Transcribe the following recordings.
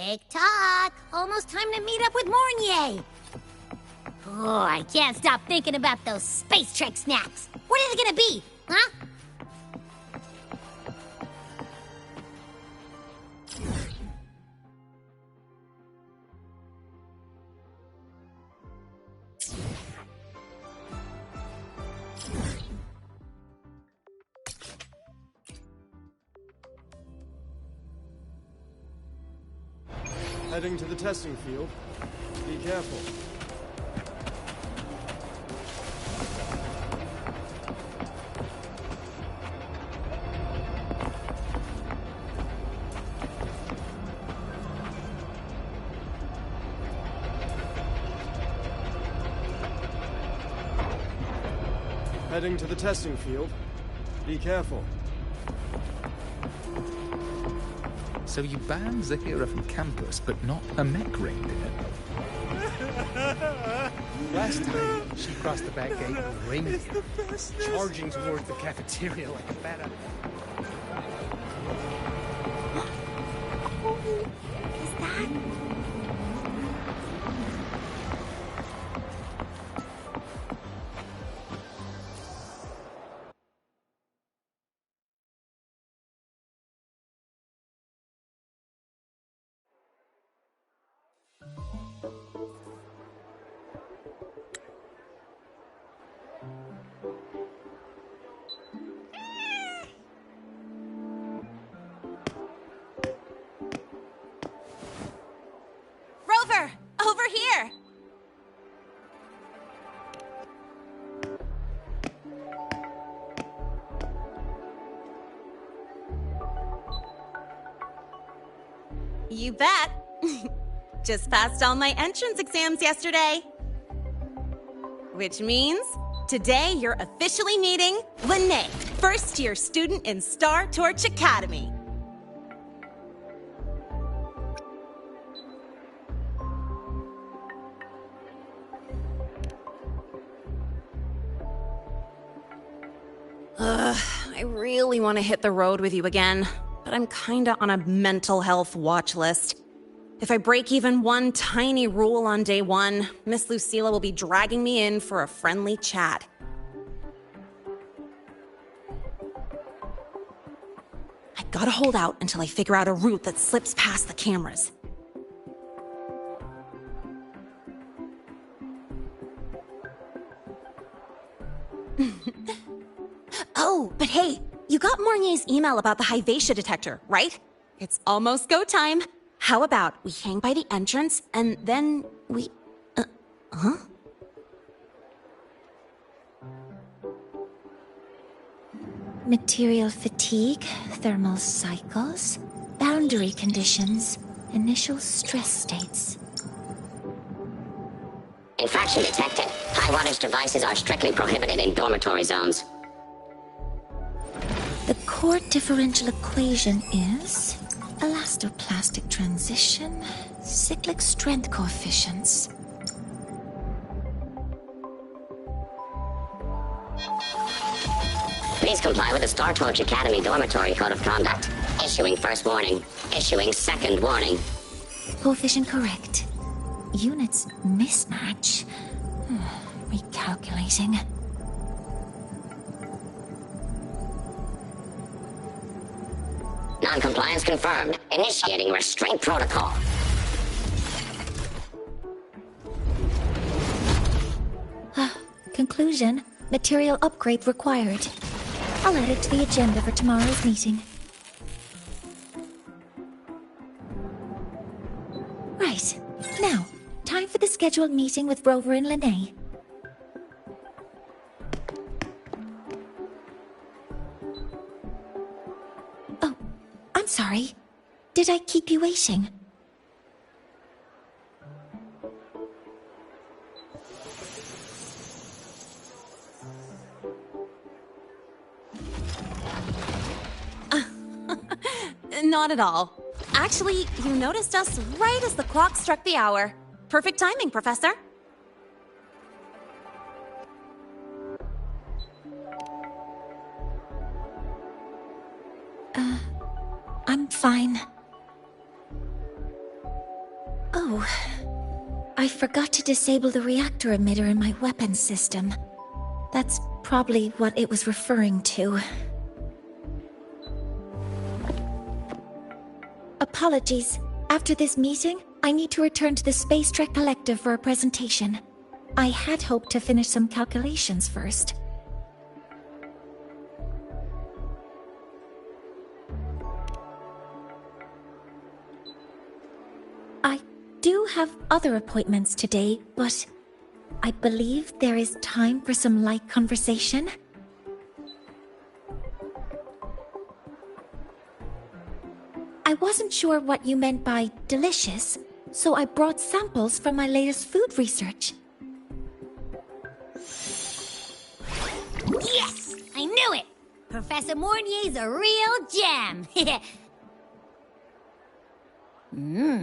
Tick-tock! Almost time to meet up with Mornier! Oh, I can't stop thinking about those Space Trek snacks! What are they gonna be, huh? Heading to the testing field. Be careful. Heading to the testing field. Be careful. So you banned Zahira from campus, but not her mech reindeer? Last time, she crossed the back gate with reindeer, charging towards the cafeteria like a bat. Is that... Rover! Over here! You bet. Just passed all my entrance exams yesterday. Which means today you're officially meeting Lene, first-year student in Star Torch Academy. I really want to hit the road with you again, but I'm kinda on a mental health watch list. If I break even one tiny rule on day one, Miss Lucilla will be dragging me in for a friendly chat. I gotta hold out until I figure out a route that slips past the cameras. Oh, but hey, you got Mornier's email about the Hyvatia detector, right? It's almost go time. How about we hang by the entrance and then we... huh? Material fatigue, thermal cycles, boundary conditions, initial stress states. Infraction detected. High wattage devices are strictly prohibited in dormitory zones. The core differential equation is elastoplastic transition, cyclic strength coefficients. Please comply with the Star Torch Academy Dormitory Code of Conduct. Issuing first warning. Issuing second warning. Coefficient correct. Units mismatch. Recalculating. Non-compliance confirmed. Initiating restraint protocol. Conclusion. Material upgrade required. I'll add it to the agenda for tomorrow's meeting. Right. Now, time for the scheduled meeting with Rover and Lene. Oh, I'm sorry. Did I keep you waiting? Not at all. Actually, you noticed us right as the clock struck the hour. Perfect timing, Professor. I'm fine. Oh, I forgot to disable the reactor emitter in my weapons system. That's probably what it was referring to. Apologies. After this meeting, I need to return to the Space Trek Collective for a presentation. I had hoped to finish some calculations first. I do have other appointments today, but I believe there is time for some light conversation. I wasn't sure what you meant by delicious, so I brought samples from my latest food research. Yes! I knew it! Professor Mornier's a real gem!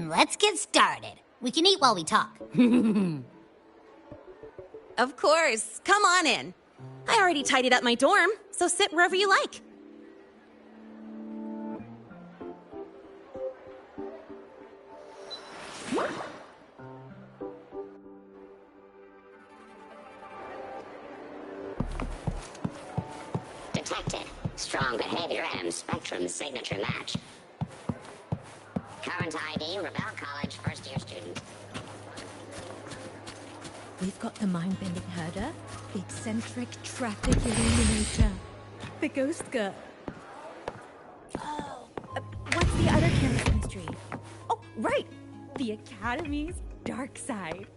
Let's get started. We can eat while we talk. Of course. Come on in. I already tidied up my dorm, so sit wherever you like. Detected. Strong behavior M spectrum signature match. Current ID, Rebel College, first-year student. We've got the mind-bending herder, the eccentric traffic illuminator, the ghost girl. Oh, what's the other campus mystery? Oh, right! The Academy's dark side.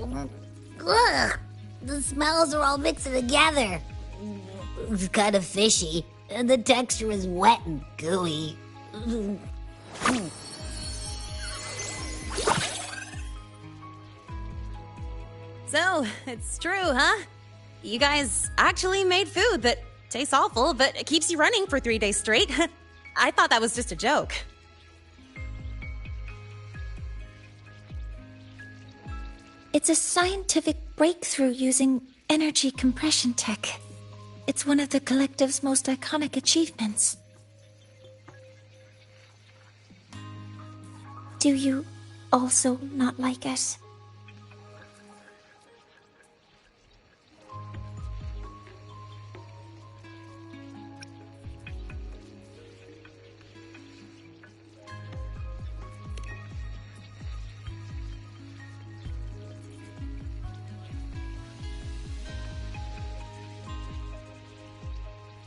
Ugh! The smells are all mixed together. It's kind of fishy, and the texture is wet and gooey. So, it's true, huh? You guys actually made food that tastes awful, but it keeps you running for 3 days straight. I thought that was just a joke. It's a scientific breakthrough using energy compression tech. It's one of the Collective's most iconic achievements. Do you also not like it?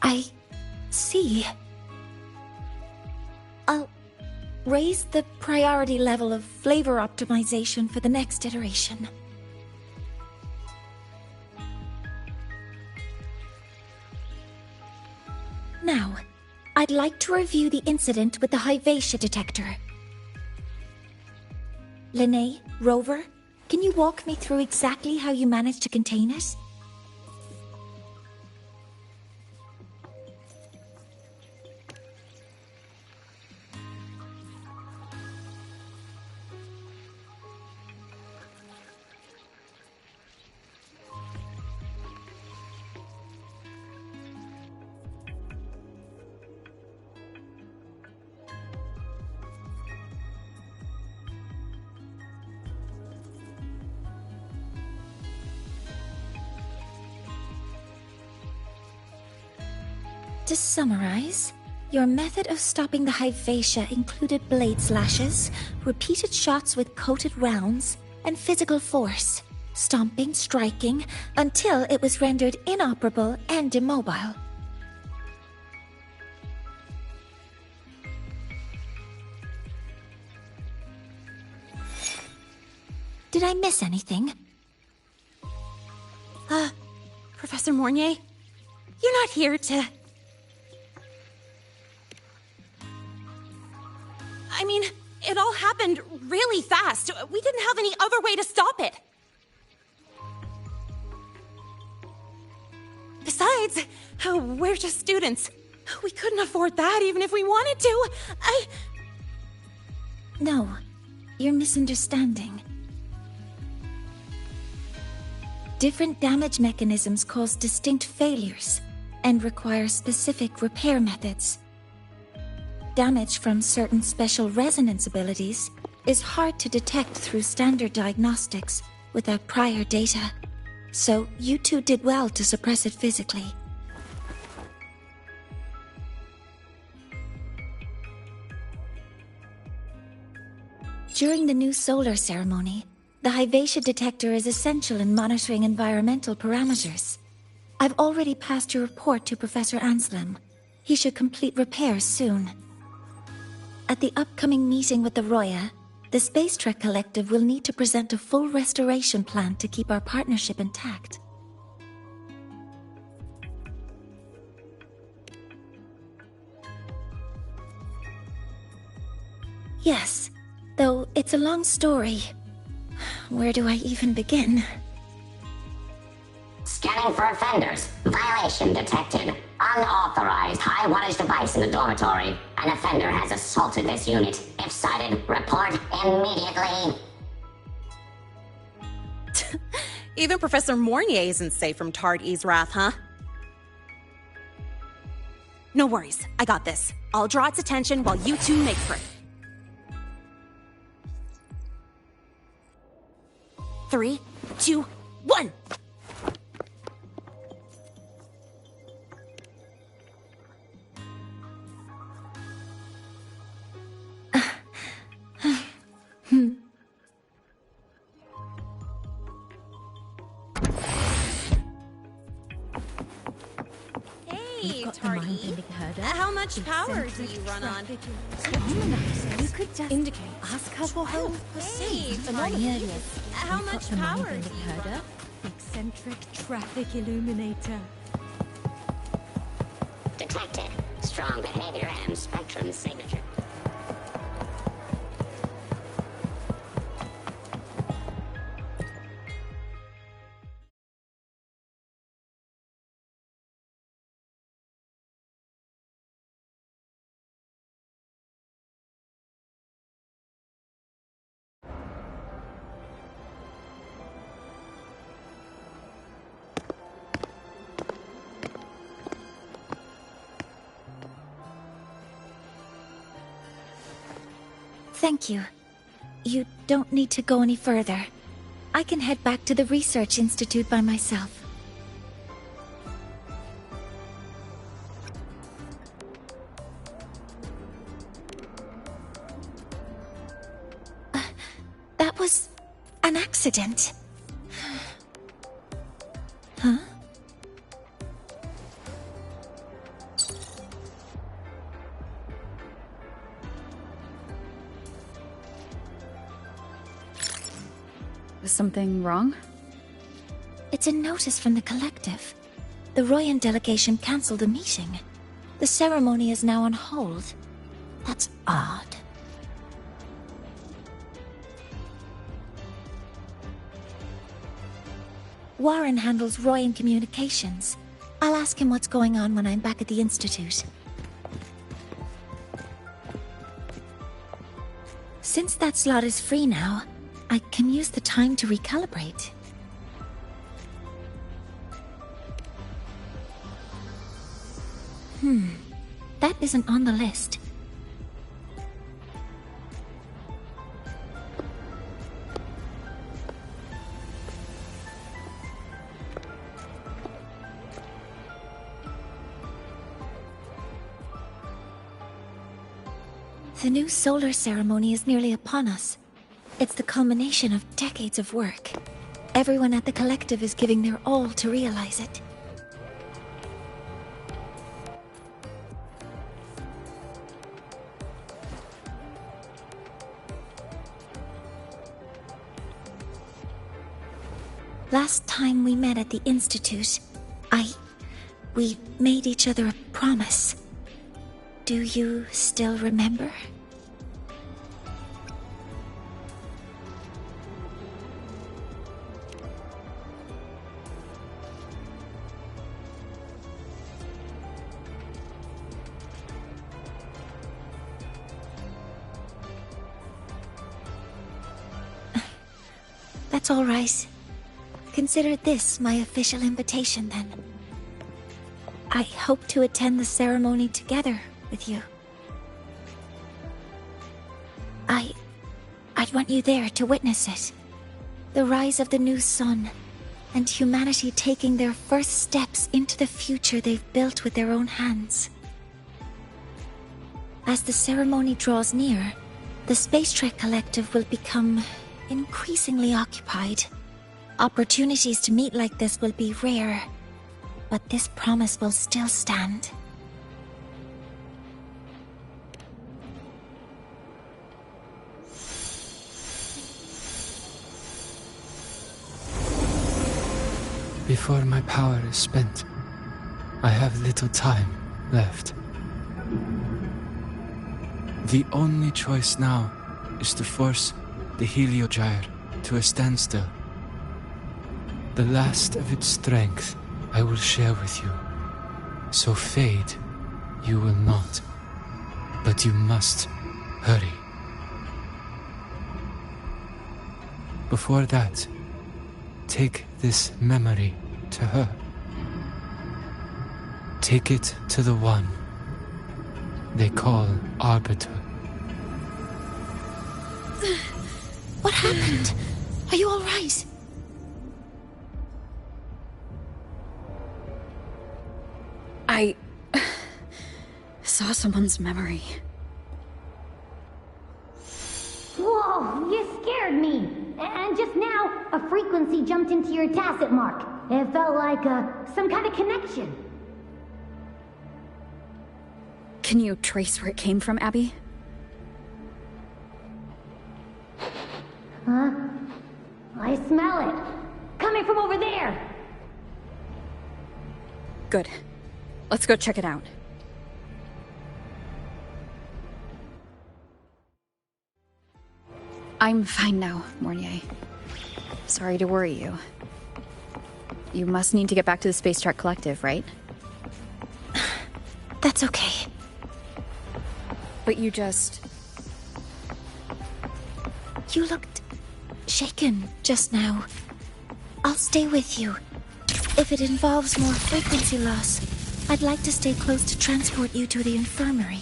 I see. I'll raise the priority level of flavor optimization for the next iteration. Now, I'd like to review the incident with the Hyvatia detector. Linnae, Rover, can you walk me through exactly how you managed to contain it? To summarize, your method of stopping the Hyvatia included blade slashes, repeated shots with coated rounds, and physical force, stomping, striking, until it was rendered inoperable and immobile. Did I miss anything? Professor Mornier, you're not here to... I mean, it all happened really fast. We didn't have any other way to stop it. Besides, we're just students. We couldn't afford that even if we wanted to. No, you're misunderstanding. Different damage mechanisms cause distinct failures and require specific repair methods. damage from certain special resonance abilities is hard to detect through standard diagnostics without prior data. So you two did well to suppress it physically. During the new solar ceremony, the Hyvatia detector is essential in monitoring environmental parameters. I've already passed your report to Professor Anselm. He should complete repairs soon. At the upcoming meeting with the Roya, the Space Trek Collective will need to present a full restoration plan to keep our partnership intact. Yes, though it's a long story. Where do I even begin? Scanning for offenders. Violation detected. Unauthorized high-wattage device in the dormitory. An offender has assaulted this unit. If sighted, report immediately. Even Professor Mornier isn't safe from Tard-E's wrath, huh? No worries, I got this. I'll draw its attention while you two make for it. 3, 2, 1! Hey, Tardy. How much power do you run on? You could just ask her for help. Hey, Tardy. How much power do you Herder, run? eccentric traffic illuminator. Detected. Strong behavior and spectrum signature. Thank you. You don't need to go any further. I can head back to the Research Institute by myself. That was an accident. Huh? Was something wrong? It's a notice from the Collective. The Royan delegation cancelled a meeting. The ceremony is now on hold. That's odd. Warren handles Royan communications. I'll ask him what's going on when I'm back at the Institute. Since that slot is free now, I can use the time to recalibrate. That isn't on the list. The new solar ceremony is nearly upon us. It's the culmination of decades of work. Everyone at the Collective is giving their all to realize it. Last time we met at the Institute, we made each other a promise. Do you still remember? That's all right. Consider this my official invitation, then. I hope to attend the ceremony together with you. I'd want you there to witness it. The rise of the new sun, and humanity taking their first steps into the future they've built with their own hands. As the ceremony draws near, the Space Trek Collective will become increasingly occupied. Opportunities to meet like this will be rare, but this promise will still stand. Before my power is spent, I have little time left. The only choice now is to force the Heliogyre to a standstill. The last of its strength I will share with you. So fade you will not. But you must hurry. Before that, take this memory to her. Take it to the one they call Arbiter. What happened? Are you all right? I saw someone's memory. Whoa, you scared me. And just now, a frequency jumped into your tacit mark. It felt like some kind of connection. Can you trace where it came from, Abby? Huh? I smell it. Coming from over there. Good. Let's go check it out. I'm fine now, Mornier. Sorry to worry you. You must need to get back to the Space Trek Collective, right? That's okay. But you just... You looked shaken just now. I'll stay with you. If it involves more frequency loss, I'd like to stay close to transport you to the infirmary.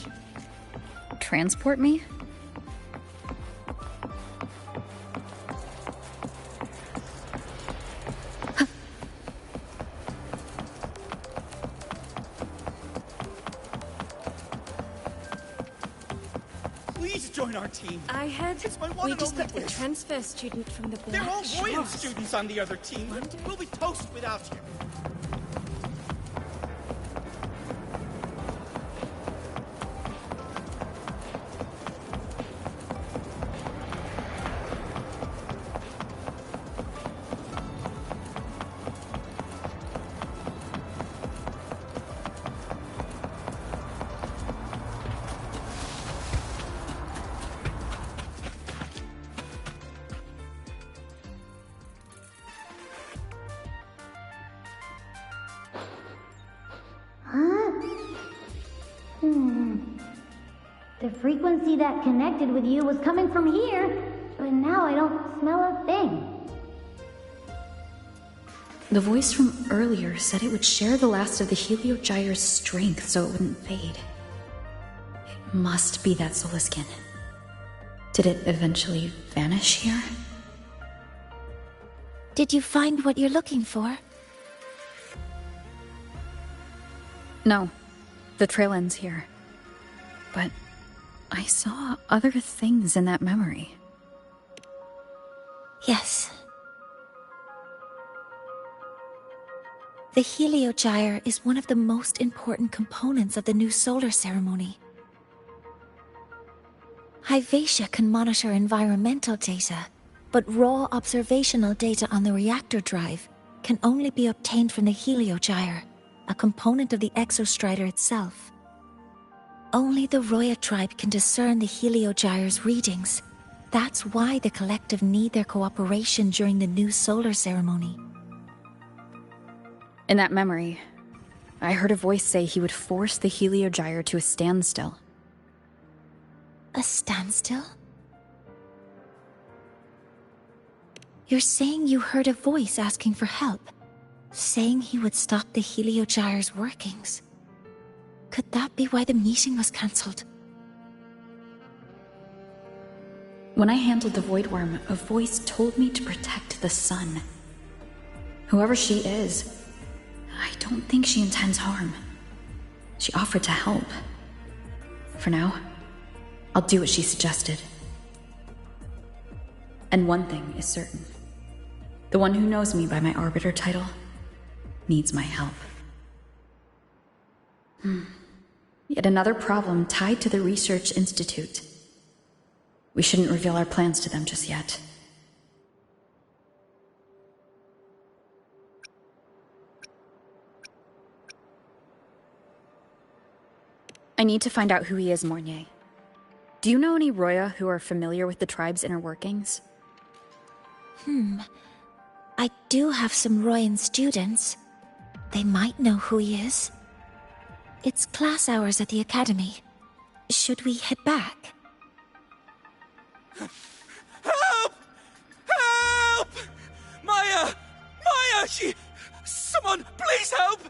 Transport me? Please join our team. I heard It's my one we and just only got the wish. transfer student from the Black They're all Royal Shores. students on the other team. We'll be toast without you. Huh? The frequency that connected with you was coming from here, but now I don't smell a thing. The voice from earlier said it would share the last of the Heliogyre's strength so it wouldn't fade. It must be that Solaskin. Did it eventually vanish here? Did you find what you're looking for? No. The trail ends here. But I saw other things in that memory. Yes. The Heliogyre is one of the most important components of the new solar ceremony. Hyvatia can monitor environmental data, but raw observational data on the reactor drive can only be obtained from the Heliogyre, a component of the Exostrider itself. Only the Roya tribe can discern the Heliogyre's readings. That's why the Collective need their cooperation during the new solar ceremony. In that memory, I heard a voice say he would force the Heliogyre to a standstill. A standstill? You're saying you heard a voice asking for help, saying he would stop the Heliogyre's workings. Could that be why the meeting was cancelled? When I handled the Void Worm, a voice told me to protect the sun. Whoever she is, I don't think she intends harm. She offered to help. For now, I'll do what she suggested. And one thing is certain. The one who knows me by my Arbiter title needs my help. Yet another problem tied to the Research Institute. We shouldn't reveal our plans to them just yet. I need to find out who he is, Mornier. Do you know any Roya who are familiar with the tribe's inner workings? I do have some Royan students. They might know who he is. It's class hours at the academy. Should we head back? Help! Help! Maya! Maya! Someone, please help!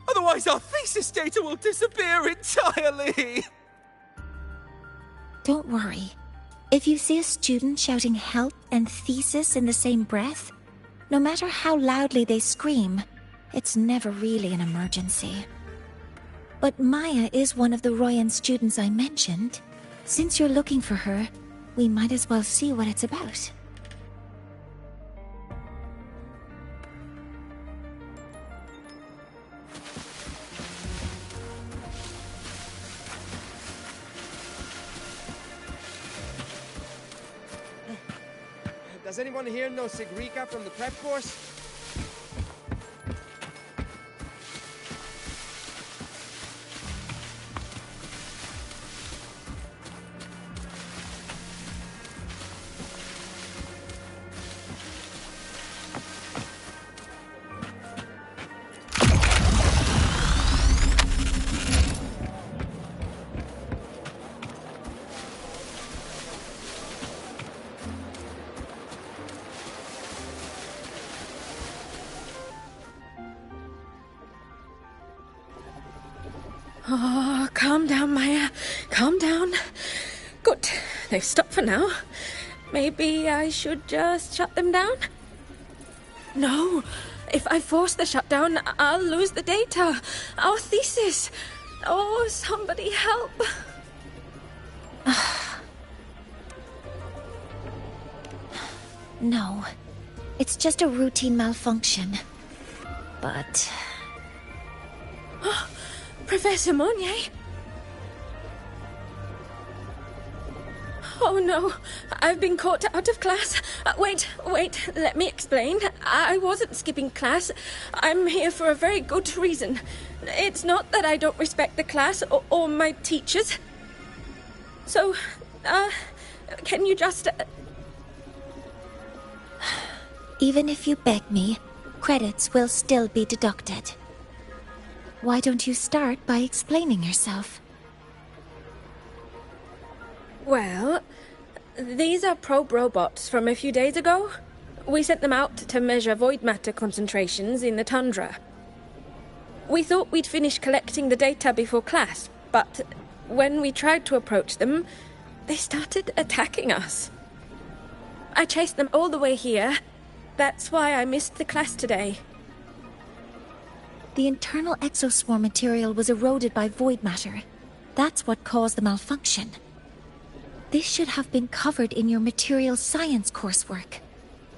Otherwise our thesis data will disappear entirely! Don't worry. If you see a student shouting help and thesis in the same breath, no matter how loudly they scream, it's never really an emergency. But Maya is one of the Royan students I mentioned. Since you're looking for her, we might as well see what it's about. Does anyone here know Sigrika from the prep course? Oh, calm down, Maya. Calm down. Good. They've stopped for now. Maybe I should just shut them down? No. If I force the shutdown, I'll lose the data. Our thesis. Oh, somebody help. No. It's just a routine malfunction. But... Professor Monnier? Oh no, I've been caught out of class. Wait, let me explain. I wasn't skipping class. I'm here for a very good reason. It's not that I don't respect the class or my teachers. So, can you just... Even if you beg me, credits will still be deducted. Why don't you start by explaining yourself? Well, these are probe robots from a few days ago. We sent them out to measure void matter concentrations in the tundra. We thought we'd finish collecting the data before class, but when we tried to approach them, they started attacking us. I chased them all the way here. That's why I missed the class today. The internal exoswarm material was eroded by void matter. That's what caused the malfunction. This should have been covered in your material science coursework.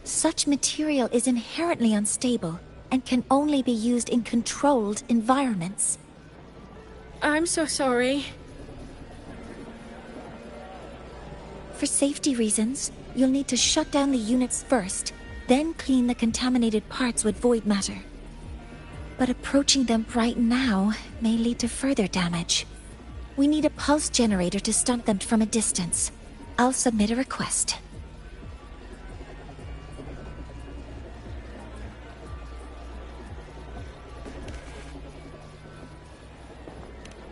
Such material is inherently unstable and can only be used in controlled environments. I'm so sorry. For safety reasons, you'll need to shut down the units first, then clean the contaminated parts with void matter. But approaching them right now may lead to further damage. We need a pulse generator to stun them from a distance. I'll submit a request.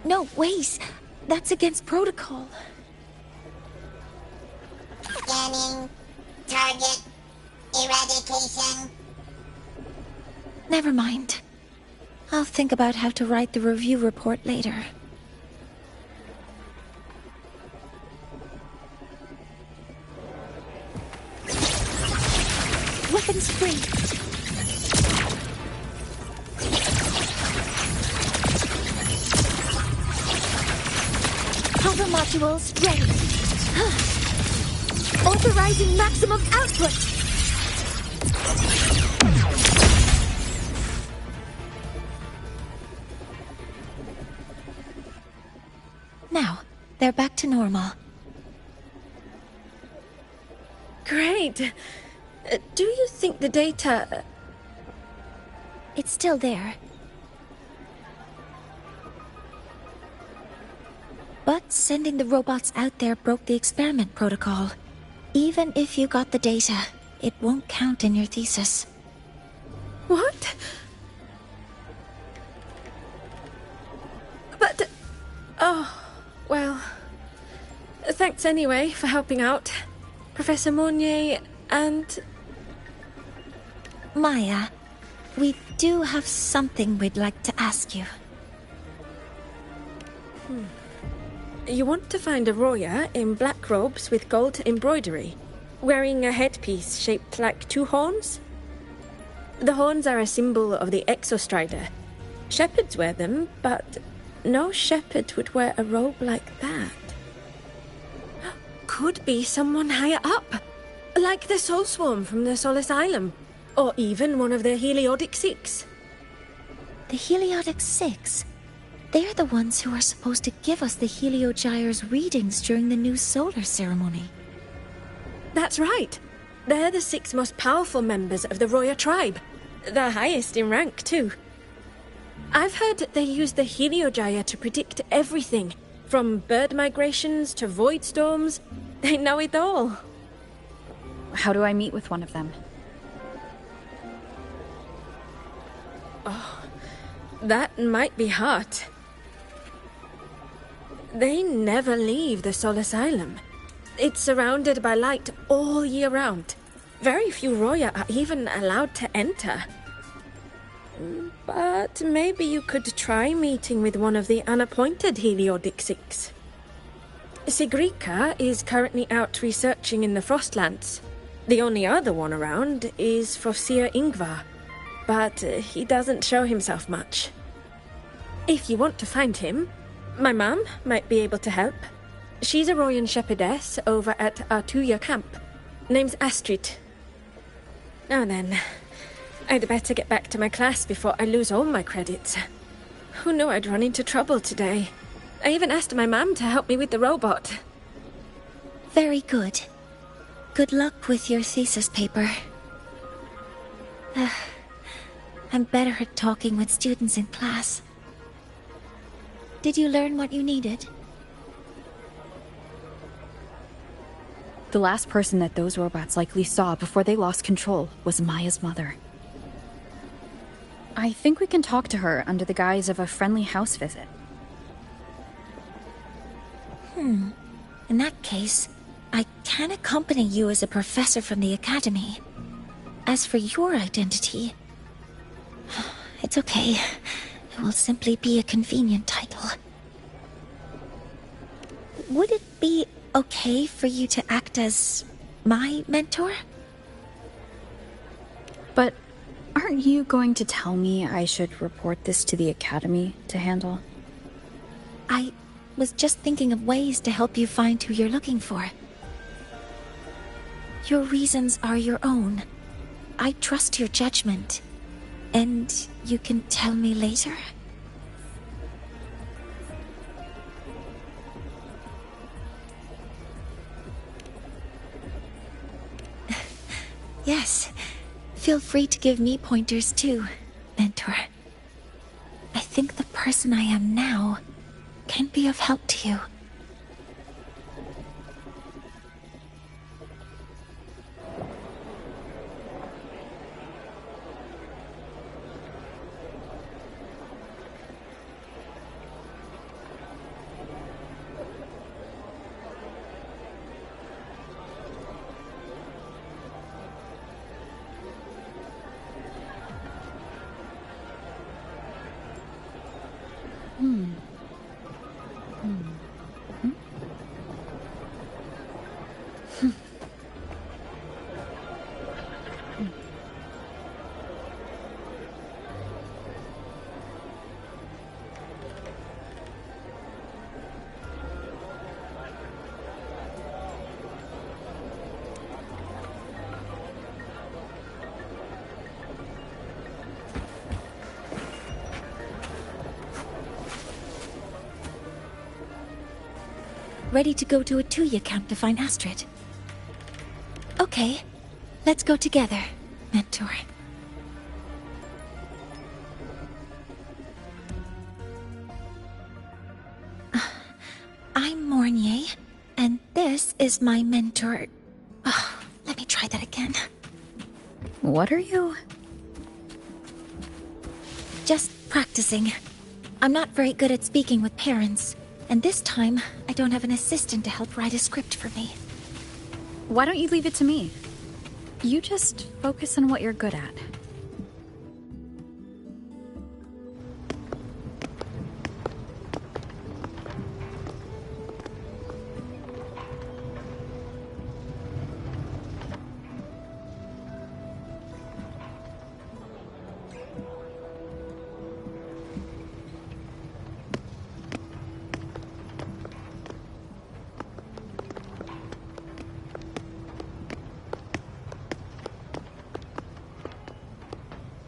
No, wait! That's against protocol. Scanning. Target. Eradication. Never mind. I'll think about how to write the review report later. Weapons free. Power modules ready. Authorizing maximum output. Now, they're back to normal. Great. Do you think the data... It's still there. But sending the robots out there broke the experiment protocol. Even if you got the data, it won't count in your thesis. What? But... Oh, well... Thanks anyway for helping out. Professor Mournier and... Maya, we do have something we'd like to ask you. You want to find a Roya in black robes with gold embroidery, wearing a headpiece shaped like two horns? The horns are a symbol of the Exostrider. Shepherds wear them, but no shepherd would wear a robe like that. Could be someone higher up, like the Soul Swarm from the Soul Asylum, or even one of the Heliodic Six. The Heliodic Six? They're the ones who are supposed to give us the Heliogyre's readings during the new solar ceremony. That's right. They're the 6 most powerful members of the Roya tribe. The highest in rank, too. I've heard they use the Heliogyre to predict everything, from bird migrations to void storms. They know it all. How do I meet with one of them? Oh, that might be hard. They never leave the Soul Asylum. It's surrounded by light all year round. Very few Roya are even allowed to enter. But maybe you could try meeting with one of the unappointed Heliodic Six. Sigrika is currently out researching in the Frostlands. The only other one around is Fosir Ingvar, but he doesn't show himself much. If you want to find him, my mum might be able to help. She's a Royan shepherdess over at Artuya camp. Name's Astrid. Now then, I'd better get back to my class before I lose all my credits. Who knew I'd run into trouble today? I even asked my mum to help me with the robot. Very good. Good luck with your thesis paper. I'm better at talking with students in class. Did you learn what you needed? The last person that those robots likely saw before they lost control was Maya's mother. I think we can talk to her under the guise of a friendly house visit. In that case, I can accompany you as a professor from the academy. As for your identity, it's okay. It will simply be a convenient title. Would it be okay for you to act as my mentor? But aren't you going to tell me I should report this to the academy to handle? I was just thinking of ways to help you find who you're looking for. Your reasons are your own. I trust your judgment. And you can tell me later? Yes. Feel free to give me pointers too, mentor. I think the person I am now can be of help to you. ready to go to a Tuya camp to find Astrid. Okay, let's go together, Mentor. I'm Mornier, and this is my mentor. Oh, let me try that again. What are you? Just practicing. I'm not very good at speaking with parents, and this time I don't have an assistant to help write a script for me. Why don't you leave it to me? You just focus on what you're good at.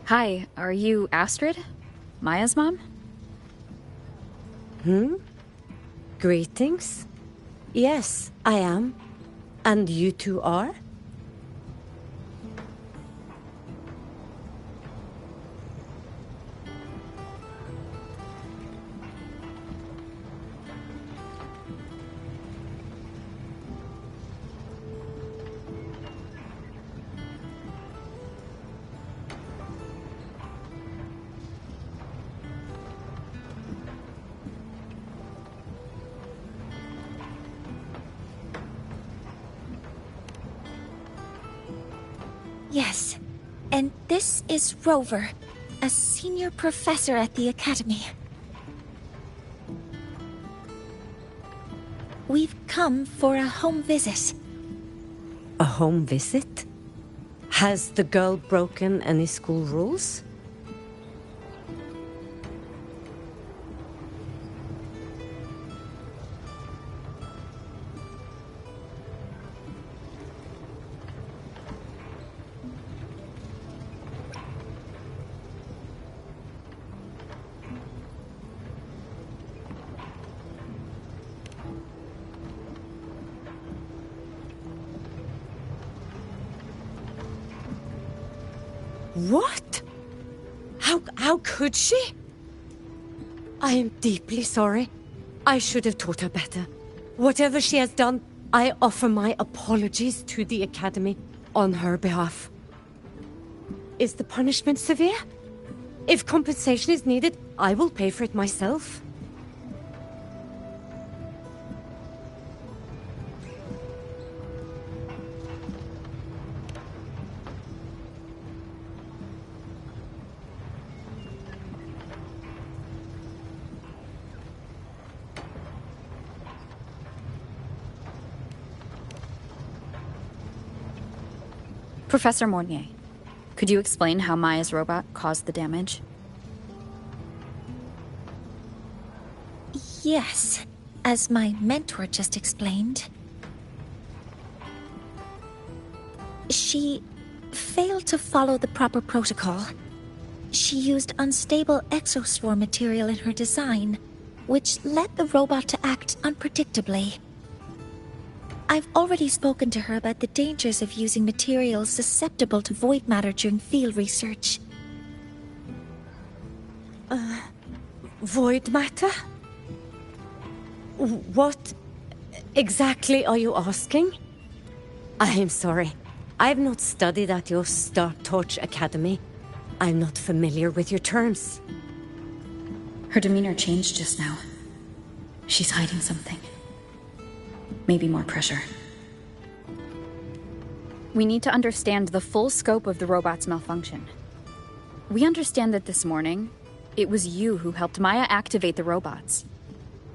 Hi, are you Astrid? Maya's mom? Greetings. Yes, I am. And you two are? Yes, and this is Rover, a senior professor at the Academy. We've come for a home visit. A home visit? Has the girl broken any school rules? What? How could she? I am deeply sorry. I should have taught her better. Whatever she has done, I offer my apologies to the Academy on her behalf. Is the punishment severe? If compensation is needed, I will pay for it myself. Professor Mornier, could you explain how Maya's robot caused the damage? Yes, as my mentor just explained. She failed to follow the proper protocol. She used unstable exospore material in her design, which led the robot to act unpredictably. I've already spoken to her about the dangers of using materials susceptible to void matter during field research. Void matter? What exactly are you asking? I am sorry. I have not studied at your Star Torch Academy. I'm not familiar with your terms. Her demeanor changed just now. She's hiding something. Maybe more pressure. We need to understand the full scope of the robot's malfunction. We understand that this morning, it was you who helped Maya activate the robots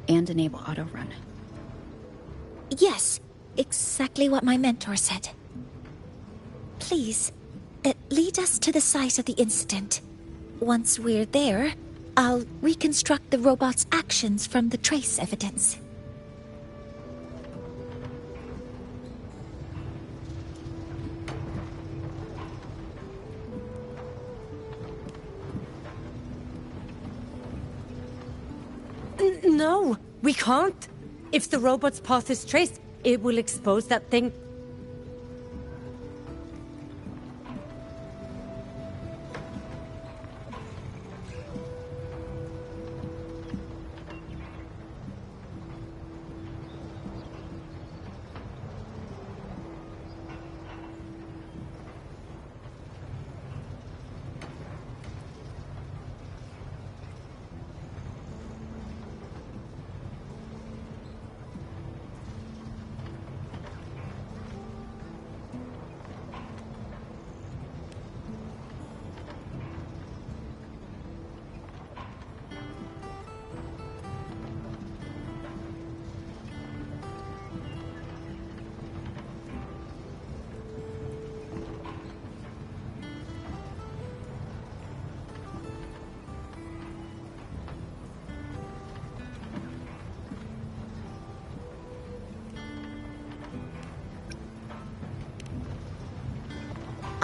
and enable auto-run. Yes, exactly what my mentor said. Please, lead us to the site of the incident. Once we're there, I'll reconstruct the robot's actions from the trace evidence. No, we can't. If the robot's path is traced, it will expose that thing.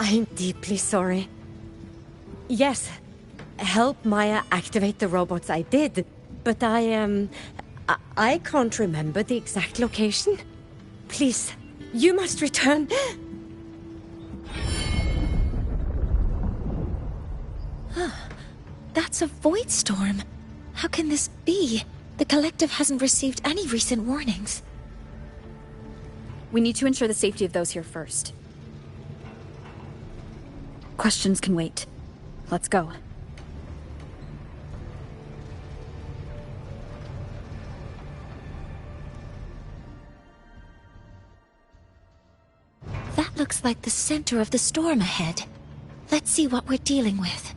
I'm deeply sorry. Yes, help Maya activate the robots I did, but I can't remember the exact location. Please, you must return. That's a void storm. How can this be? The collective hasn't received any recent warnings. We need to ensure the safety of those here first. Questions can wait. Let's go. That looks like the center of the storm ahead. Let's see what we're dealing with.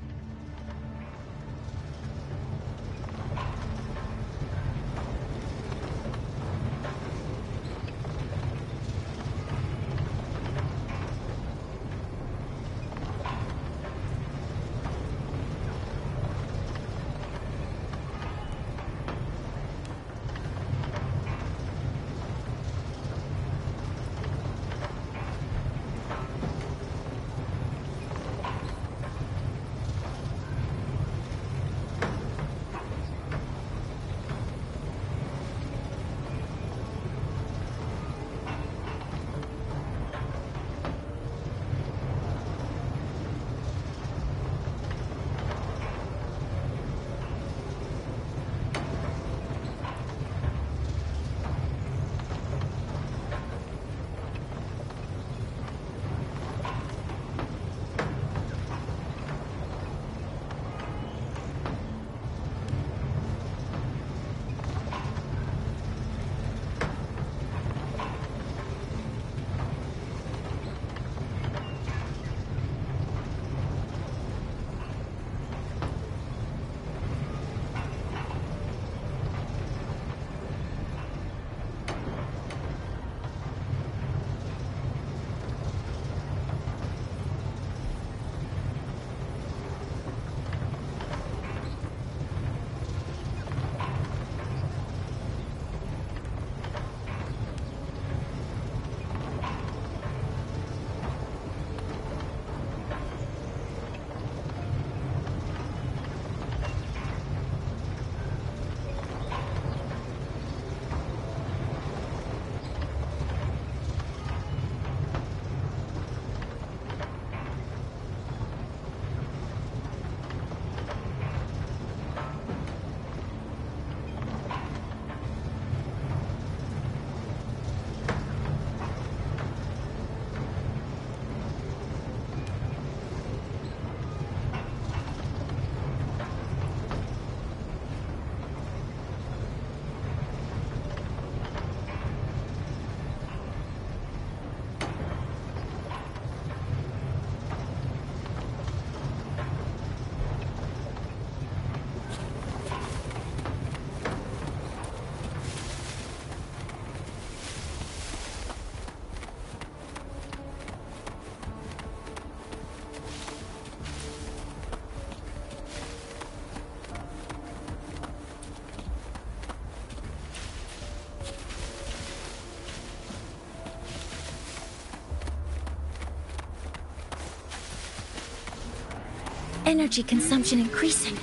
Energy consumption increasing.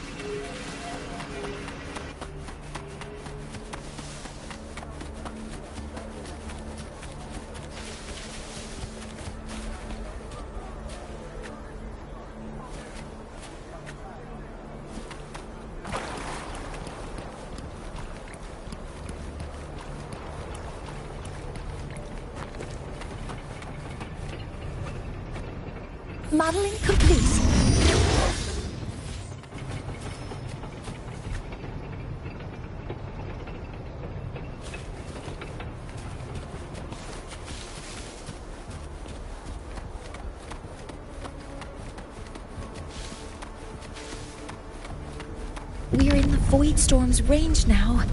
Modeling complete. We're in the Void Storm's range now.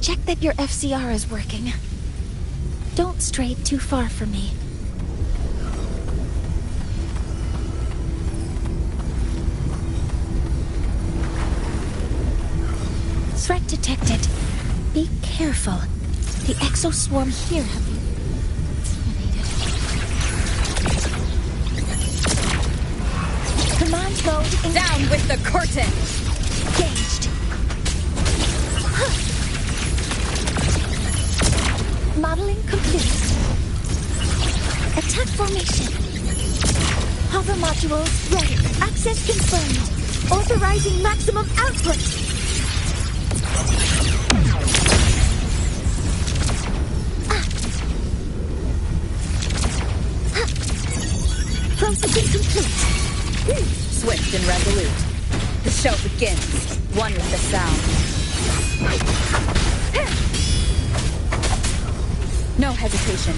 Check that your FCR is working. Don't stray too far from me. Threat detected. Be careful. The exoswarm here have been intimidated. Command mode down with the curtain! Engaged. Modeling complete. Attack formation. Hover modules ready. Access confirmed. Authorizing maximum output. Processing complete. Swift and resolute. The show begins. One with the sound. No hesitation.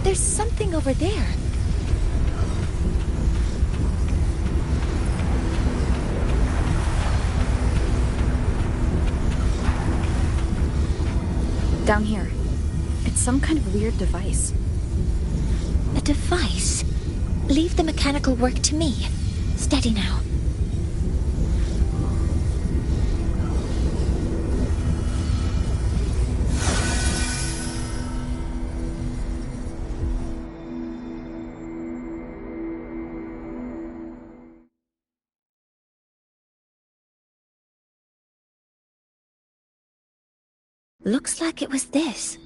There's something over there. Down here. It's some kind of weird device. A device? Leave the mechanical work to me. Steady now. Looks like it was this.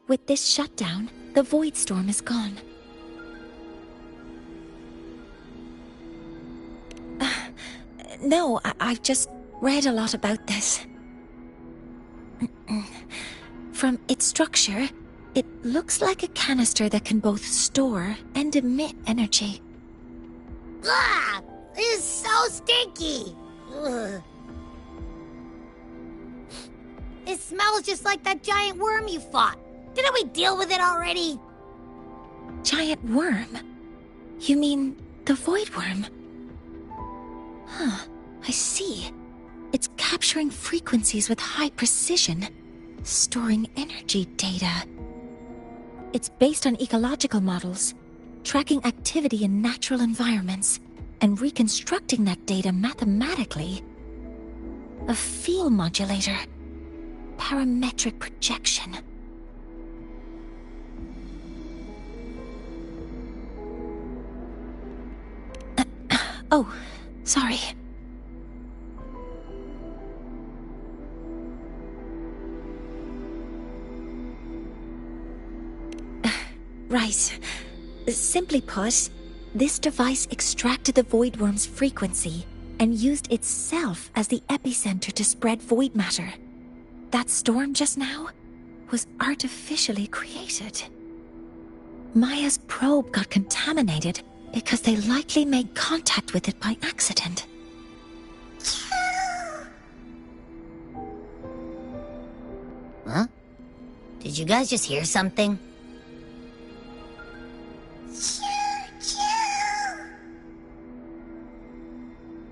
With this shutdown, the Void Storm is gone. No, I've just read a lot about this. From its structure, it looks like a canister that can both store and emit energy. Ah! This is so stinky! Ugh. It smells just like that giant worm you fought. Didn't we deal with it already? Giant worm? You mean the Void Worm? Huh, I see. It's capturing frequencies with high precision, storing energy data. It's based on ecological models, tracking activity in natural environments, and reconstructing that data mathematically. A field modulator. Parametric projection. Oh, sorry. Right. Simply put, this device extracted the Void Worm's frequency and used itself as the epicenter to spread void matter. That storm just now was artificially created. Maya's probe got contaminated because they likely made contact with it by accident. Huh? Did you guys just hear something?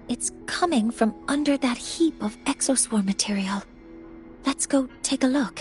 It's coming from under that heap of exoswarm material. Let's go take a look.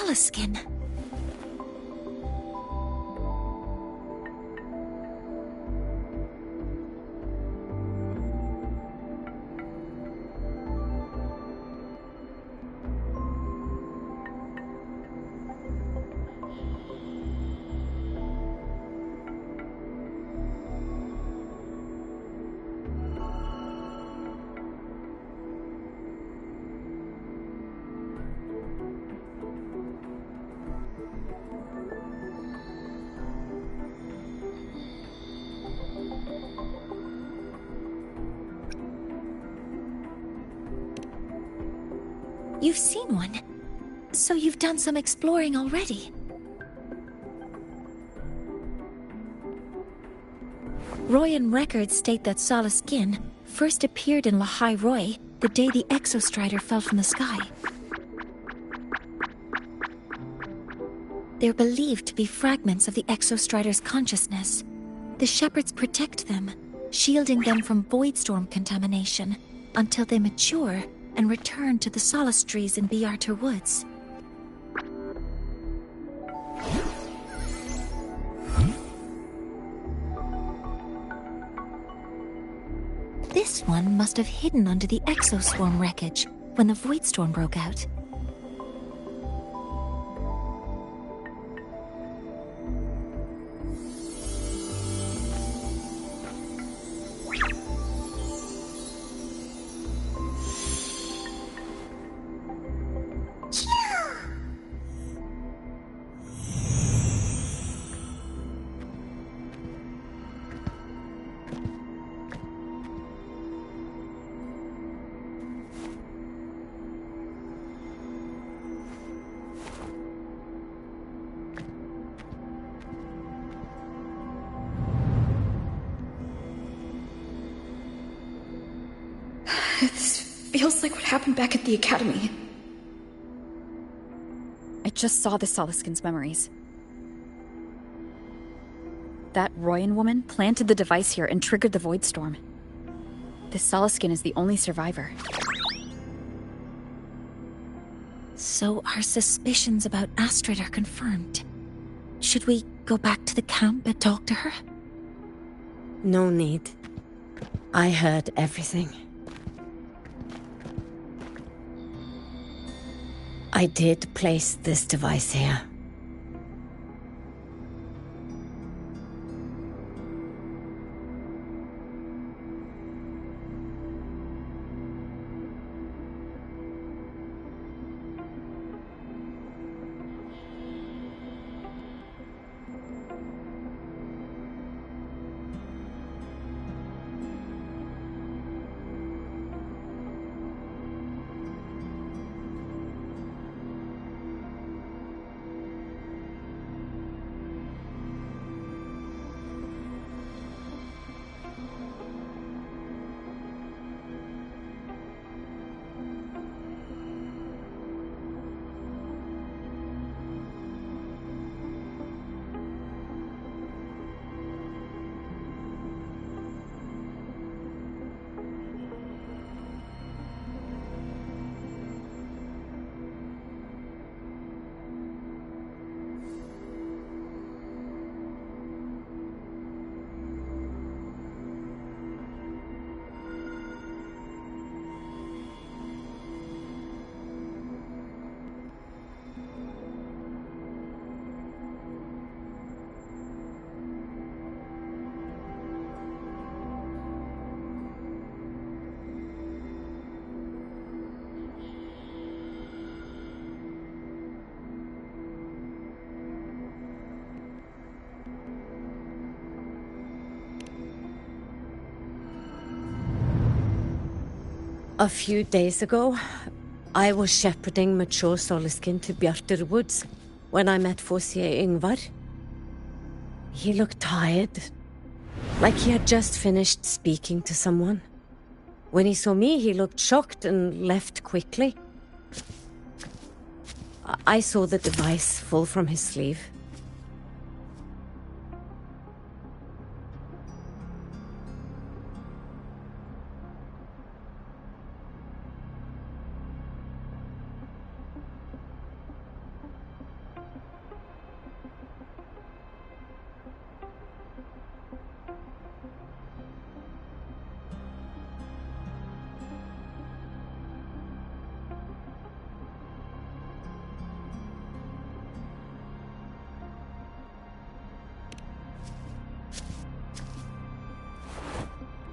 solace skin. You've seen one, so you've done some exploring already. Royan records state that Solace Skin first appeared in Lahai Roy the day the Exostrider fell from the sky. They're believed to be fragments of the Exostrider's consciousness. The shepherds protect them, shielding them from Voidstorm contamination until they mature and return to the Solace trees in Biarter Woods. This one must have hidden under the Exoswarm wreckage when the Voidstorm broke out. This feels like what happened back at the academy. I just saw the Solaskin's memories. That Royan woman planted the device here and triggered the Voidstorm. This Solaskin is the only survivor. So our suspicions about Astrid are confirmed. Should we go back to the camp and talk to her? No need. I heard everything. I did place this device here. A few days ago, I was shepherding mature Solaskin to Bjartur Woods when I met Fossier Yngvar. He looked tired, like he had just finished speaking to someone. When he saw me, he looked shocked and left quickly. I saw the device fall from his sleeve.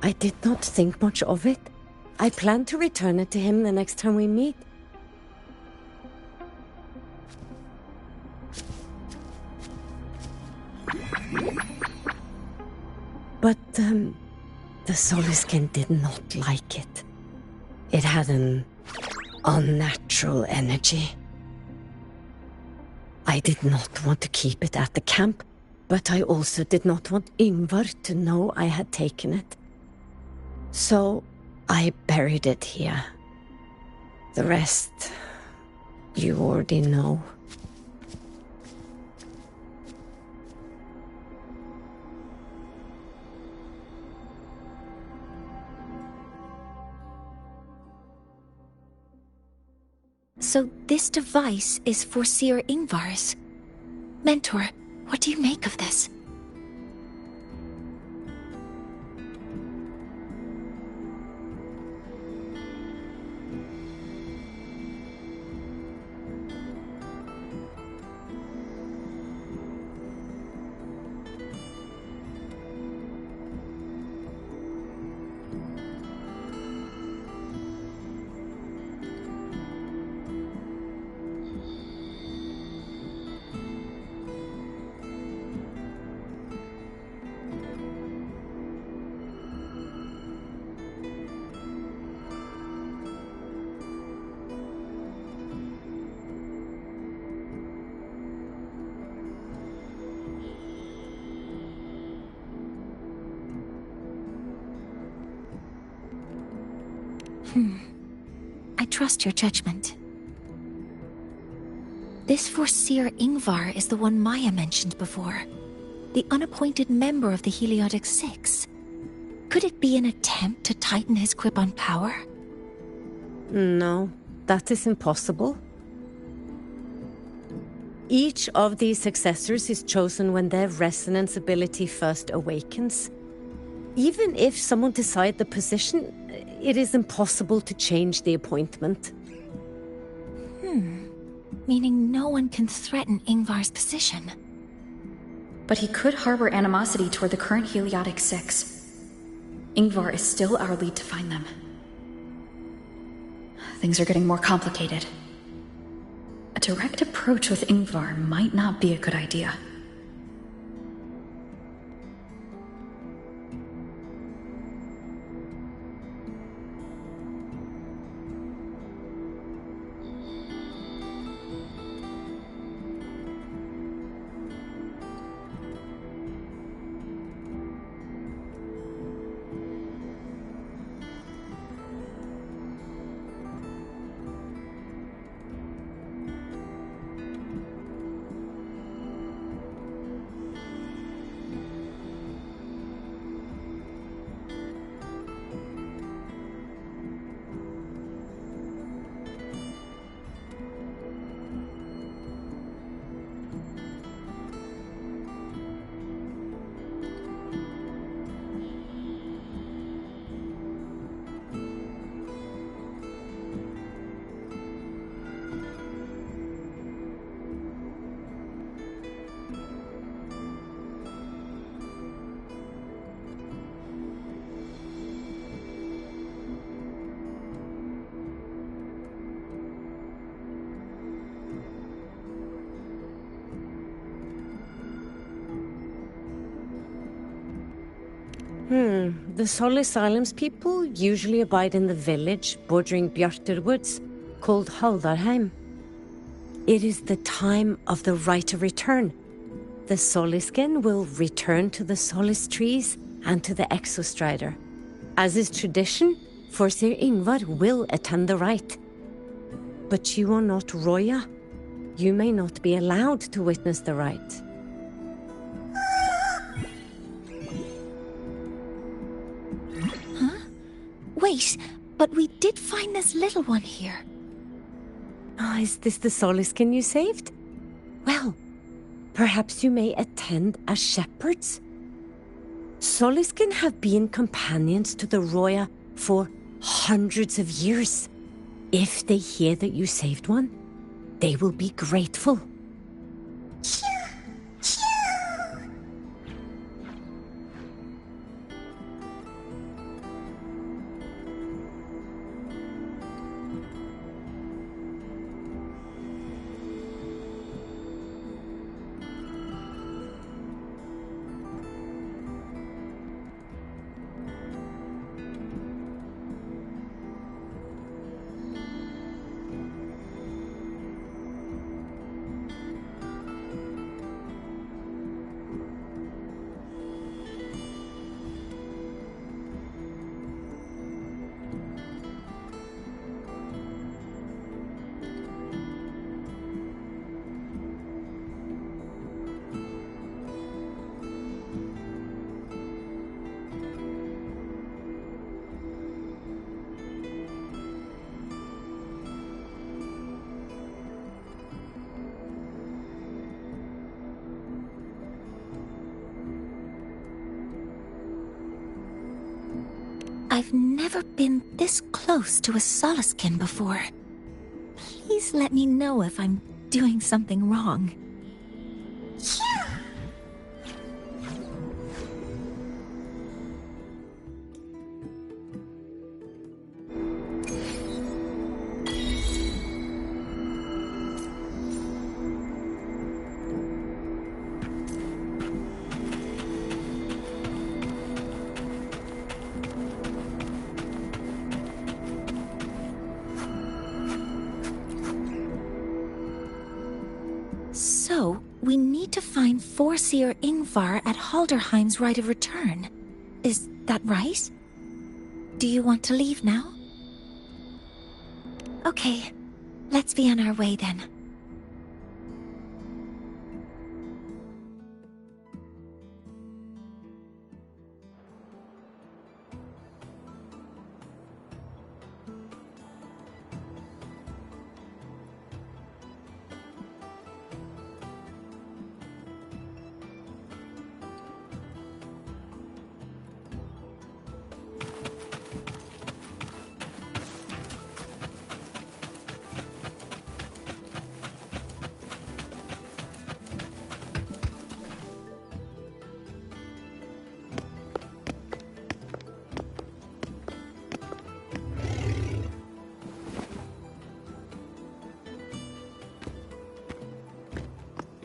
I did not think much of it. I plan to return it to him the next time we meet. But, the Soliskin did not like it. It had an unnatural energy. I did not want to keep it at the camp, but I also did not want Ingvar to know I had taken it. So I buried it here. The rest, you already know. So this device is for Seer Ingvar's. Mentor, what do you make of this? I trust your judgment. This Seer Ingvar is the one Maya mentioned before. The unappointed member of the Heliotic Six. Could it be an attempt to tighten his grip on power? No, that is impossible. Each of these successors is chosen when their resonance ability first awakens. Even if someone decides the position, it is impossible to change the appointment. Meaning no one can threaten Ingvar's position. But he could harbor animosity toward the current Heliotic Six. Ingvar is still our lead to find them. Things are getting more complicated. A direct approach with Ingvar might not be a good idea. The Solis Islands people usually abide in the village bordering Bjartur Woods, called Haldarheim. It is the time of the right of return. The Soliskin will return to the Solis trees and to the Exostrider. As is tradition, Seer Ingvar will attend the rite. But you are not Roya. You may not be allowed to witness the rite. Wait, but we did find this little one here. Is this the Soliskin you saved? Well, perhaps you may attend as shepherds? Soliskin have been companions to the Roya for hundreds of years. If they hear that you saved one, they will be grateful. I've never been this close to a Soliskin before. Please let me know if I'm doing something wrong. So, we need to find Forseer Ingvar at Halderheim's right of return. Is that right? Do you want to leave now? Okay, let's be on our way then.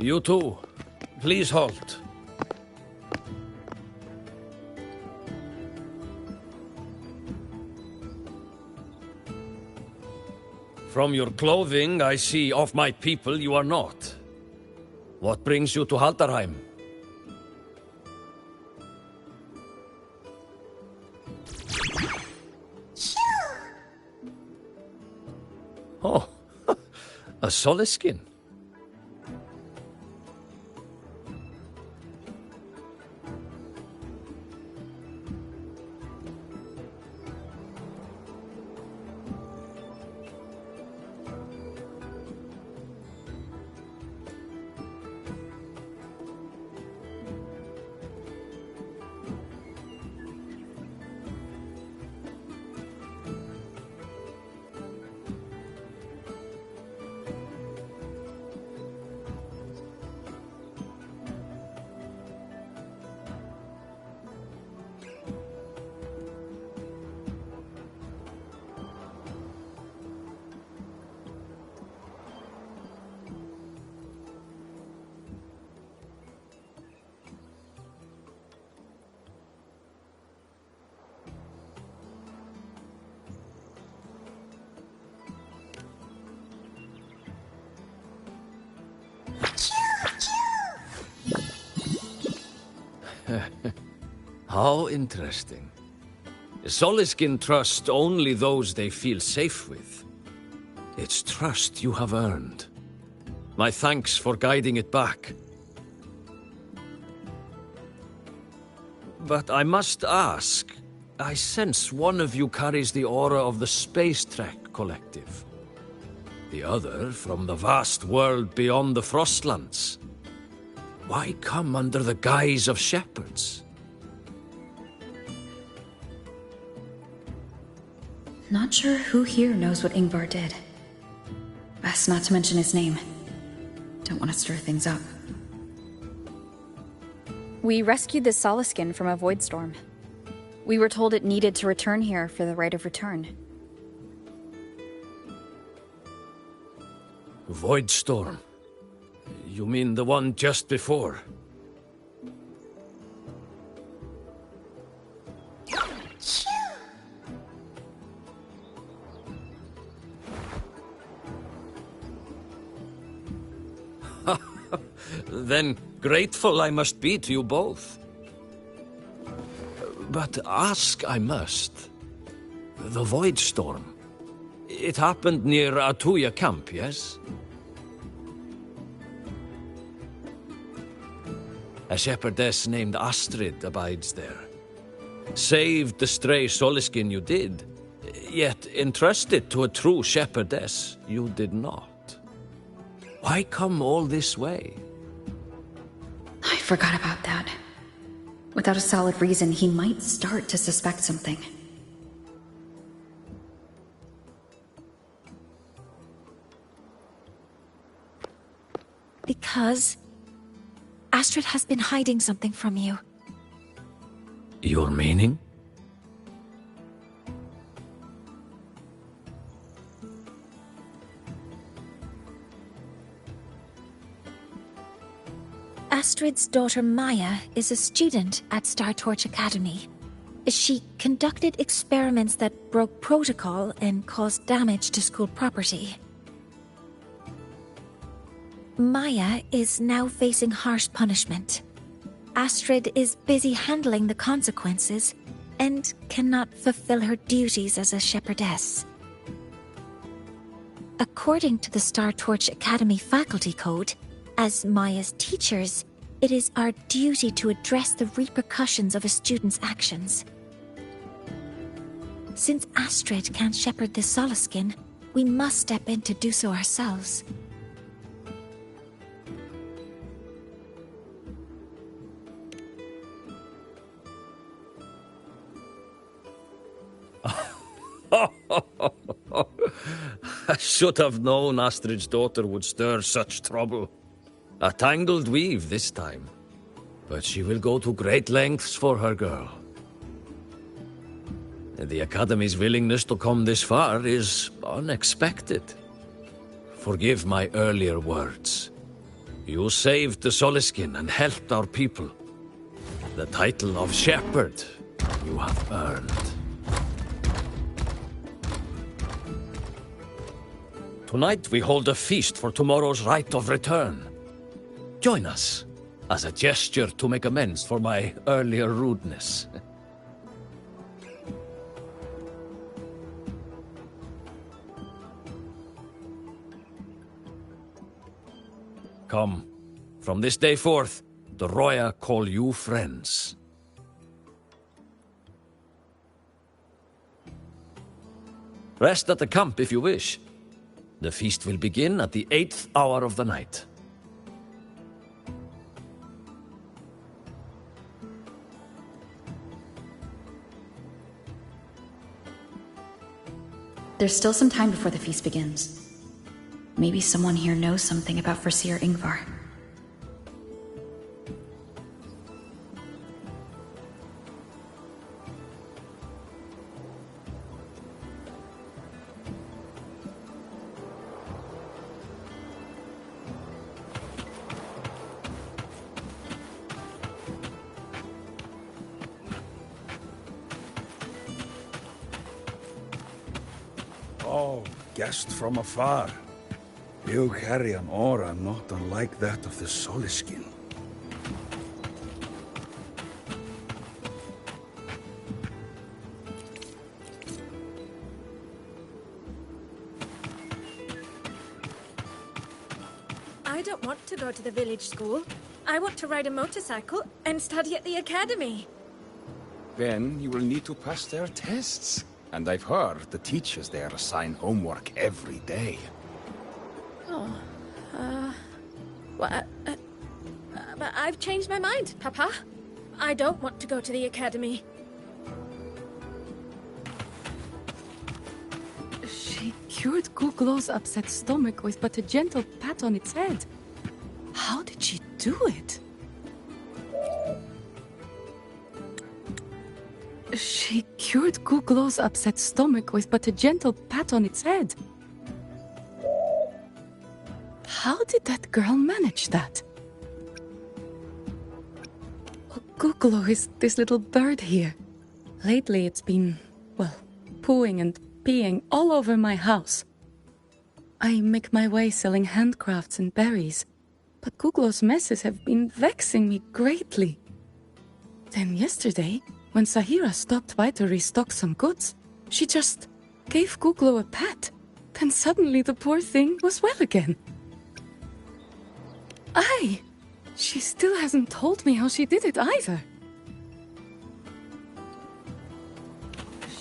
You too. Please halt. From your clothing, I see of my people you are not. What brings you to Halderheim? Oh, a Soliskin. How interesting. Soliskin trust only those they feel safe with. It's trust you have earned. My thanks for guiding it back. But I must ask, I sense one of you carries the aura of the Space Trek Collective. The other from the vast world beyond the Frostlands. Why come under the guise of shepherds? Not sure who here knows what Ingvar did. Best not to mention his name. Don't want to stir things up. We rescued the Soliskin from a void storm. We were told it needed to return here for the right of return. Void storm? You mean the one just before? Then grateful I must be to you both. But ask I must. The Void Storm. It happened near Atuya camp, yes? A shepherdess named Astrid abides there. Saved the stray Soliskin you did, yet entrusted to a true shepherdess you did not. Why come all this way? I forgot about that. Without a solid reason, he might start to suspect something. Because Astrid has been hiding something from you. Your meaning? Astrid's daughter Maya is a student at Star Torch Academy. She conducted experiments that broke protocol and caused damage to school property. Maya is now facing harsh punishment. Astrid is busy handling the consequences and cannot fulfill her duties as a shepherdess. According to the Star Torch Academy faculty code, as Maya's teachers, it is our duty to address the repercussions of a student's actions. Since Astrid can't shepherd this Soliskin, we must step in to do so ourselves. I should have known Astrid's daughter would stir such trouble. A tangled weave this time. But she will go to great lengths for her girl. The Academy's willingness to come this far is unexpected. Forgive my earlier words. You saved the Soliskin and helped our people. The title of Shepherd you have earned. Tonight we hold a feast for tomorrow's rite of return. Join us, as a gesture to make amends for my earlier rudeness. Come, from this day forth, the Roya call you friends. Rest at the camp if you wish. The feast will begin at the 8th hour of the night. There's still some time before the feast begins. Maybe someone here knows something about Foreseer Ingvar. Oh, guest from afar. You carry an aura not unlike that of the Soliskin. I don't want to go to the village school. I want to ride a motorcycle and study at the academy. Then you will need to pass their tests. And I've heard the teachers there assign homework every day. Oh, well, but I've changed my mind, Papa. I don't want to go to the academy. She cured Guglo's upset stomach with but a gentle pat on its head. How did she do it? She cured Guglo's upset stomach with but a gentle pat on its head. How did that girl manage that? Guglo is this little bird here. Lately it's been, well, pooing and peeing all over my house. I make my way selling handcrafts and berries, but Guglo's messes have been vexing me greatly. Then yesterday, when Sahira stopped by to restock some goods, she just gave Guglo a pat. Then suddenly the poor thing was well again. Aye! She still hasn't told me how she did it either.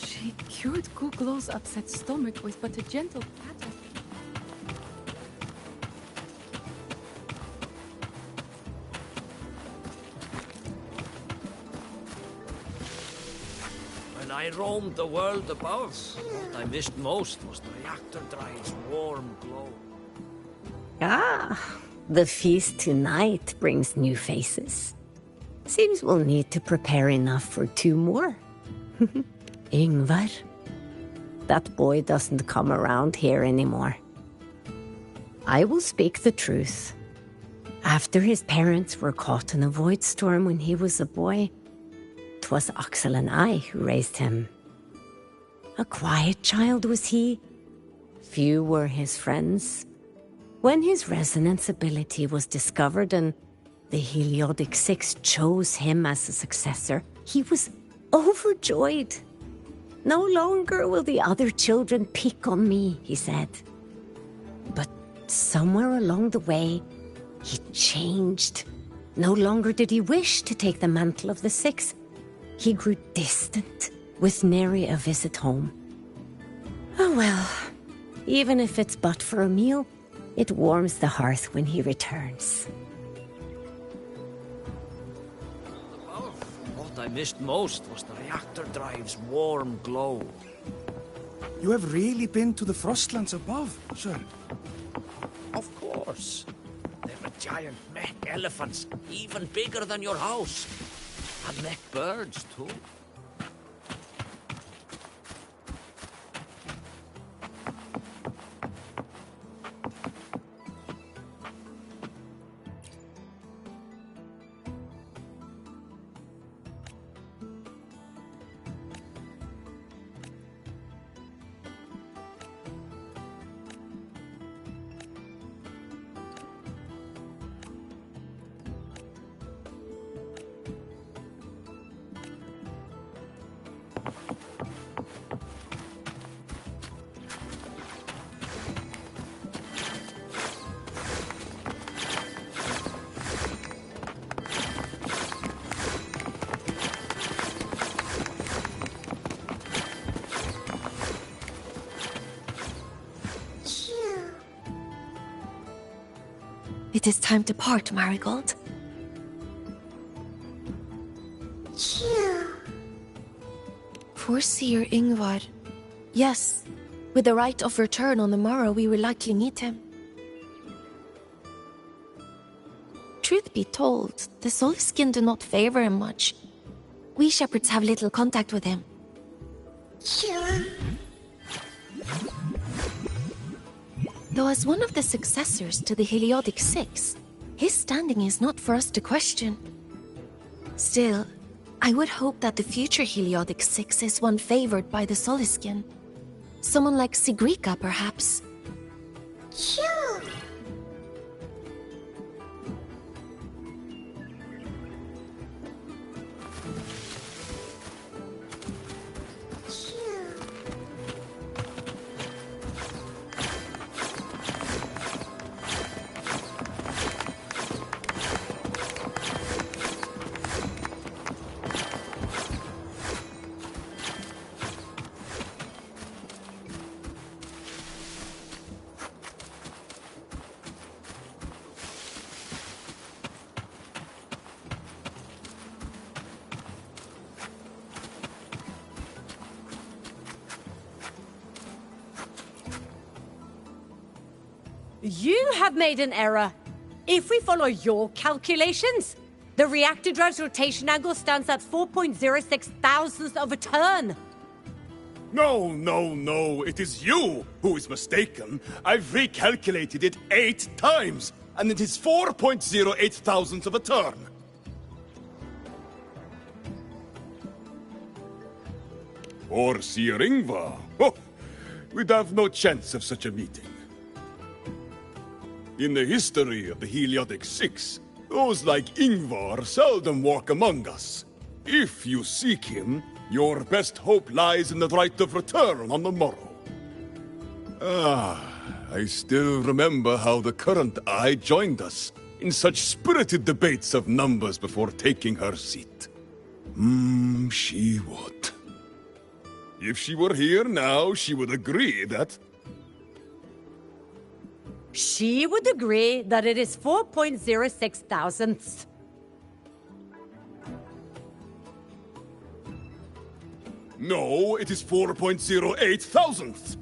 She cured Guglo's upset stomach with but a gentle pat. When I roamed the world above, what I missed most was the reactor drive's warm glow. Ah, The feast tonight brings new faces. Seems we'll need to prepare enough for 2 more. Ingvar. That boy doesn't come around here anymore. I will speak the truth. After his parents were caught in a void storm when he was a boy, 'twas Axel and I who raised him. A quiet child was he. Few were his friends. When his resonance ability was discovered and the Heliodic Six chose him as a successor, he was overjoyed. No longer will the other children pick on me, he said. But somewhere along the way, he changed. No longer did he wish to take the mantle of the Six. He grew distant, with nary a visit home. Oh well, even if it's but for a meal, it warms the hearth when he returns. What I missed most was the reactor drive's warm glow. You have really been to the Frostlands above, sir? Of course. There were giant mech elephants, even bigger than your house. And mech birds, too. It is time to part, Marigold. Foreseer Ingvar. Yes, with the right of return on the morrow, we will likely meet him. Truth be told, the Soulskin do not favor him much. We shepherds have little contact with him. Though as one of the successors to the Heliodic Six, his standing is not for us to question. Still, I would hope that the future Heliodic Six is one favored by the Soulskin. Someone like Sigrika, perhaps. You have made an error. If we follow your calculations, the reactor drive's rotation angle stands at 4.06 thousandths of a turn. No, no, no. It is you who is mistaken. I've recalculated it 8 times, and it is 4.08 thousandths of a turn. Or Sir Ingvar. Oh, we'd have no chance of such a meeting. In the history of the Heliodic Six, those like Ingvar seldom walk among us. If you seek him, your best hope lies in the right of return on the morrow. I still remember how the current eye joined us in such spirited debates of numbers before taking her seat. She would. If she were here now, she would agree that... She would agree that it is 4.06 thousandths. No, it is 4.08 thousandths.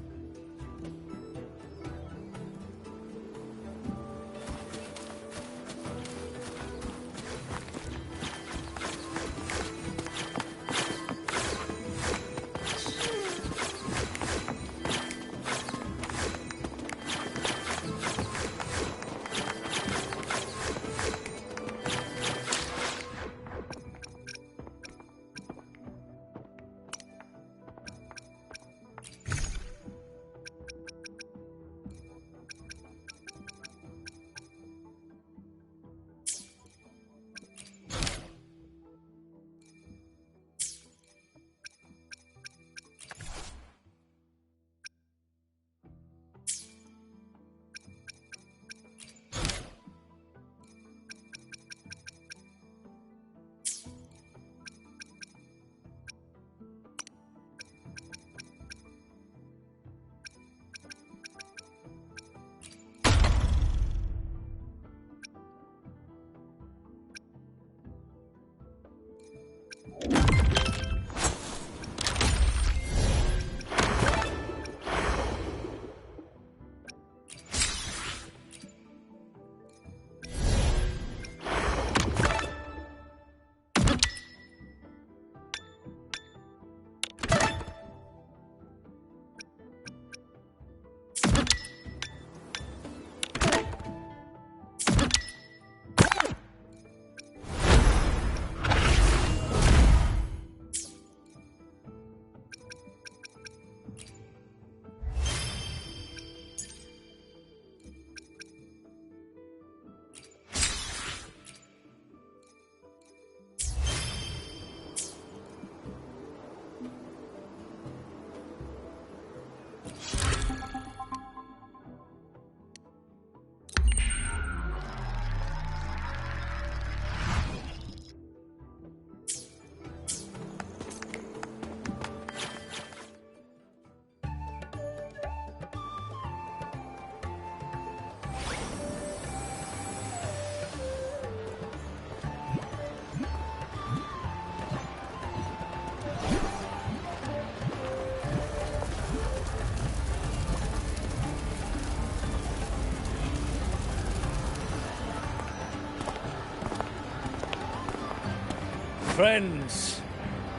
friends,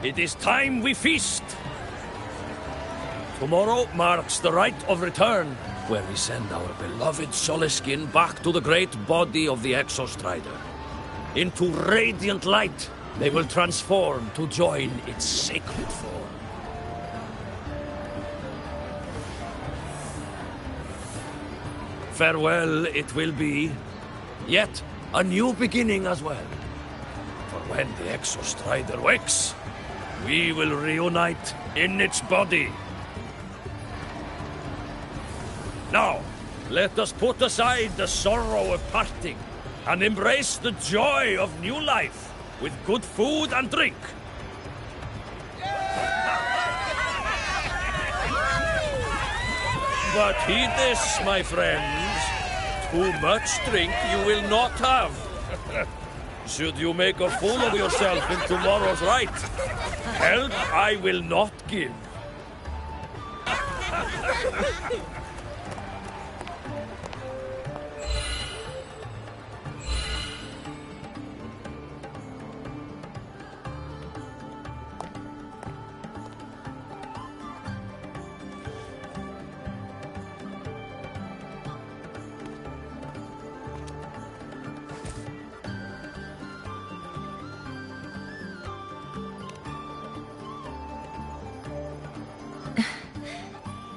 it is time we feast. Tomorrow marks the rite of return, where we send our beloved Soliskin back to the great body of the Exostrider. Into radiant light, they will transform to join its sacred form. Farewell it will be, yet a new beginning as well. For when the Exostrider wakes, we will reunite in its body. Now, let us put aside the sorrow of parting and embrace the joy of new life with good food and drink. But heed this, my friends. Too much drink you will not have. Should you make a fool of yourself in tomorrow's rite, help I will not give.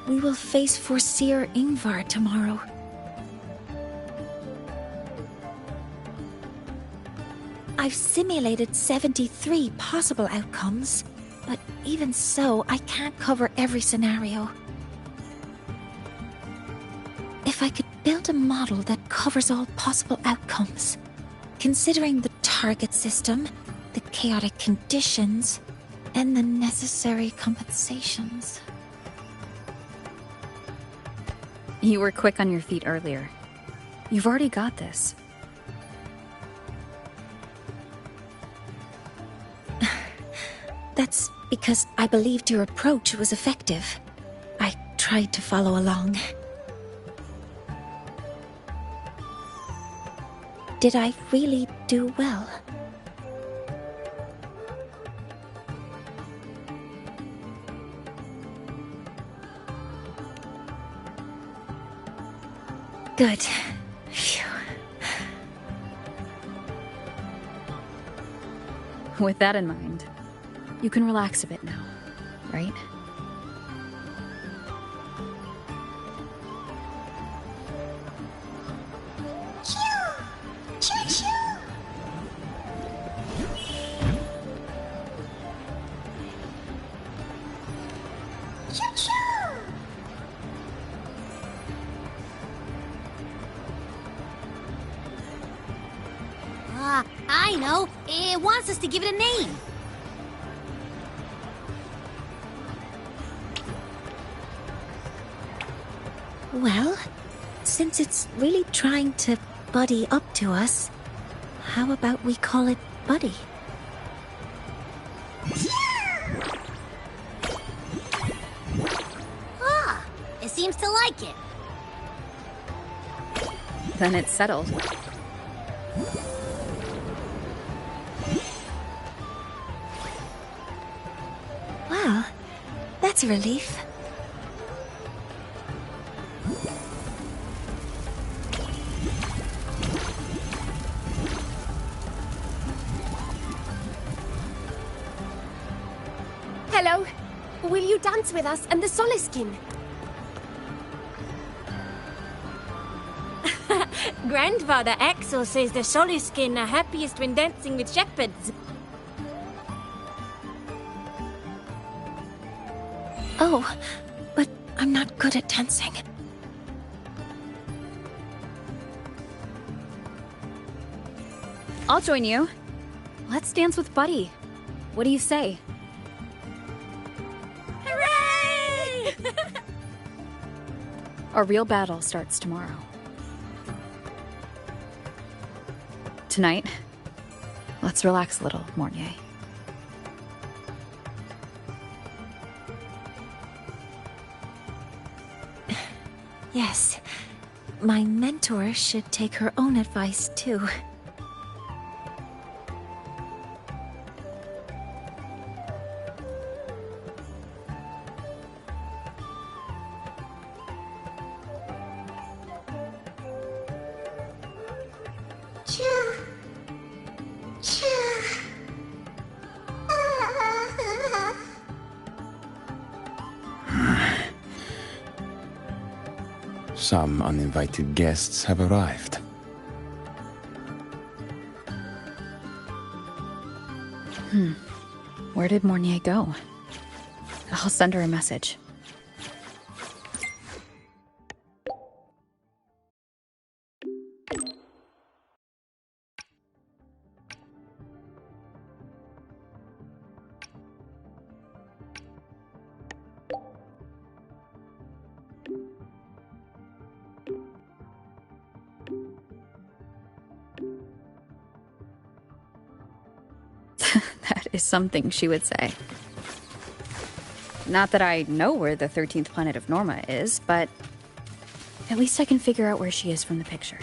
We will face Forseer Ingvar tomorrow. I've simulated 73 possible outcomes, but even so, I can't cover every scenario. If I could build a model that covers all possible outcomes, considering the target system, the chaotic conditions, and the necessary compensations. You were quick on your feet earlier. You've already got this. That's because I believed your approach was effective. I tried to follow along. Did I really do well? Good. Phew. With that in mind, you can relax a bit now, right? I know. It wants us to give it a name. Well, since it's really trying to buddy up to us, how about we call it Buddy? Ah, it seems to like it. Then it's settled. Well, that's a relief. Hello. Will you dance with us and the Soliskin? Grandfather Axel says the Soliskin are happiest when dancing with shepherds. Oh, but I'm not good at dancing. I'll join you. Let's dance with Buddy. What do you say? Hooray! Our real battle starts tomorrow. Tonight, let's relax a little, Mornier. Yes, my mentor should take her own advice too. Some uninvited guests have arrived. Where did Mornier go? I'll send her a message. That is something she would say. Not that I know where the 13th planet of Norma is, but at least I can figure out where she is from the picture.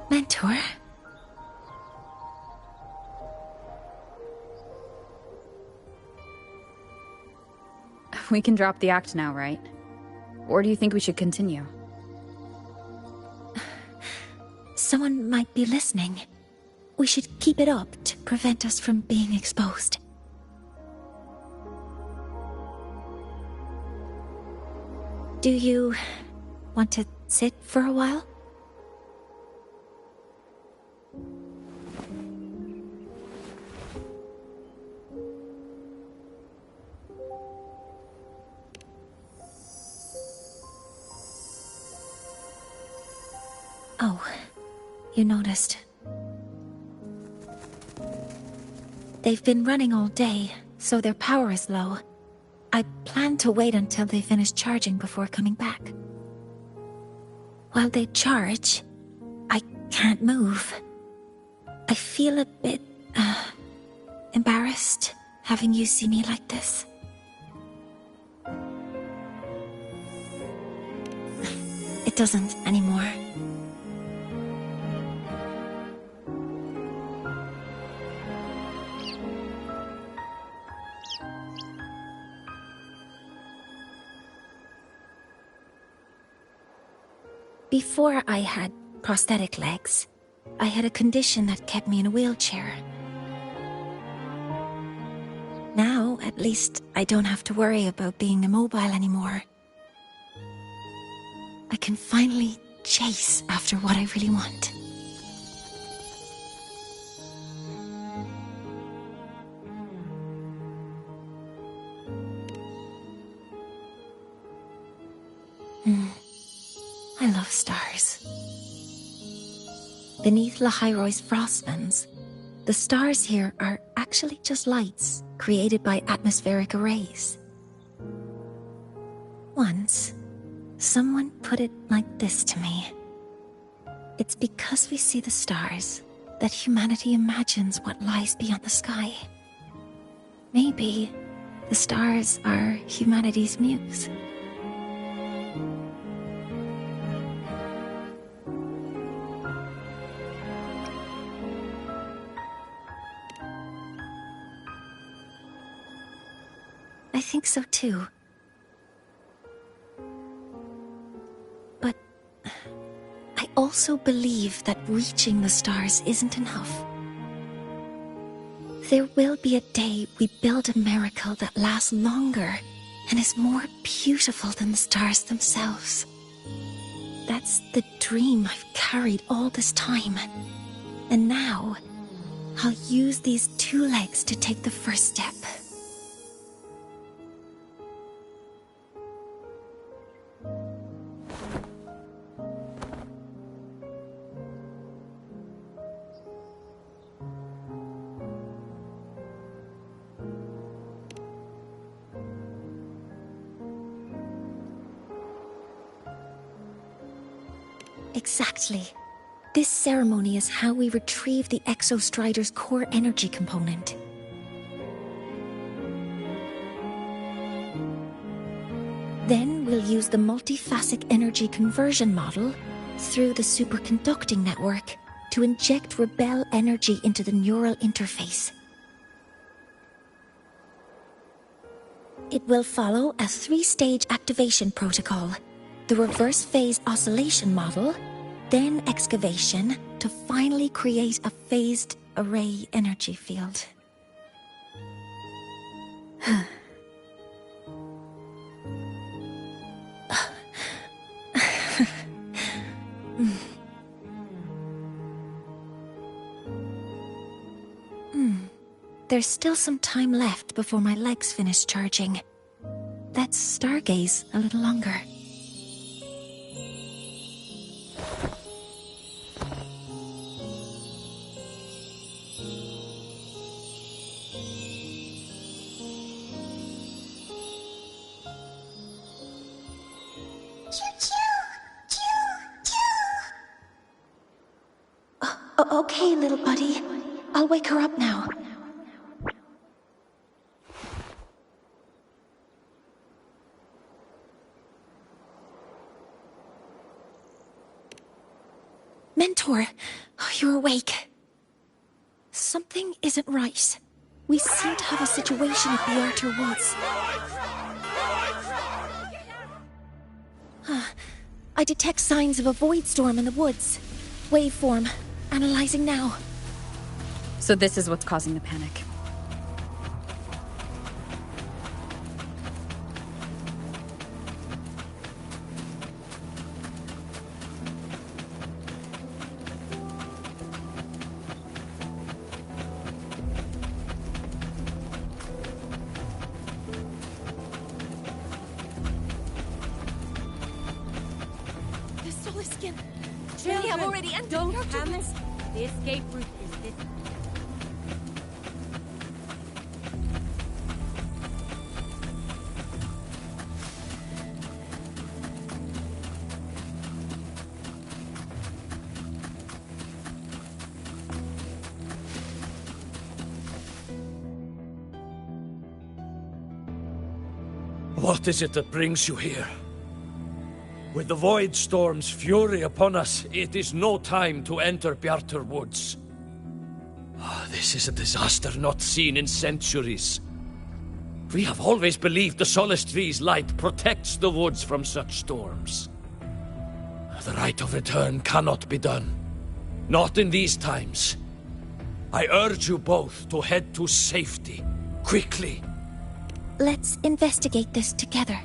Mentor? We can drop the act now, right? Or do you think we should continue? Someone might be listening. We should keep it up to prevent us from being exposed. Do you want to sit for a while? Oh, you noticed. They've been running all day, so their power is low. I plan to wait until they finish charging before coming back. While they charge, I can't move. I feel a bit, embarrassed having you see me like this. It doesn't anymore. Before I had prosthetic legs, I had a condition that kept me in a wheelchair. Now, at least, I don't have to worry about being immobile anymore. I can finally chase after what I really want. I love stars. Beneath Lahairoy's frostlands, the stars here are actually just lights created by atmospheric arrays. Once, someone put it like this to me. It's because we see the stars that humanity imagines what lies beyond the sky. Maybe the stars are humanity's muse. I think so too. But I also believe that reaching the stars isn't enough. There will be a day we build a miracle that lasts longer and is more beautiful than the stars themselves. That's the dream I've carried all this time. And now, I'll use these two legs to take the first step. Exactly. This ceremony is how we retrieve the Exostrider's core energy component. Then we'll use the multiphasic energy conversion model through the superconducting network to inject rebel energy into the neural interface. It will follow a 3-stage activation protocol: the reverse phase oscillation model, then excavation, to finally create a phased array energy field. There's still some time left before my legs finish charging. Let's stargaze a little longer. Okay, little buddy. I'll wake her up now. Mentor, you're awake. Something isn't right. We seem to have a situation at the Arter Woods. I detect signs of a void storm in the woods. Waveform. Analyzing now. So this is what's causing the panic. The solar skin. Children, We have already entered don't the Arter panic. Woods. The escape route is this. What is it that brings you here? With the Void Storm's fury upon us, it is no time to enter Bjartur Woods. This is a disaster not seen in centuries. We have always believed the Solace Tree's light protects the woods from such storms. The right of return cannot be done. Not in these times. I urge you both to head to safety, quickly. Let's investigate this together.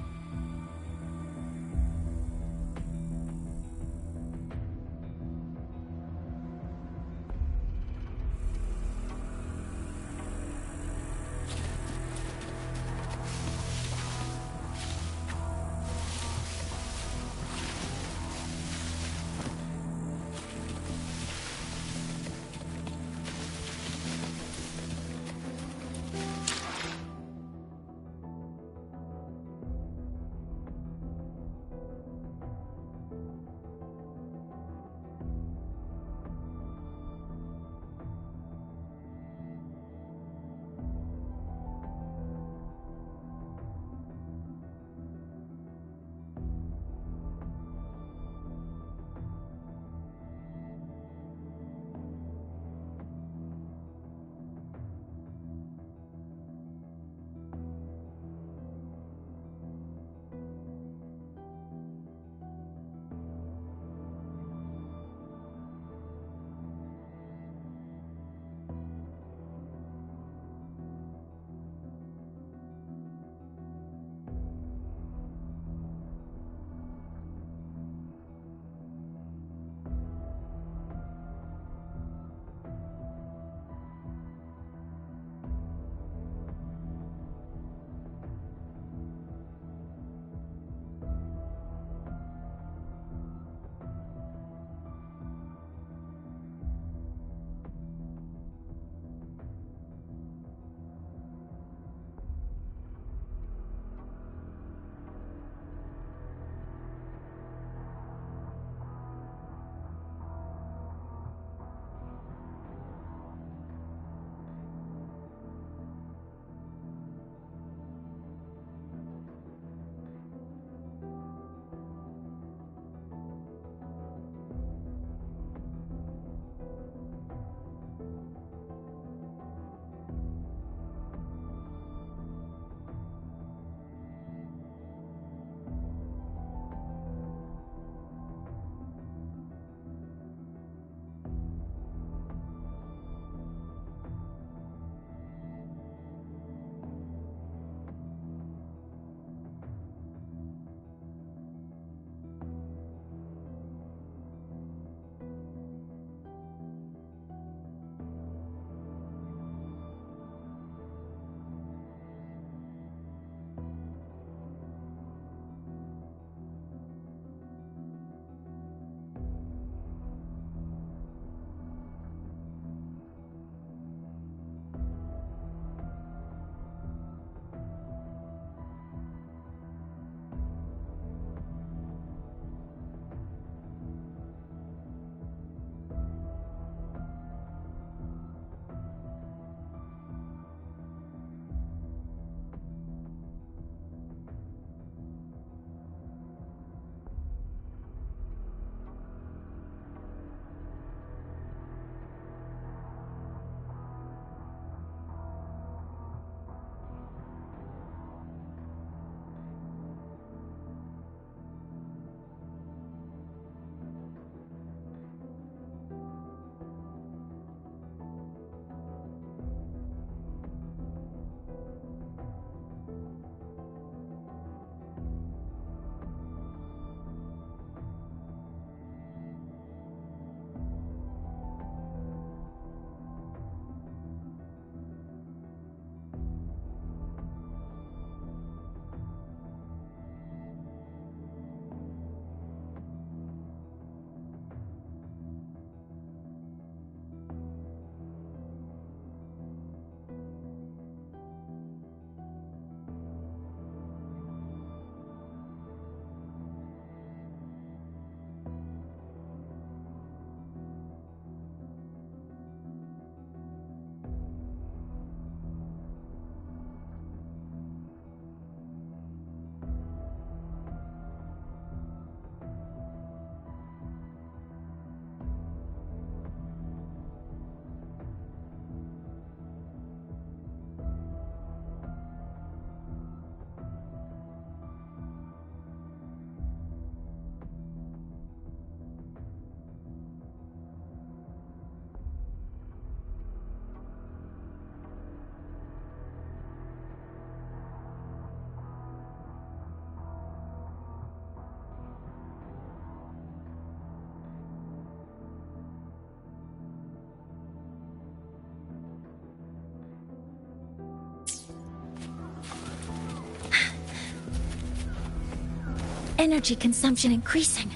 Energy consumption increasing.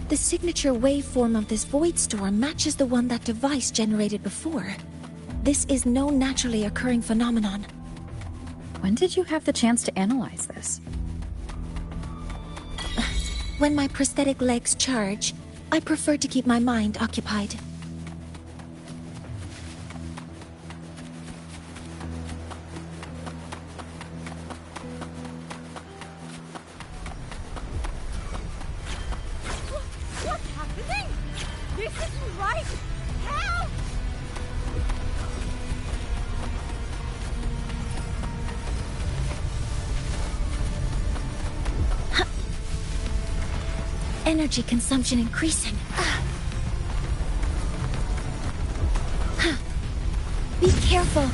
The signature waveform of this void storm matches the one that device generated before. This is no naturally occurring phenomenon. When did you have the chance to analyze this? When my prosthetic legs charge, I prefer to keep my mind occupied. What's happening? This isn't right! Help! Energy consumption increasing. Be careful.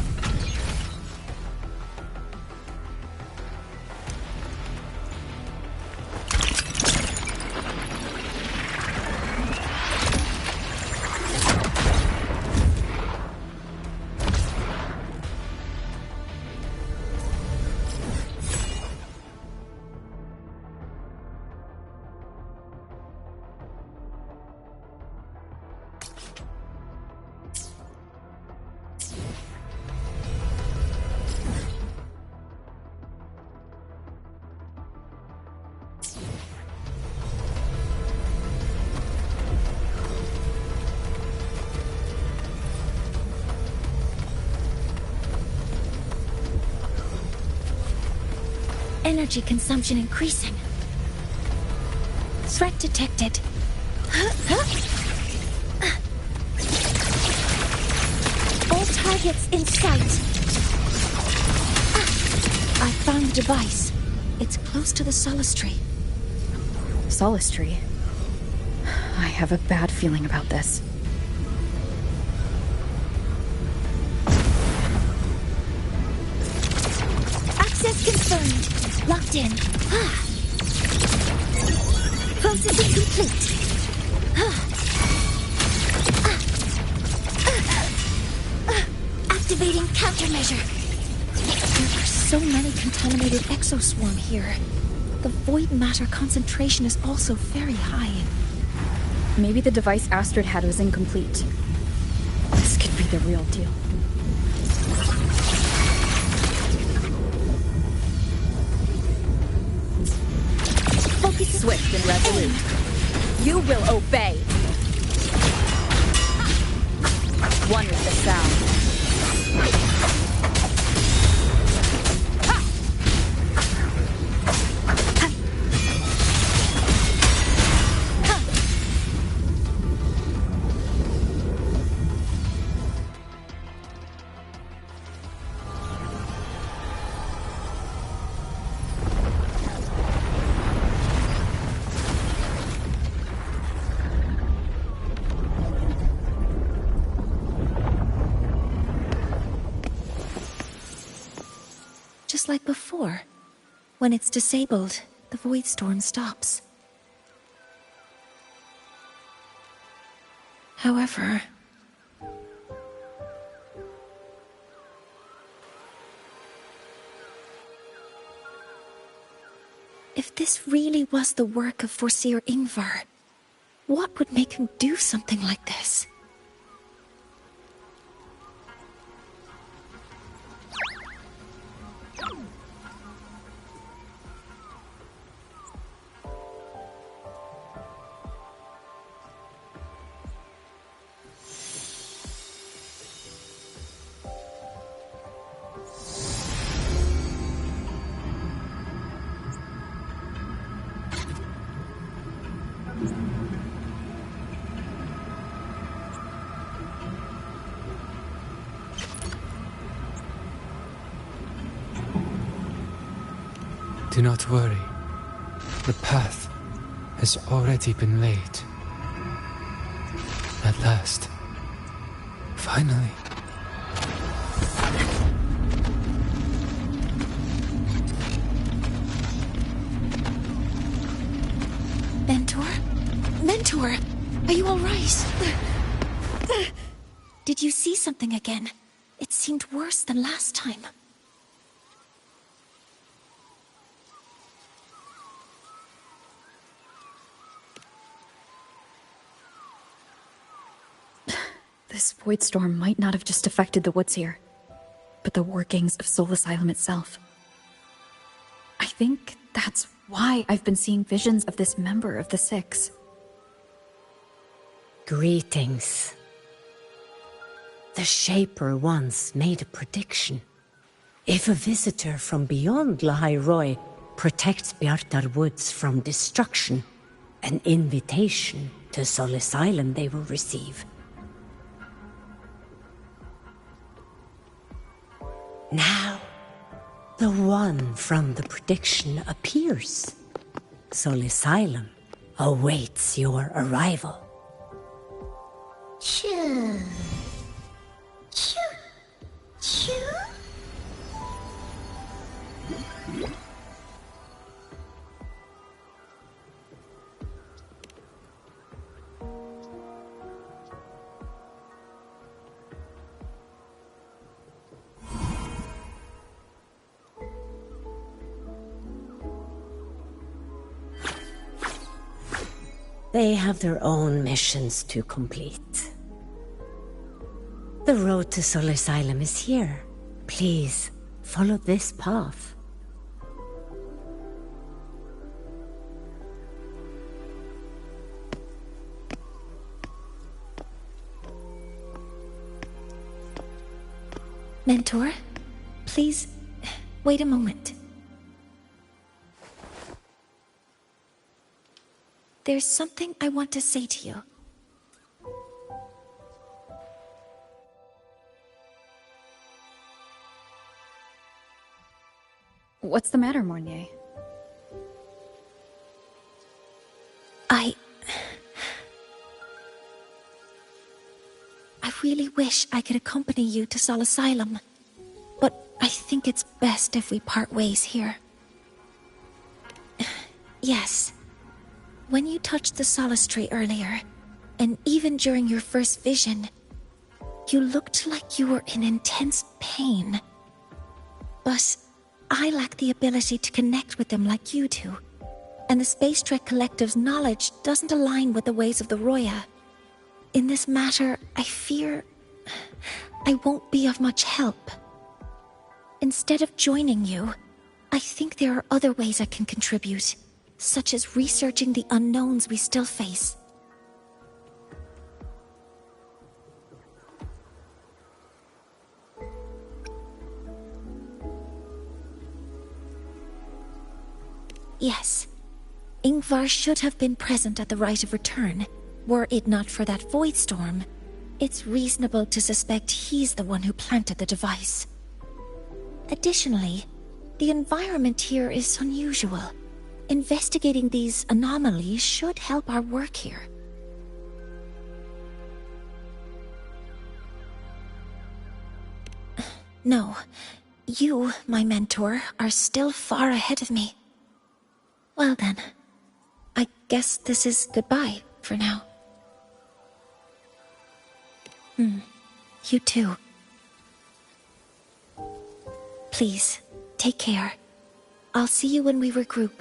Energy consumption increasing. Threat detected. All targets in sight. I found the device. It's close to the Solace Tree. Solace Tree? I have a bad feeling about this. Access confirmed. Locked in. Processing complete. Activating countermeasure. There are so many contaminated exoswarm here. The void matter concentration is also very high. Maybe the device Astrid had was incomplete. This could be the real deal. Focus. Swift and resolute. You will obey. One with the sound. Just like before. When it's disabled, the void storm stops. However... if this really was the work of Foreseer Ingvar, what would make him do something like this? Do not worry. The path has already been laid. At last. Finally. Mentor? Mentor! Are you alright? Did you see something again? It seemed worse than last time. This void storm might not have just affected the woods here, but the workings of Soul Asylum itself. I think that's why I've been seeing visions of this member of the Six. Greetings. The Shaper once made a prediction. If a visitor from beyond Lahai protects Bjartar Woods from destruction, an invitation to Soul Asylum they will receive. Now, the one from the prediction appears. Soul Asylum awaits your arrival. Choo. Choo. Choo. They have their own missions to complete. The road to Soul Asylum is here. Please, follow this path. Mentor, please, wait a moment. There's something I want to say to you. What's the matter, Mornier? I really wish I could accompany you to Soul Asylum, but I think it's best if we part ways here. Yes. When you touched the solace tree earlier, and even during your first vision, you looked like you were in intense pain. But I lack the ability to connect with them like you do, and the Space Trek Collective's knowledge doesn't align with the ways of the Roya. In this matter, I fear I won't be of much help. Instead of joining you, I think there are other ways I can contribute, such as researching the unknowns we still face. Yes, Ingvar should have been present at the rite of return. Were it not for that void storm, it's reasonable to suspect he's the one who planted the device. Additionally, the environment here is unusual. Investigating these anomalies should help our work here. No, you, my mentor, are still far ahead of me. Well then, I guess this is goodbye for now. You too. Please, take care. I'll see you when we regroup.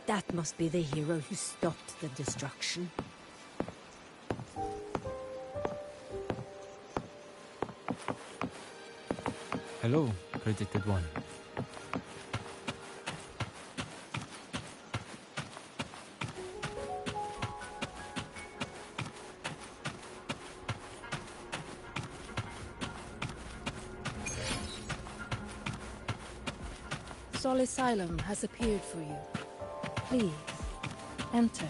That must be the hero who stopped the destruction. Hello, predicted one. Sol Asylum has appeared for you. Please, enter.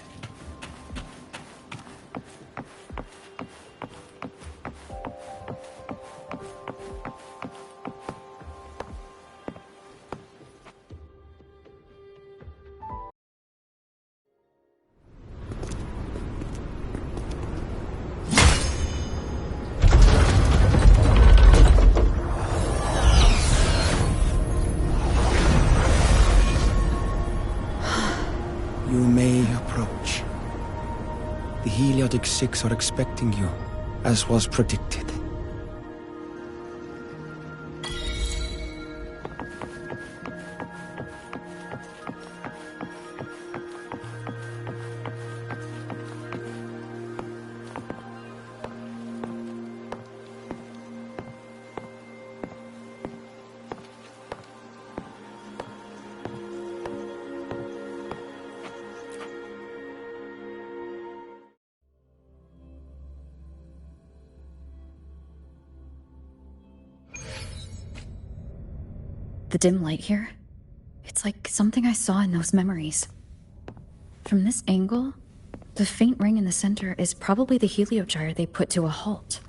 You may approach. The Heliotic Six are expecting you, as was predicted. The dim light here? It's like something I saw in those memories. From this angle, the faint ring in the center is probably the heliogyre they put to a halt.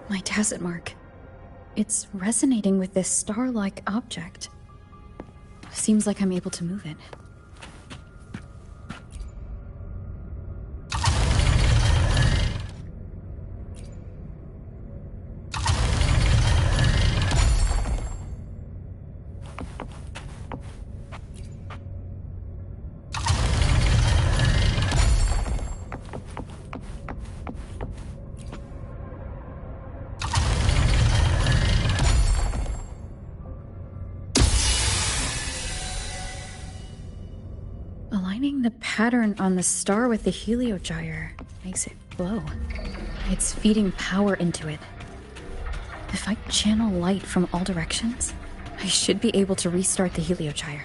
My tacit mark. It's resonating with this star-like object. Seems like I'm able to move it. Aligning the pattern on the star with the heliogyre makes it glow. It's feeding power into it. If I channel light from all directions, I should be able to restart the heliogyre.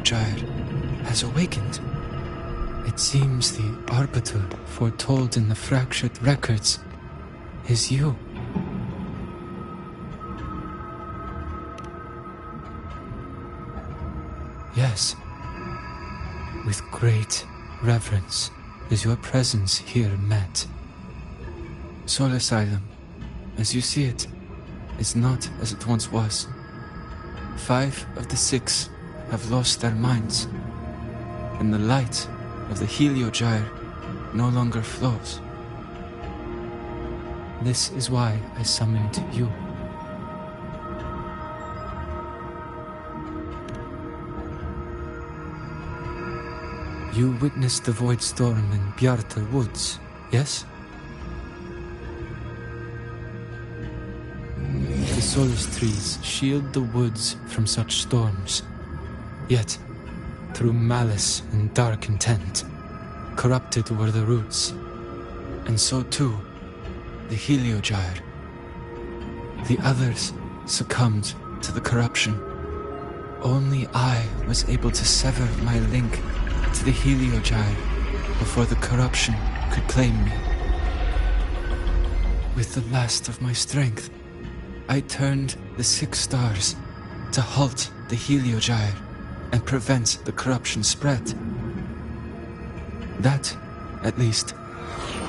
Heliogyre has awakened. It seems the Arbiter foretold in the fractured records is you. Yes. With great reverence is your presence here met. Soul Asylum, as you see it, is not as it once was. 5 of the 6 have lost their minds, and the light of the Heliogyre no longer flows. This is why I summoned you. You witnessed the Void Storm in Bjartar Woods, yes? The Solace trees shield the woods from such storms. Yet, through malice and dark intent, corrupted were the roots. And so too, the Heliogyre. The others succumbed to the corruption. Only I was able to sever my link to the Heliogyre before the corruption could claim me. With the last of my strength, I turned the 6 stars to halt the Heliogyre and prevent the corruption spread. That, at least,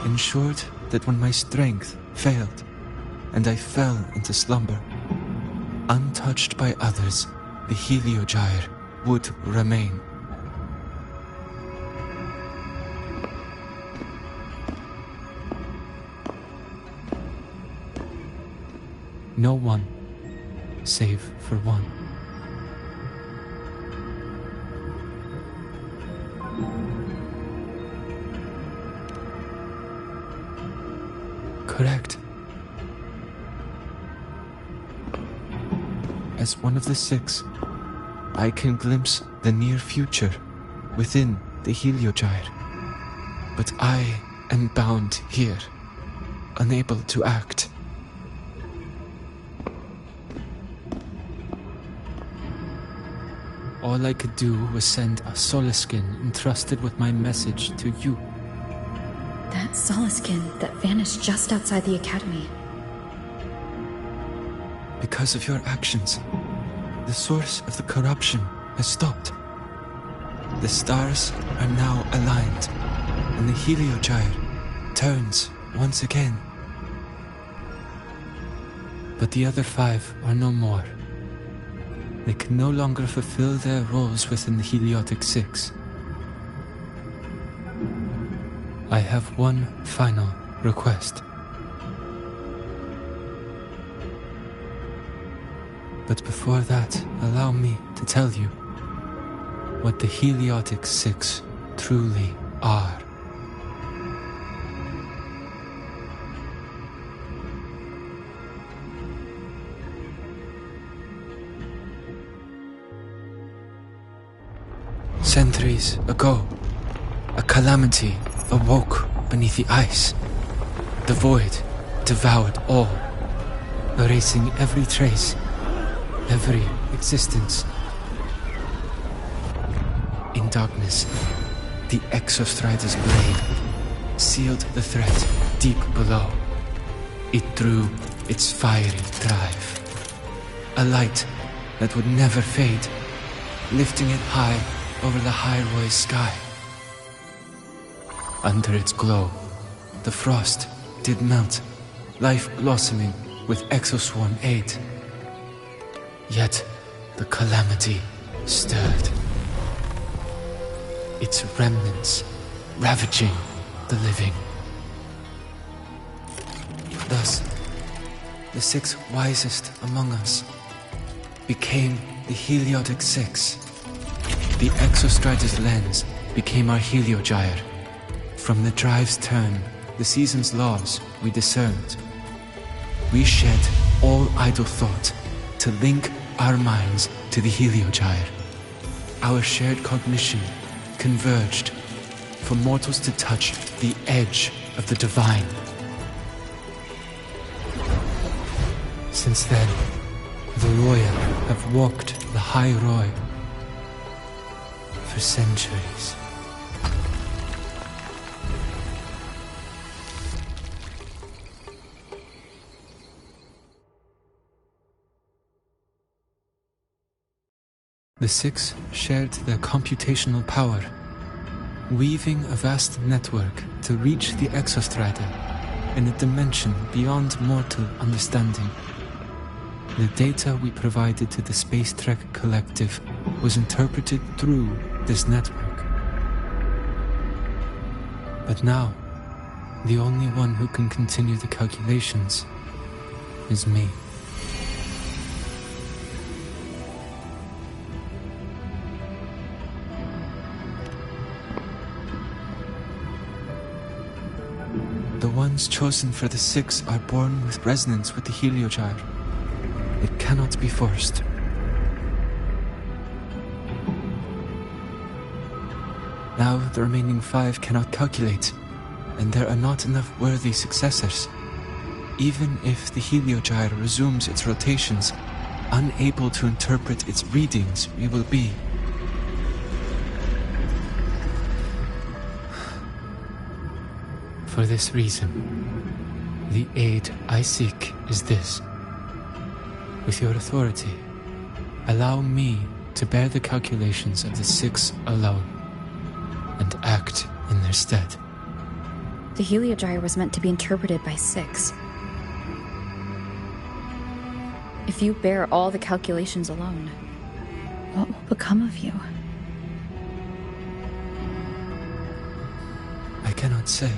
ensured that when my strength failed and I fell into slumber, untouched by others, the Heliogyre would remain. No one, save for one. Correct. As one of the 6, I can glimpse the near future within the Heliogyre. But I am bound here, unable to act. All I could do was send a Solaskin entrusted with my message to you. That Solaskin that vanished just outside the academy. Because of your actions, the source of the corruption has stopped. The stars are now aligned, and the Heliogyre turns once again. But the other 5 are no more. They can no longer fulfill their roles within the Heliotic 6. I have one final request. But before that, allow me to tell you what the Heliotic 6 truly are. Centuries ago, a calamity awoke beneath the ice. The void devoured all, erasing every trace, every existence. In darkness, the Exostrider's blade sealed the threat deep below. It drew its fiery drive, a light that would never fade, lifting it high over the High sky. Under its glow, the frost did melt, life blossoming with Exoswarm aid. Yet the calamity stirred, its remnants ravaging the living. Thus, the 6 wisest among us became the Heliotic 6. The Exostrider's lens became our Heliogyre. From the drive's turn, the season's laws we discerned. We shed all idle thought to link our minds to the Heliogyre. Our shared cognition converged for mortals to touch the edge of the divine. Since then, the Roya have walked the High Roy. for centuries. The Six shared their computational power, weaving a vast network to reach the Exostrider in a dimension beyond mortal understanding. The data we provided to the Space Trek Collective was interpreted through this network. But now, the only one who can continue the calculations is me. The ones chosen for the Six are born with resonance with the Heliogyre. It cannot be forced. Now the remaining 5 cannot calculate, and there are not enough worthy successors. Even if the Heliogyre resumes its rotations, unable to interpret its readings, we will be. For this reason, the aid I seek is this. With your authority, allow me to bear the calculations of the Six alone, and act in their stead. The Heliogyre was meant to be interpreted by Six. If you bear all the calculations alone, what will become of you? I cannot say.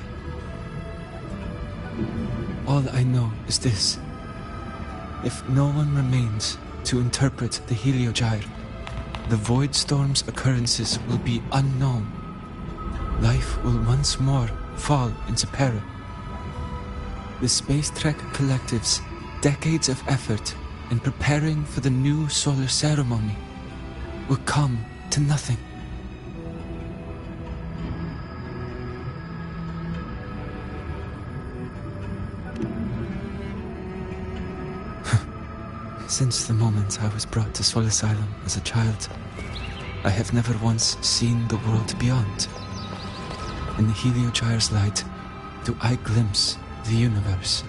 All I know is this. If no one remains to interpret the Heliogyre, the Void Storm's occurrences will be unknown. Life will once more fall into peril. The Space Trek Collective's decades of effort in preparing for the new solar ceremony will come to nothing. Since the moment I was brought to Soul Asylum as a child, I have never once seen the world beyond. In the Heliogyre's light, do I glimpse the universe.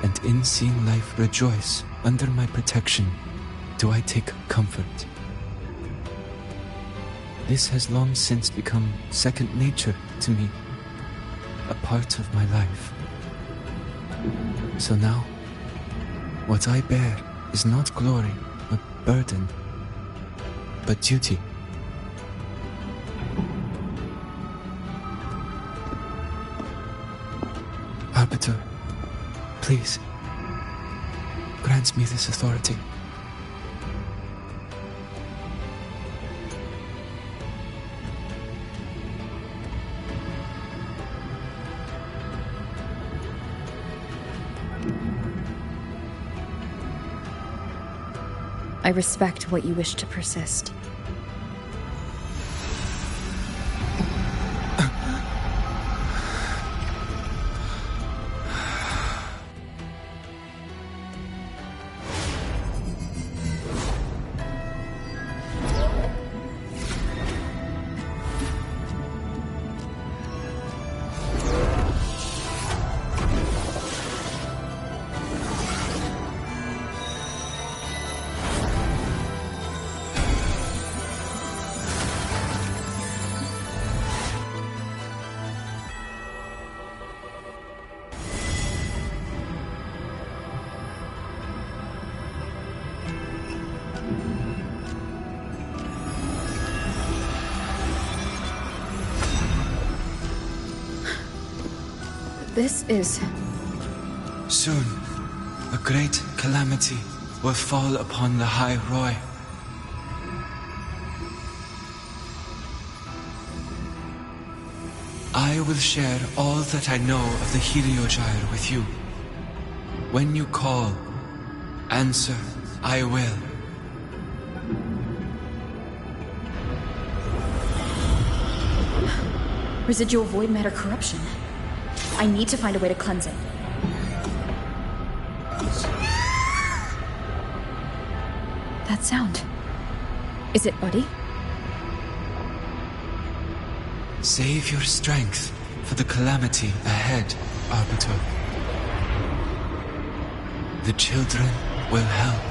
And in seeing life rejoice under my protection, do I take comfort. This has long since become second nature to me, a part of my life. So now, what I bear is not glory or burden, but duty. Arbiter, please, grant me this authority. I respect what you wish to persist. This is... Soon, a great calamity will fall upon the High Roy. I will share all that I know of the Heliogyre with you. When you call, answer, I will. Residual void matter corruption. I need to find a way to cleanse it. That sound. Is it Buddy? Save your strength for the calamity ahead, Arbiter. The children will help.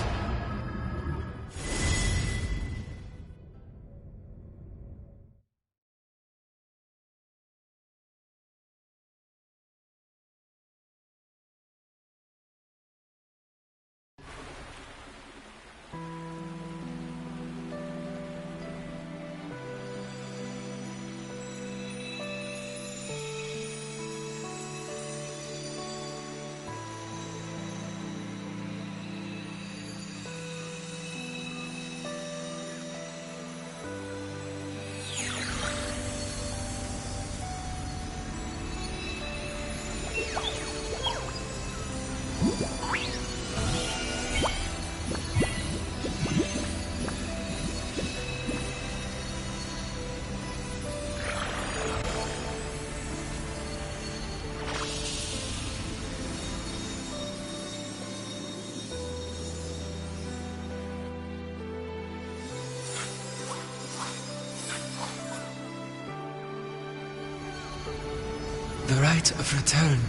The rite of return.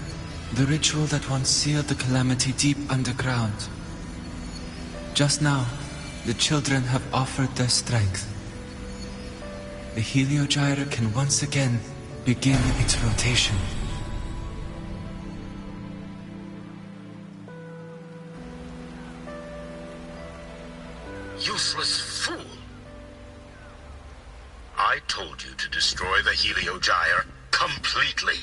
The ritual that once sealed the calamity deep underground. Just now, the children have offered their strength. The Heliogyre can once again begin its rotation. Useless fool! I told you to destroy the Heliogyre completely.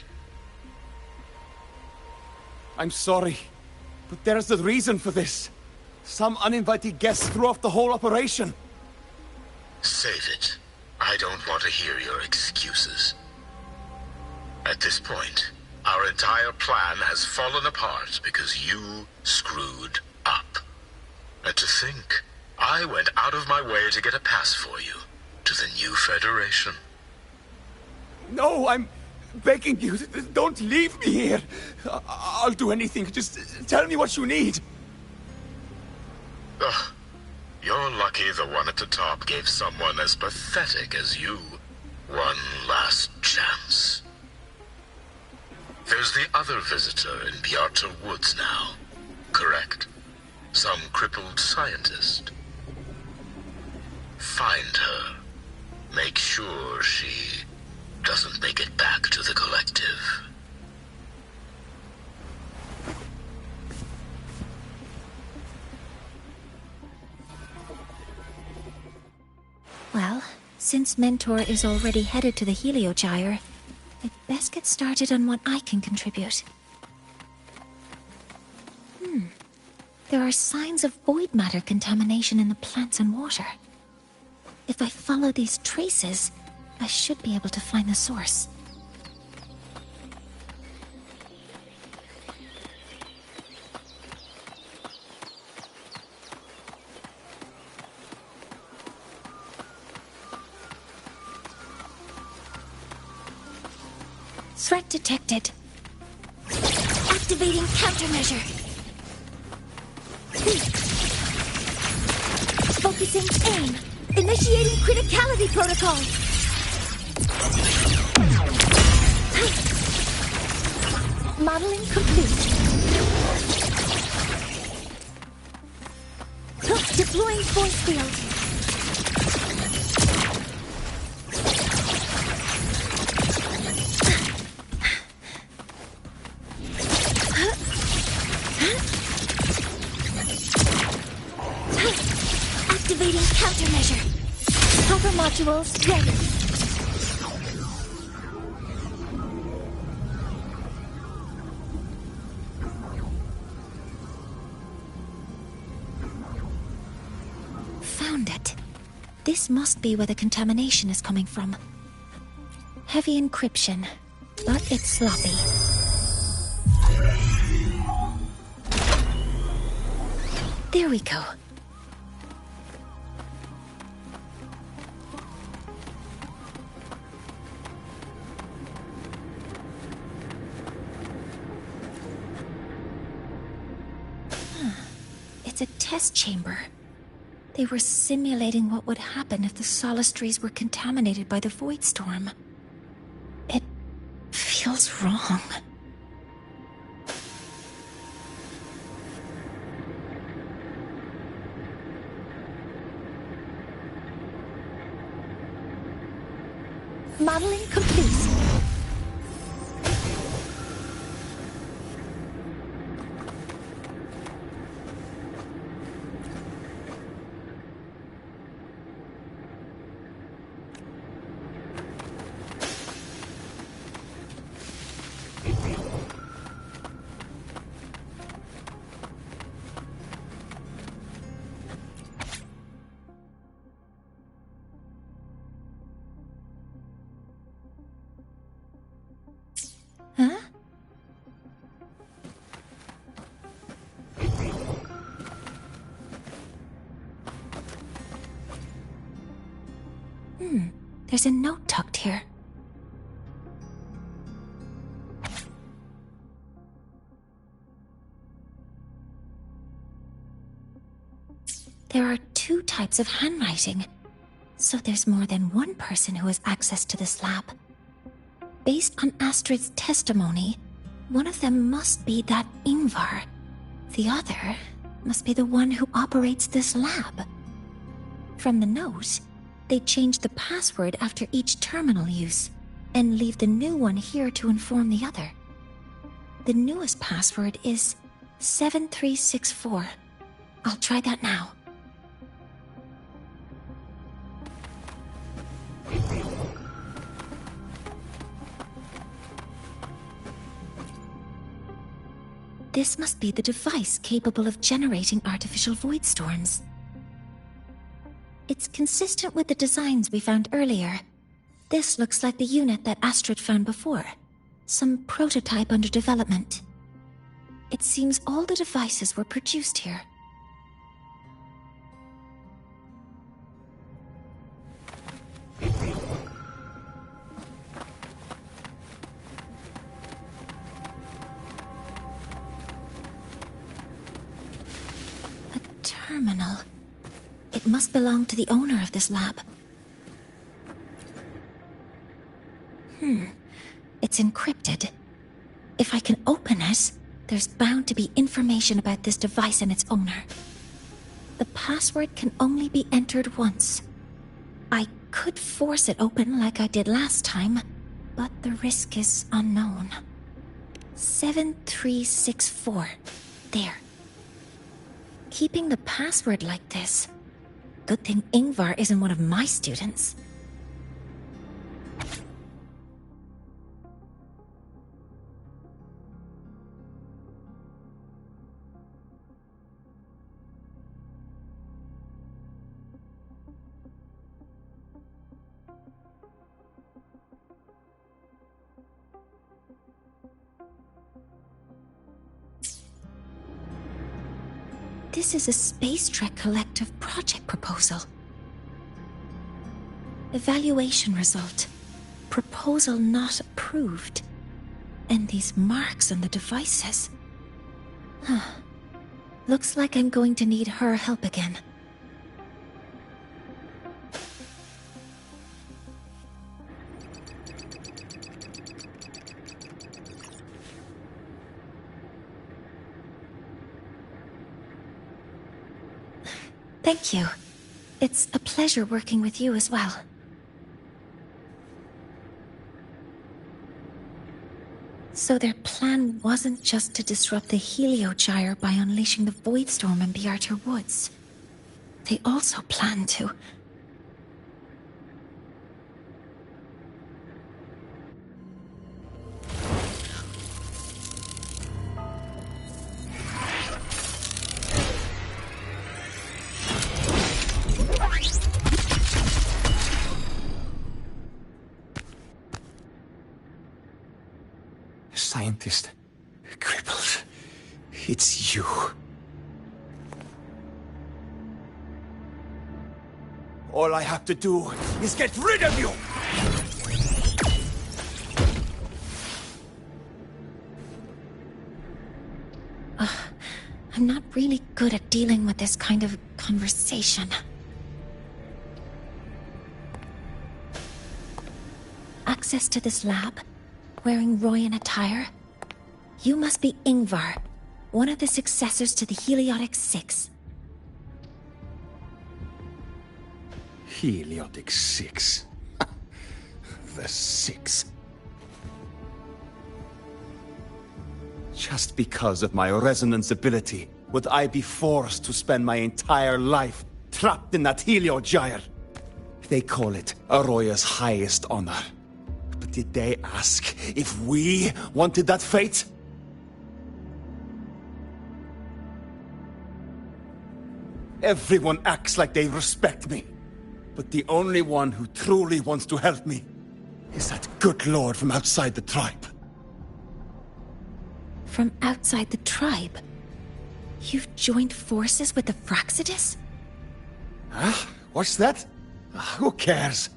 I'm sorry, but there's a reason for this. Some uninvited guests threw off the whole operation. Save it. I don't want to hear your excuses. At this point, our entire plan has fallen apart because you screwed up. And to think, I went out of my way to get a pass for you to the new Federation. No, I'm begging you, don't leave me here. I'll do anything. Just tell me what you need. Ugh. You're lucky the one at the top gave someone as pathetic as you one last chance. There's the other visitor in Bjarta Woods now, correct? Some crippled scientist. Find her. Make sure she doesn't make it back to the collective. Well, since Mentor is already headed to the Heliogyre, I'd best get started on what I can contribute. There are signs of void matter contamination in the plants and water. If I follow these traces, I should be able to find the source. Threat detected. Activating countermeasure. Focusing aim. Initiating criticality protocol. Modeling complete. Deploying force field. Activating countermeasure. Cover modules ready. Found it. This must be where the contamination is coming from. Heavy encryption, but it's sloppy. There we go. It's a test chamber. They were simulating what would happen if the Solistries were contaminated by the Void Storm. feels wrong. Modeling complete. Huh? There's a note tucked here. There are 2 types of handwriting, so there's more than one person who has access to this lab. Based on Astrid's testimony, one of them must be that Ingvar. The other must be the one who operates this lab. From the note, they change the password after each terminal use, and leave the new one here to inform the other. The newest password is 7364. I'll try that now. This must be the device capable of generating artificial void storms. It's consistent with the designs we found earlier. This looks like the unit that Astrid found before. Some prototype under development. It seems all the devices were produced here. Terminal. It must belong to the owner of this lab. It's encrypted. If I can open it, there's bound to be information about this device and its owner. The password can only be entered once. I could force it open like I did last time, but the risk is unknown. 7364. There. Keeping the password like this. Good thing Ingvar isn't one of my students. This is a Space Trek Collective project proposal. Evaluation result. Proposal not approved. And these marks on the devices. Looks like I'm going to need her help again. Thank you. It's a pleasure working with you as well. So their plan wasn't just to disrupt the Heliogyre by unleashing the Void Storm in Bjartur Woods. They also planned to... Scientist. Crippled. It's you. All I have to do is get rid of you! I'm not really good at dealing with this kind of conversation. Access to this lab? wearing Royan attire. You must be Ingvar, one of the successors to the Heliotic Six. Heliotic Six. The Six. Just because of my resonance ability, would I be forced to spend my entire life trapped in that Heliogyre? They call it Aroya's highest honor. But did they ask if we wanted that fate? Everyone acts like they respect me. But the only one who truly wants to help me is that good lord from outside the tribe. From outside the tribe? You've joined forces with the Fraxidus? Huh? What's that? Who cares?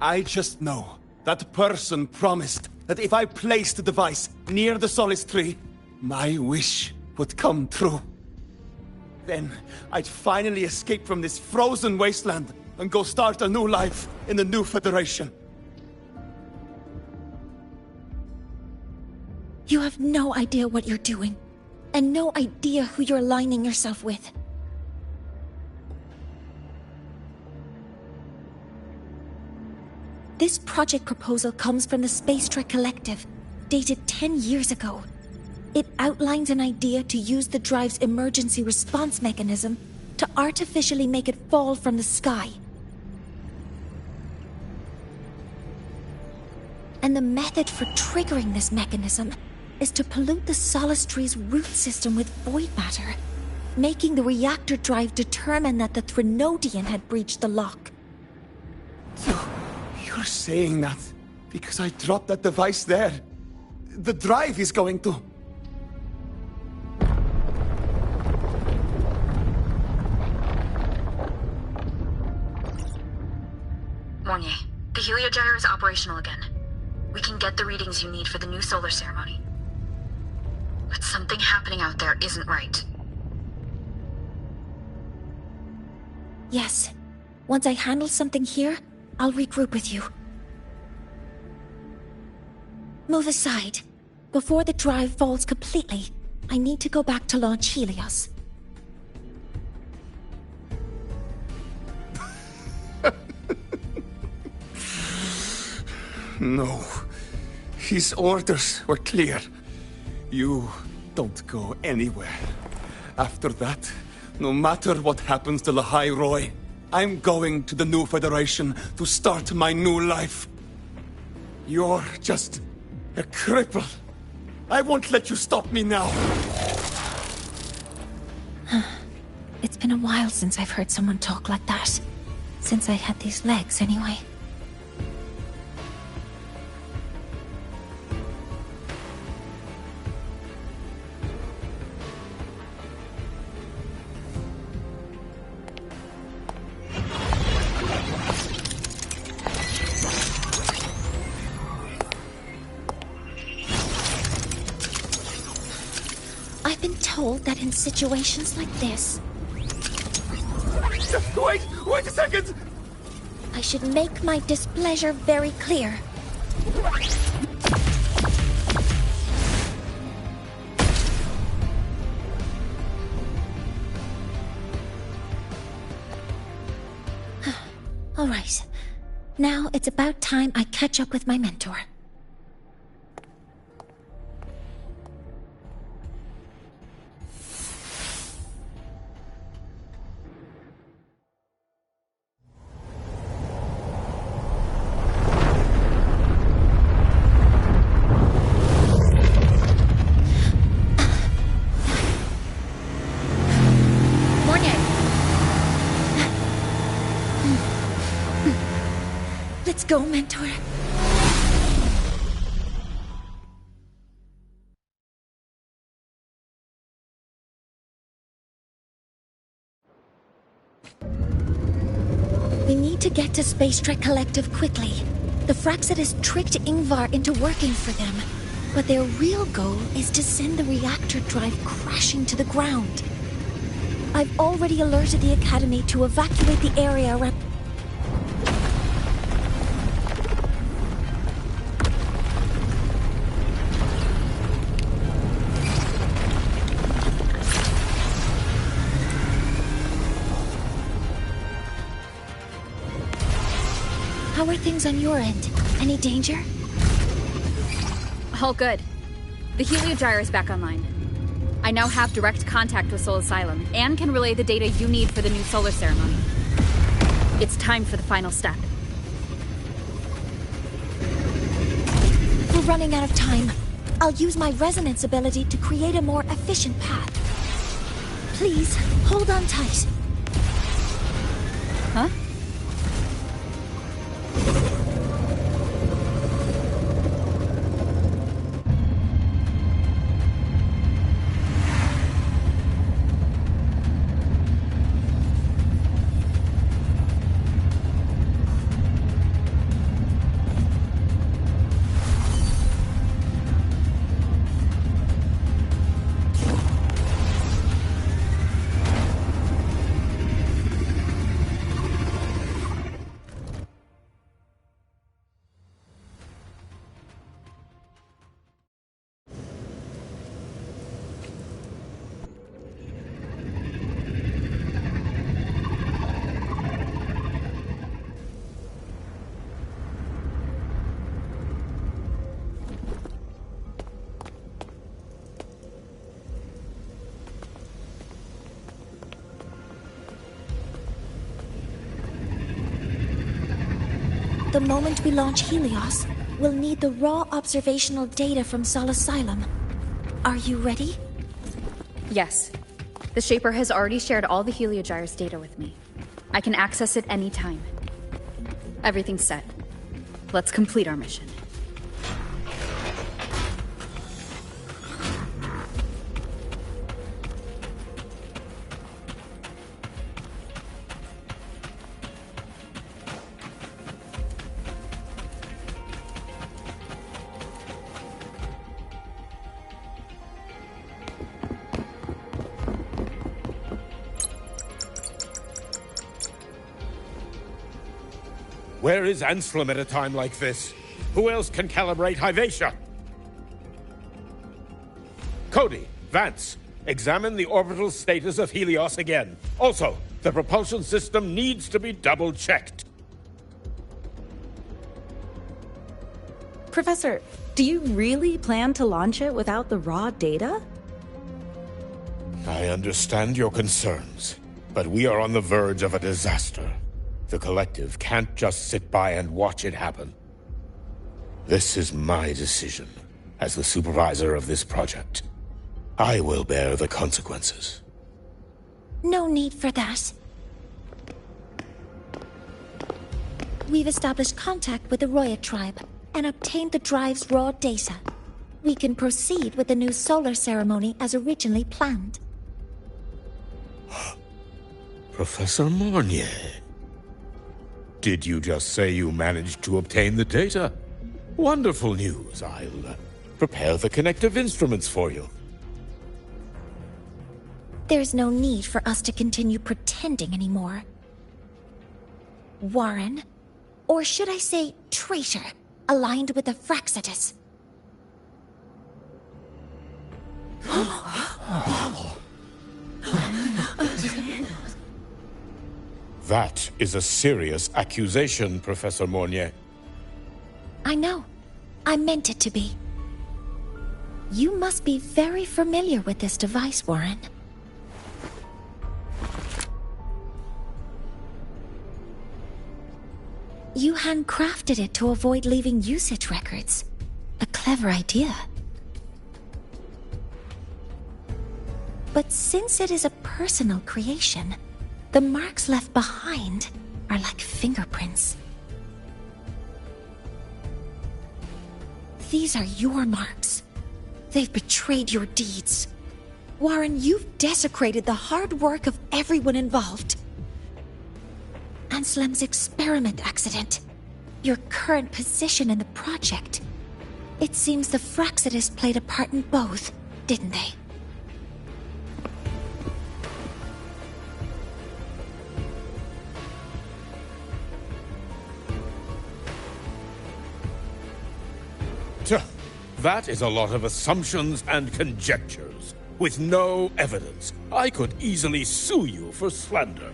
I just know that person promised that if I placed the device near the Solace Tree, my wish would come true. Then I'd finally escape from this frozen wasteland and go start a new life in the new Federation. You have no idea what you're doing, and no idea who you're aligning yourself with. This project proposal comes from the Space Trek Collective, dated 10 years ago. It outlines an idea to use the drive's emergency response mechanism to artificially make it fall from the sky. And the method for triggering this mechanism is to pollute the Solace Tree's root system with void matter, making the reactor drive determine that the Threnodian had breached the lock. So, you're saying that because I dropped that device there, the drive is going to... Mornier, the Heliogyre is operational again. We can get the readings you need for the new solar ceremony. But something happening out there isn't right. Yes. Once I handle something here, I'll regroup with you. Move aside. Before the drive falls completely, I need to go back to launch Helios. No. His orders were clear. You don't go anywhere. After that, no matter what happens to Lahai Roy, I'm going to the new Federation to start my new life. You're just a cripple. I won't let you stop me now. It's been a while since I've heard someone talk like that. Since I had these legs, anyway. I've been told that in situations like this... Wait a second! I should make my displeasure very clear. All right. Now it's about time I catch up with my mentor. Let's go, mentor. We need to get to Space Trek Collective quickly. The Fraxidus tricked Ingvar into working for them, but their real goal is to send the reactor drive crashing to the ground. I've already alerted the Academy to evacuate the area around... How are things on your end? Any danger? All good. The Heliogyre is back online. I now have direct contact with Soul Asylum, and can relay the data you need for the new solar ceremony. It's time for the final step. We're running out of time. I'll use my resonance ability to create a more efficient path. Please, hold on tight. Huh? The moment we launch Helios, we'll need the raw observational data from Sol Asylum. Are you ready? Yes. The Shaper has already shared all the Heliogyre's data with me. I can access it anytime. Everything's set. Let's complete our mission. Where is Anselm at a time like this? Who else can calibrate Hyvatia? Cody, Vance, examine the orbital status of Helios again. Also, the propulsion system needs to be double-checked. Professor, do you really plan to launch it without the raw data? I understand your concerns, but we are on the verge of a disaster. The Collective can't just sit by and watch it happen. This is my decision, as the supervisor of this project. I will bear the consequences. No need for that. We've established contact with the Roya tribe and obtained the drive's raw data. We can proceed with the new solar ceremony as originally planned. Professor Mornier, did you just say you managed to obtain the data? Wonderful news. I'll prepare the connective instruments for you. There's no need for us to continue pretending anymore. Warren, or should I say traitor, aligned with the Fraxitus. That is a serious accusation, Professor Mornier. I know. I meant it to be. You must be very familiar with this device, Warren. You handcrafted it to avoid leaving usage records. A clever idea. But since it is a personal creation, the marks left behind are like fingerprints. These are your marks. They've betrayed your deeds. Warren, you've desecrated the hard work of everyone involved. Anselm's experiment accident, your current position in the project. It seems the Fraxitus played a part in both, didn't they? That is a lot of assumptions and conjectures, with no evidence. I could easily sue you for slander.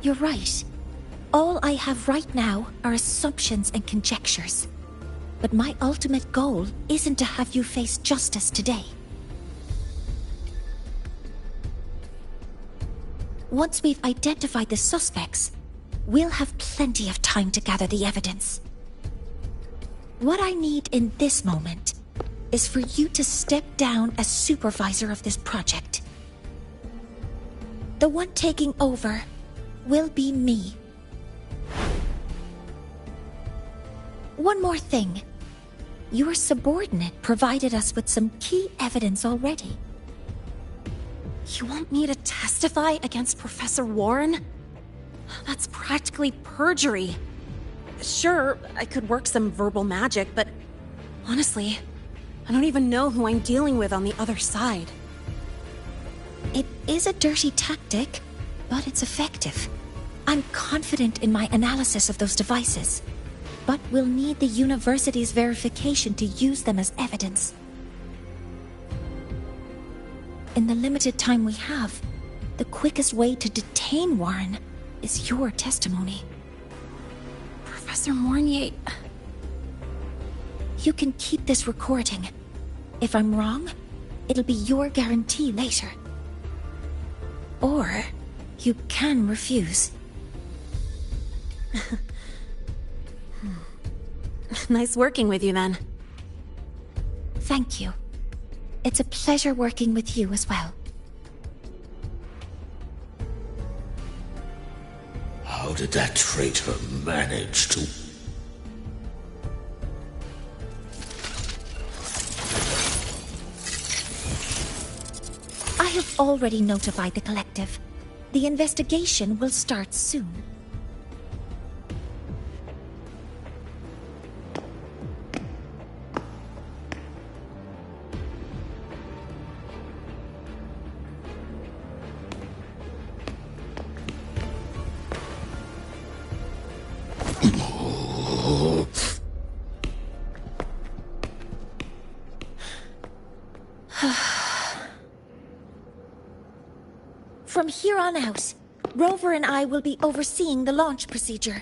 You're right. All I have right now are assumptions and conjectures. But my ultimate goal isn't to have you face justice today. Once we've identified the suspects, we'll have plenty of time to gather the evidence. What I need in this moment is for you to step down as supervisor of this project. The one taking over will be me. One more thing. Your subordinate provided us with some key evidence already. You want me to testify against Professor Warren? That's practically perjury. Sure, I could work some verbal magic, but honestly, I don't even know who I'm dealing with on the other side. It is a dirty tactic, but it's effective. I'm confident in my analysis of those devices, but we'll need the university's verification to use them as evidence. In the limited time we have, the quickest way to detain Warren is your testimony. Professor Mornier... You can keep this recording. If I'm wrong, it'll be your guarantee later. Or you can refuse. Nice working with you, then. Thank you. It's a pleasure working with you as well. How did that traitor manage to... I have already notified the collective. The investigation will start soon. From here on out, Rover and I will be overseeing the launch procedure.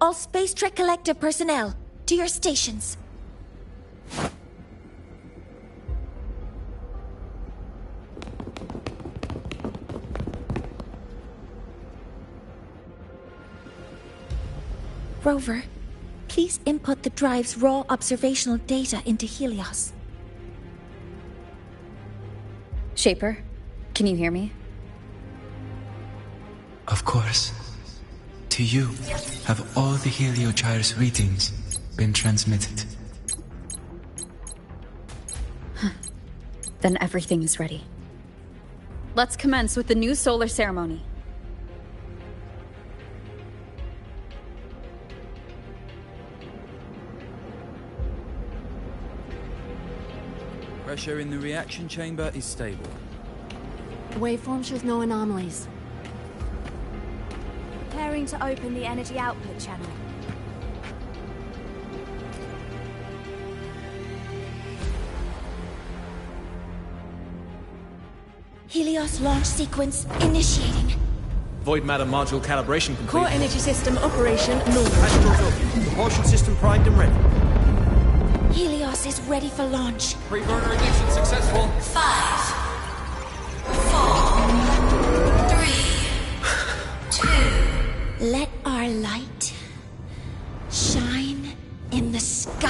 All Space Trek Collective personnel, to your stations. Rover, please input the drive's raw observational data into Helios. Shaper, can you hear me? Of course. To you, have all the Heliogyre's readings been transmitted? Then everything is ready. Let's commence with the new solar ceremony. Pressure in the reaction chamber is stable. Waveform shows no anomalies. Preparing to open the energy output channel. Helios launch sequence initiating. Void matter module calibration complete. Core energy system operation normal. Passenger's open. Propulsion system primed and ready. Helios is ready for launch. Pre-burner ignition successful. 5, 4, 3, 2. Let our light shine in the sky.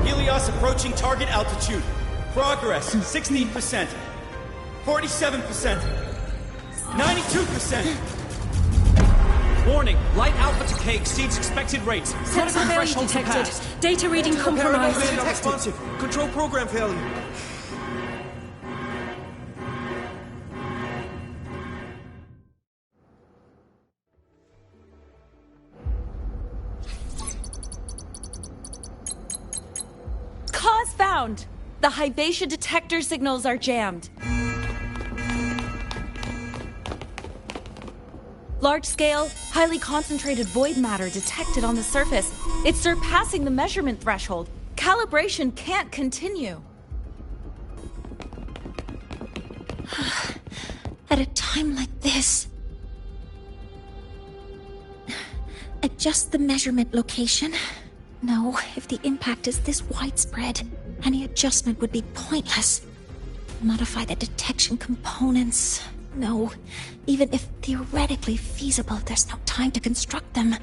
Helios approaching target altitude. Progress 16%. 47%. 92%. Warning, light alpha decay exceeds expected rates. Critical failure detected. Data reading compromised. Responsive. Control program failure. Cause found! The Hypatia detector signals are jammed. Large-scale, highly concentrated void matter detected on the surface. It's surpassing the measurement threshold. Calibration can't continue. At a time like this. Adjust the measurement location. No, if the impact is this widespread, any adjustment would be pointless. Modify the detection components. No, even if theoretically feasible, there's no time to construct them.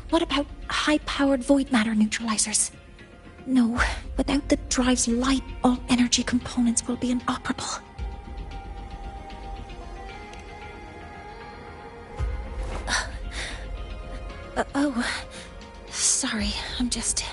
What about high-powered void matter neutralizers? No, without the drive's light, all energy components will be inoperable. Oh, sorry, I'm just...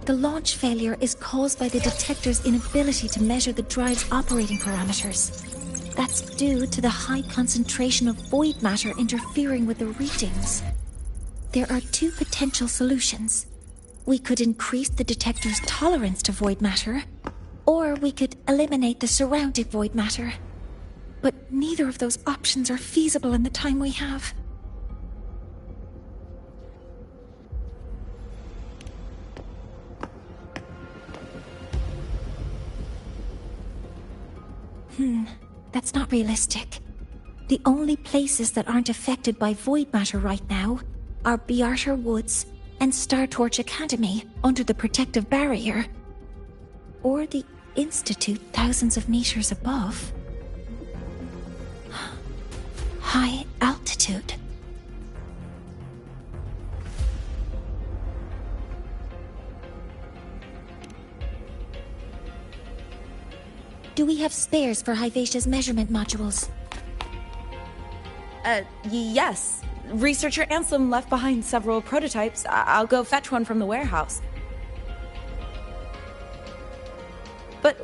The launch failure is caused by the detector's inability to measure the drive's operating parameters. That's due to the high concentration of void matter interfering with the readings. There are two potential solutions. We could increase the detector's tolerance to void matter, or we could eliminate the surrounding void matter. But neither of those options are feasible in the time we have. That's not realistic. The only places that aren't affected by void matter right now are Bearter Woods and Star Torch Academy under the protective barrier. Or the Institute thousands of meters above. High altitude. Do we have spares for Hyvatia's measurement modules? Yes. Researcher Ansem left behind several prototypes. I'll go fetch one from the warehouse. But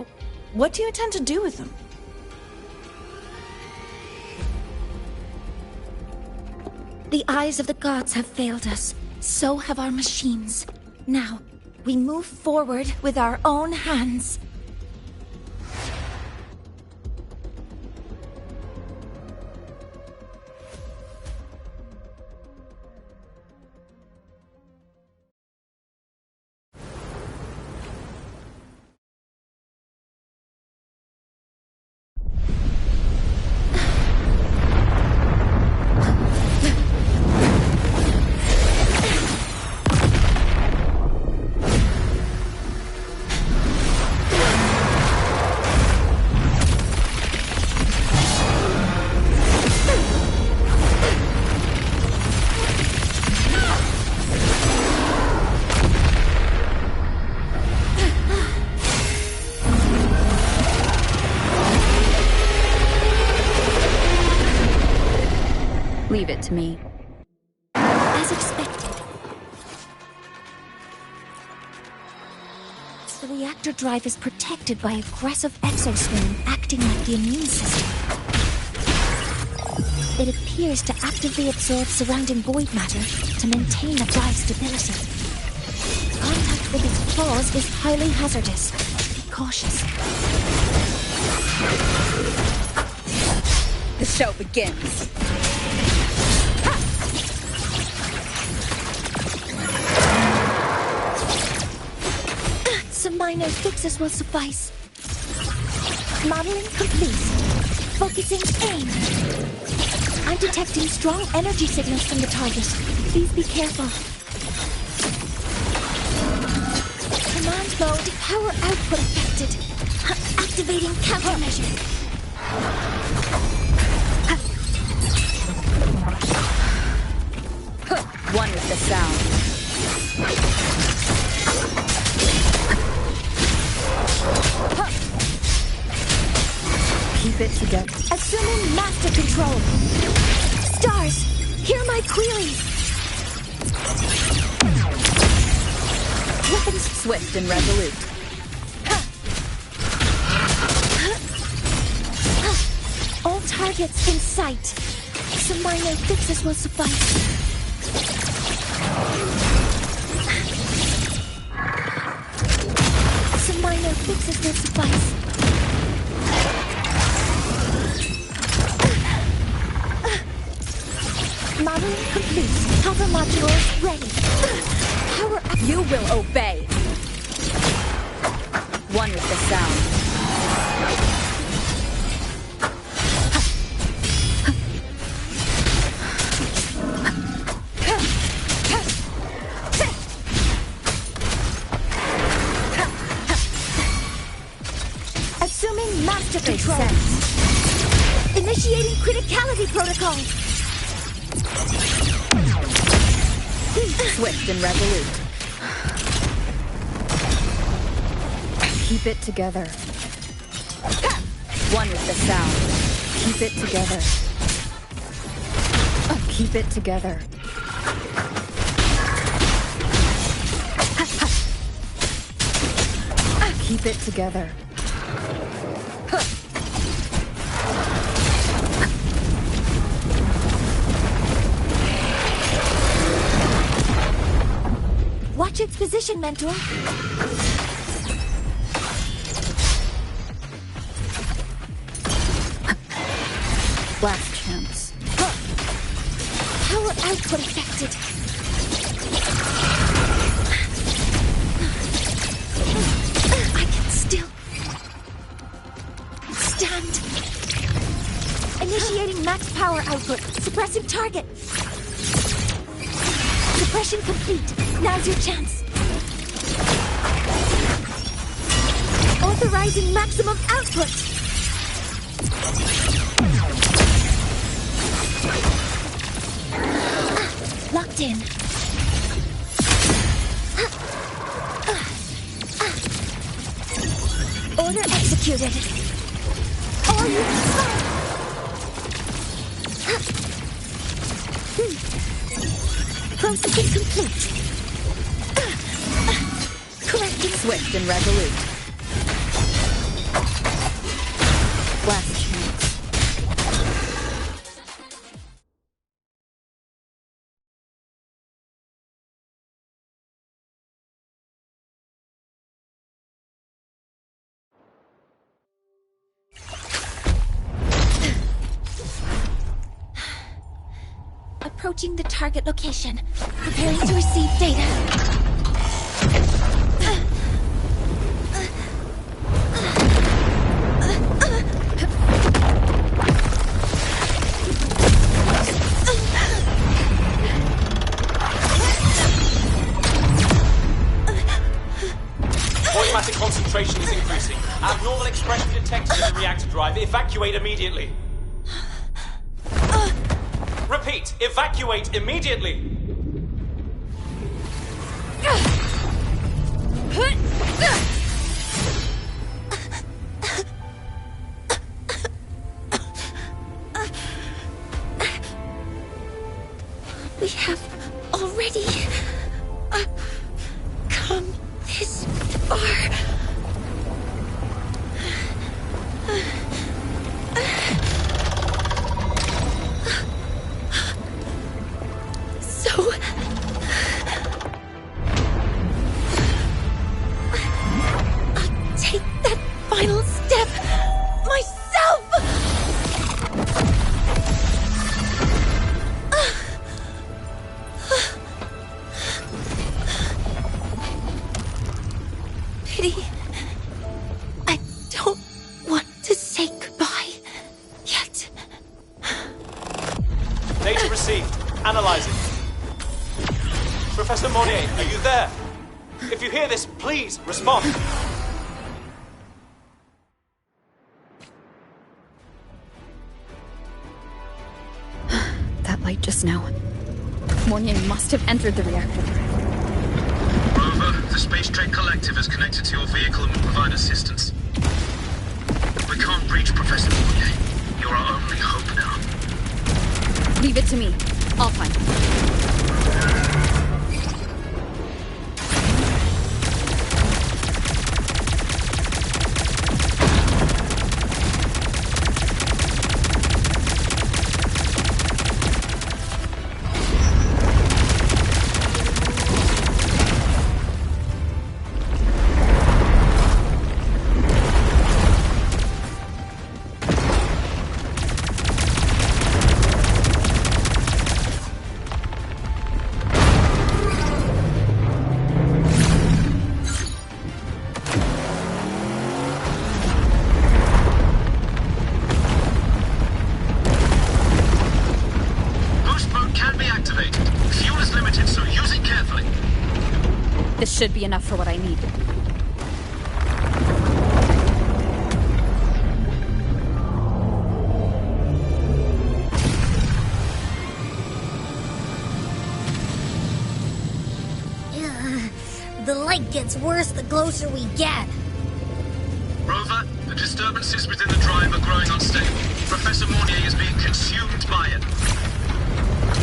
what do you intend to do with them? The eyes of the gods have failed us. So have our machines. Now, we move forward with our own hands. Leave it to me. As expected. The reactor drive is protected by aggressive exospin acting like the immune system. It appears to actively absorb surrounding void matter to maintain the drive's stability. Contact with its claws is highly hazardous. Be cautious. The show begins. Some minor fixes will suffice. Modeling complete. Focusing aim. I'm detecting strong energy signals from the target. Please be careful. Command mode, power output affected. Activating countermeasure. One with the sound. Keep it together. Assuming master control. Stars, hear my queries. Weapons swift and resolute. All targets in sight. Some minor fixes will suffice. Some minor fixes will suffice. will obey! One with the sound. Assuming master control. Initiating criticality protocol. Swift and resolute. Keep it together. One with the sound. Keep it together. Keep it together. Keep it together. Watch its position, Mentor. Last chance. Power output affected. I can still stand. Initiating max power output. Suppressing target. Suppression complete. Now's your chance. Authorizing maximum output. Locked in. Order executed. All units fire. Processing complete. Correcting. Swift and resolute. Last chance. Approaching the target location. Preparing to receive data. Void matter concentration is increasing. Abnormal expression detected in the reactor drive. Evacuate immediately. Repeat, evacuate immediately! We have already come this far. Final step myself! Pity. I don't want to say goodbye yet. Data received. Analyzing. Professor Monnier, are you there? If you hear this, please respond. Light just now. Mornier must have entered the reactor. Rover, the Space Trade Collective is connected to your vehicle and will provide assistance. We can't reach Professor Monnier. You're our only hope now. Leave it to me. I'll find him. This should be enough for what I need. The light gets worse the closer we get. Rover, the disturbances within the drive are growing unstable. Professor Mornier is being consumed by it.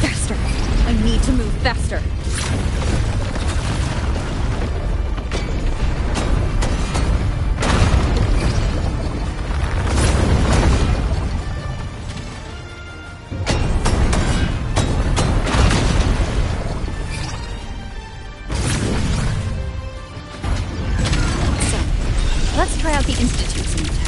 Faster! I need to move faster! Let's try out the Institute's new tech.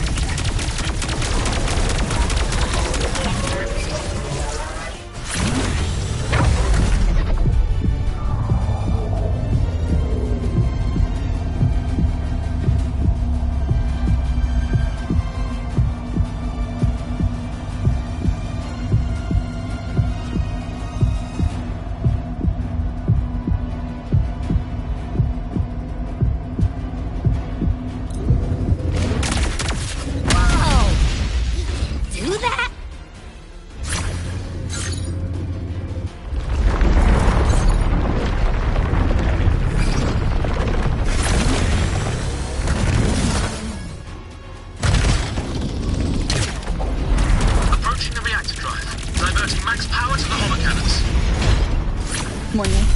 Mornier,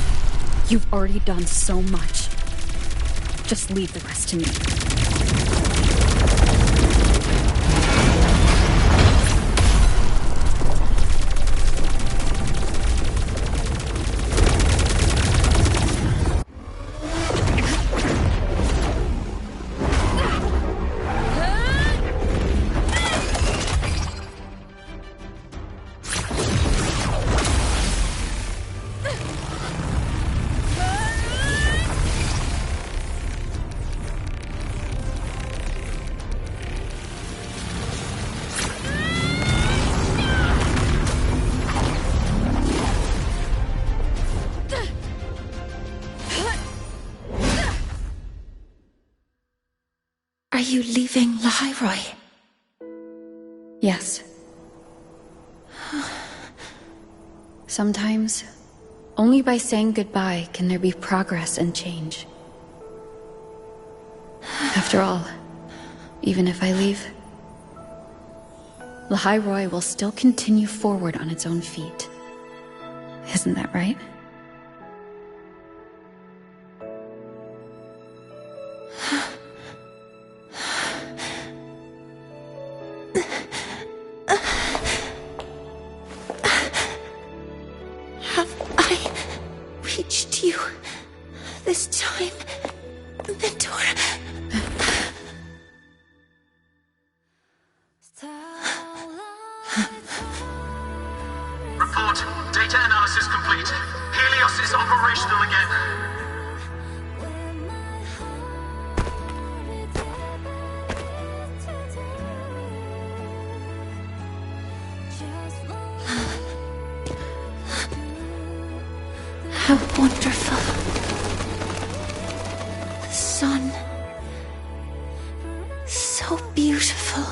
you've already done so much. Just leave the rest to me. Are you leaving Lahairoi? Yes. Sometimes, only by saying goodbye can there be progress and change. After all, even if I leave, Lahairoi will still continue forward on its own feet. Isn't that right? Reached you this time, Mentor. Report. Data analysis complete. Helios is operational again. How wonderful. The sun. So beautiful.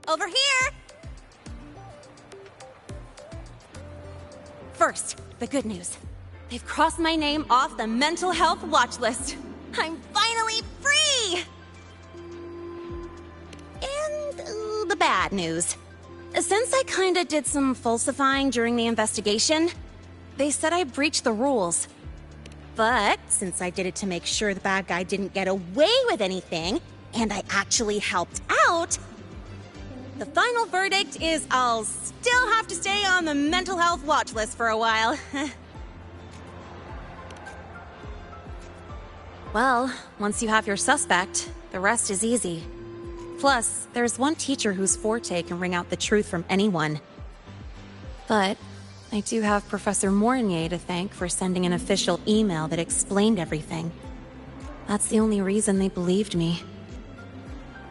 Over here! First, the good news. They've crossed my name off the mental health watch list. I'm finally free! And the bad news. Since I kinda did some falsifying during the investigation, they said I breached the rules. But since I did it to make sure the bad guy didn't get away with anything, and I actually helped out, the final verdict is I'll still have to stay on the mental health watch list for a while. Well, once you have your suspect, the rest is easy. Plus, there's one teacher whose forte can wring out the truth from anyone. But I do have Professor Mornier to thank for sending an official email that explained everything. That's the only reason they believed me.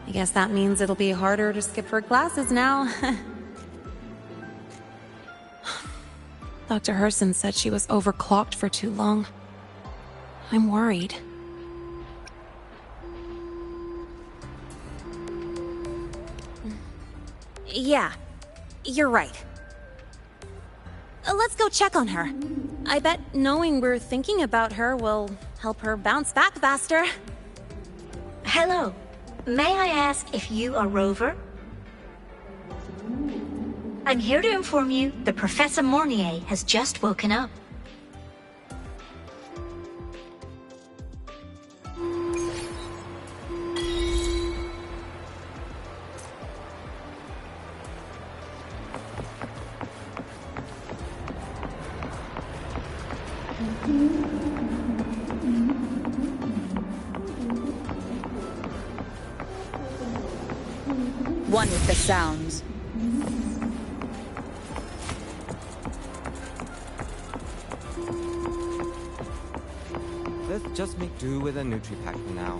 I guess that means it'll be harder to skip her classes now. Dr. Herson said she was overclocked for too long. I'm worried. Yeah, you're right. Let's go check on her. I bet knowing we're thinking about her will help her bounce back faster. Hello. May I ask if you are Rover? I'm here to inform you that Professor Mornier has just woken up. One with the sounds. Let's just make do with a Nutri-Pack for now.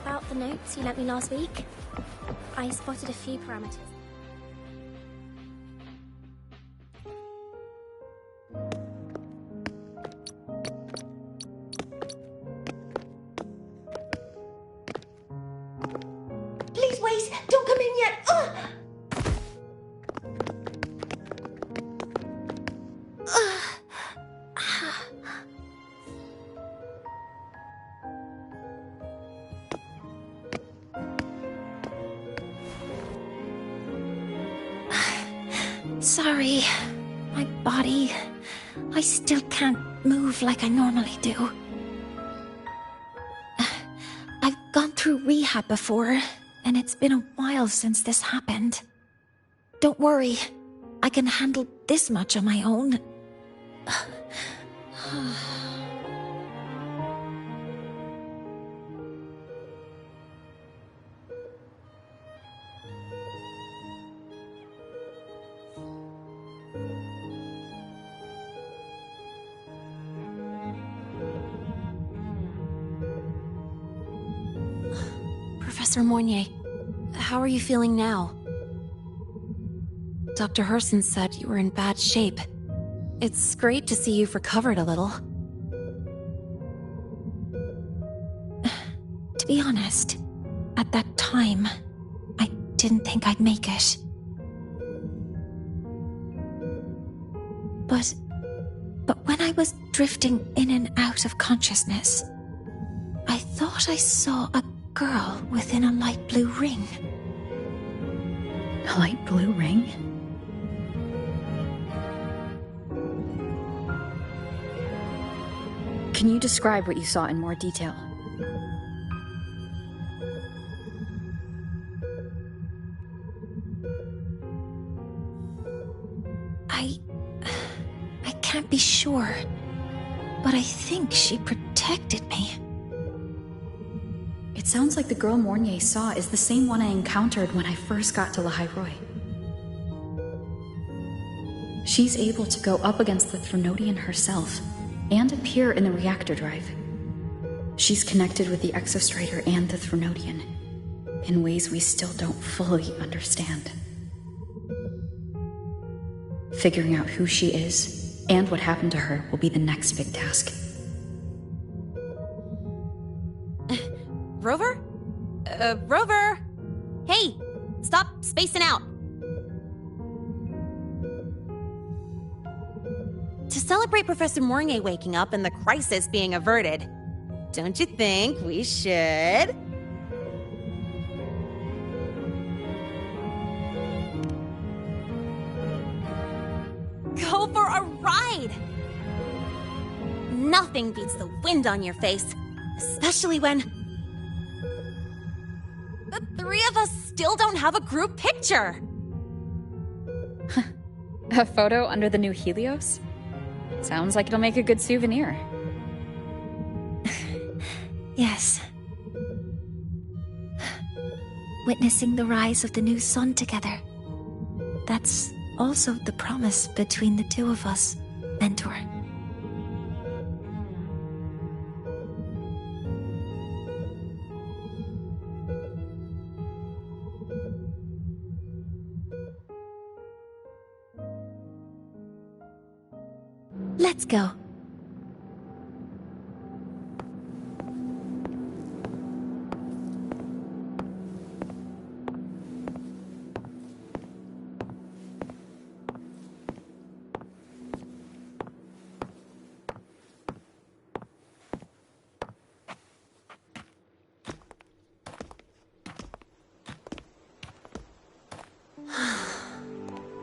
About the notes you lent me last week, I spotted a few parameters. Please wait! Don't come in yet! Ugh! Sorry. My body... I still can't move like I normally do. I've gone through rehab before, and it's been a while since this happened. Don't worry. I can handle this much on my own. Professor Mornier, how are you feeling now? Dr. Herson said you were in bad shape. It's great to see you've recovered a little. To be honest, at that time, I didn't think I'd make it. But when I was drifting in and out of consciousness, I thought I saw a girl within a light blue ring. A light blue ring? Can you describe what you saw in more detail? I can't be sure, but I think she protected me. It sounds like the girl Mornier saw is the same one I encountered when I first got to Lahairoi. She's able to go up against the Threnodian herself and appear in the reactor drive. She's connected with the Exostrator and the Threnodian in ways we still don't fully understand. Figuring out who she is and what happened to her will be the next big task. Rover? Rover! Hey, stop spacing out. To celebrate Professor Mornier waking up and the crisis being averted, don't you think we should? Go for a ride! Nothing beats the wind on your face, especially when the three of us still don't have a group picture. A photo under the new Helios? Sounds like it'll make a good souvenir. Yes. Witnessing the rise of the new sun together. That's also the promise between the two of us, Mentor. Let's go.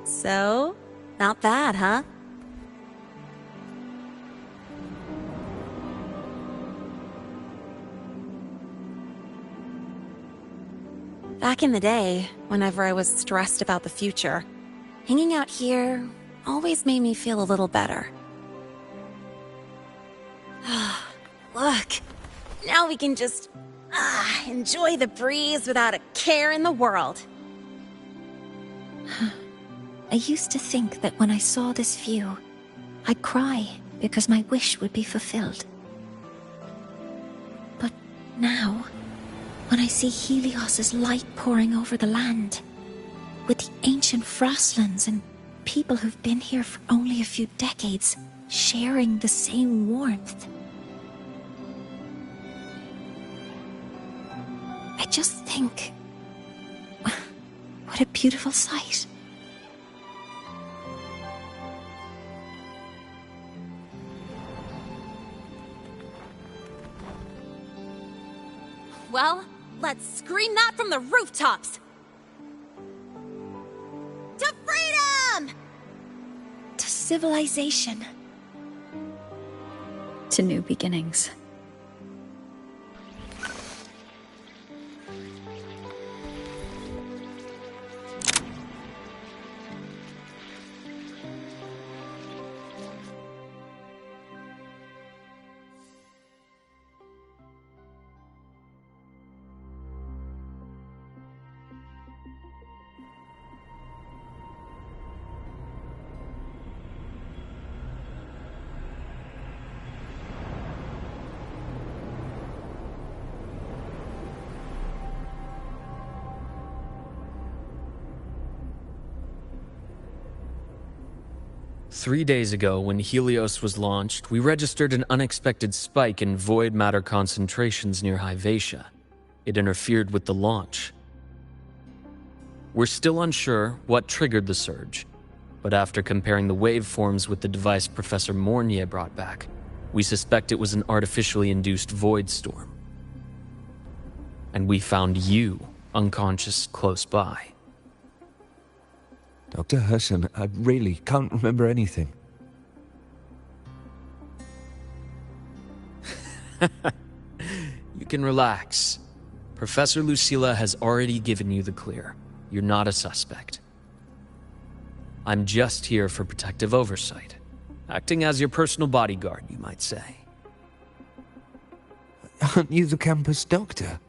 So, not bad, huh? Back in the day, whenever I was stressed about the future, hanging out here always made me feel a little better. Look, now we can just enjoy the breeze without a care in the world. I used to think that when I saw this view, I'd cry because my wish would be fulfilled. But now, when I see Helios's light pouring over the land, with the ancient frostlands and people who've been here for only a few decades sharing the same warmth, I just think, what a beautiful sight. Well, let's scream that from the rooftops! To freedom! To civilization. To new beginnings. Three days ago, when Helios was launched, we registered an unexpected spike in void matter concentrations near Hyvatia. It interfered with the launch. We're still unsure what triggered the surge, but after comparing the waveforms with the device Professor Mornier brought back, we suspect it was an artificially induced void storm. And we found you unconscious close by. Dr. Herson, I really can't remember anything. You can relax. Professor Lucilla has already given you the clear. You're not a suspect. I'm just here for protective oversight. Acting as your personal bodyguard, you might say. Aren't you the campus doctor?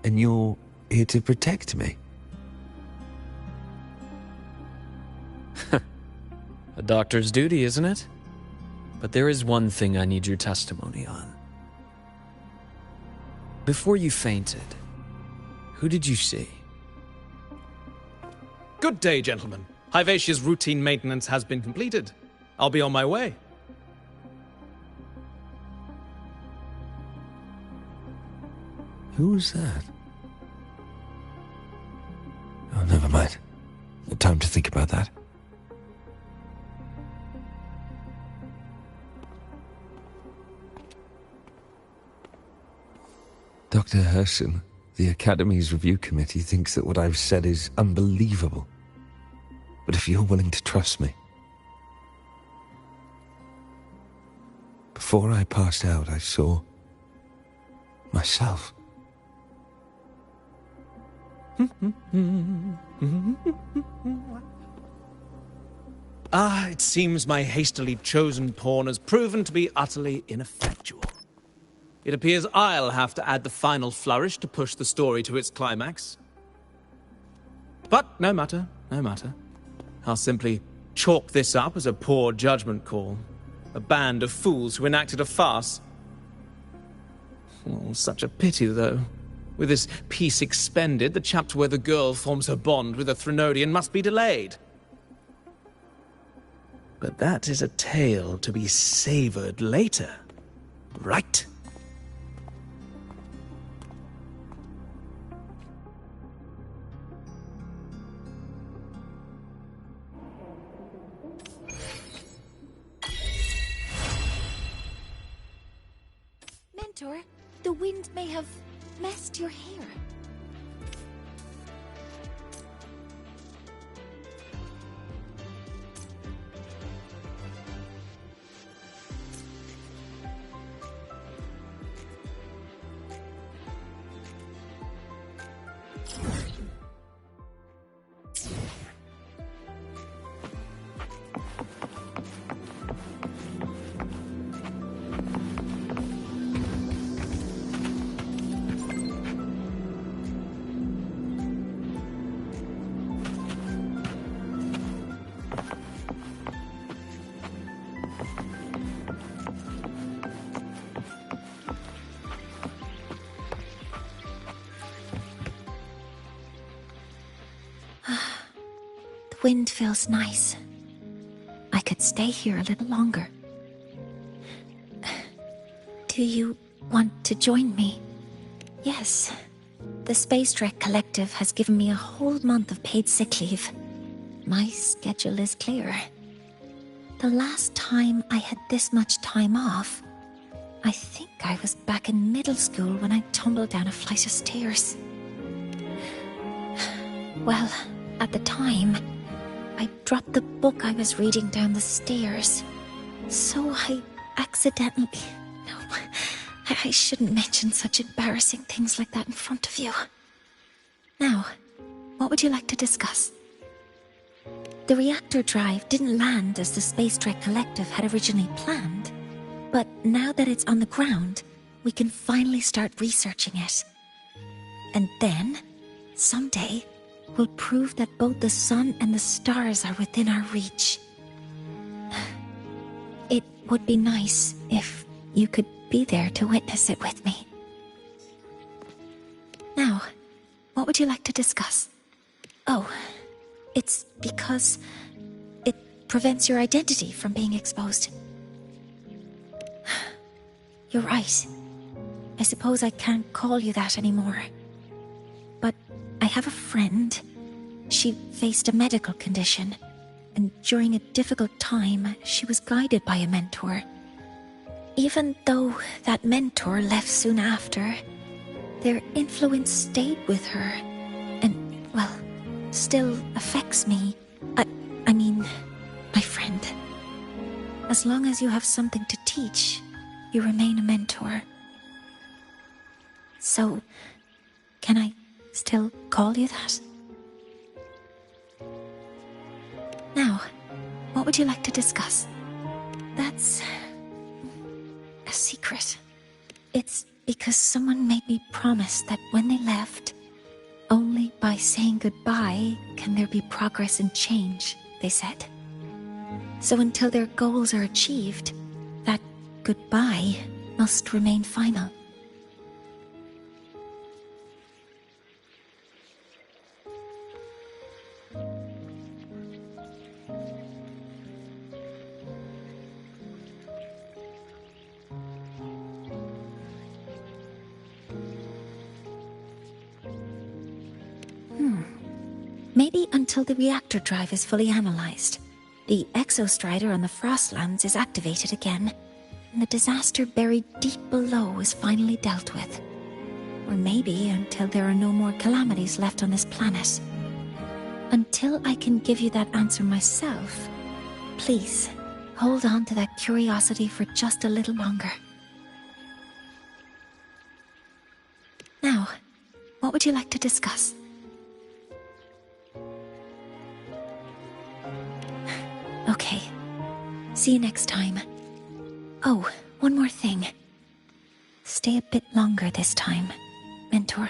And you're here to protect me? A doctor's duty, isn't it? But there is one thing I need your testimony on. Before you fainted, who did you see? Good day, gentlemen. Hyvatia's routine maintenance has been completed. I'll be on my way. Who was that? never mind. No time to think about that. Dr. Herson, the Academy's review committee thinks that what I've said is unbelievable. But if you're willing to trust me... Before I passed out, I saw... myself. It seems my hastily chosen pawn has proven to be utterly ineffectual. It appears I'll have to add the final flourish to push the story to its climax. But no matter, no matter. I'll simply chalk this up as a poor judgment call. A band of fools who enacted a farce. Oh, such a pity, though. With this piece expended, the chapter where the girl forms her bond with a Threnodian must be delayed. But that is a tale to be savored later, right? Mentor, the wind may have messed your hair. Wind feels nice. I could stay here a little longer. Do you want to join me? Yes. The Space Trek Collective has given me a whole month of paid sick leave. My schedule is clear. The last time I had this much time off, I think I was back in middle school when I tumbled down a flight of stairs. Well, at the time, I dropped the book I was reading down the stairs. So I accidentally... No, I shouldn't mention such embarrassing things like that in front of you. Now, what would you like to discuss? The reactor drive didn't land as the Space Trek Collective had originally planned. But now that it's on the ground, we can finally start researching it. And then, someday, we'll prove that both the sun and the stars are within our reach. It would be nice if you could be there to witness it with me. Now, what would you like to discuss? Oh, it's because it prevents your identity from being exposed. You're right. I suppose I can't call you that anymore. But I have a friend. She faced a medical condition, and during a difficult time, she was guided by a mentor. Even though that mentor left soon after, their influence stayed with her, and, well, still affects me. I mean, my friend. As long as you have something to teach, you remain a mentor. So, can I still call you that? Now, what would you like to discuss? That's a secret. It's because someone made me promise that when they left, only by saying goodbye can there be progress and change, they said. So until their goals are achieved, that goodbye must remain final. Maybe until the reactor drive is fully analyzed. The exostrider on the Frostlands is activated again, and the disaster buried deep below is finally dealt with. Or maybe until there are no more calamities left on this planet. Until I can give you that answer myself, please, hold on to that curiosity for just a little longer. Now, what would you like to discuss? Okay. See you next time. Oh, one more thing. Stay a bit longer this time, Mentor.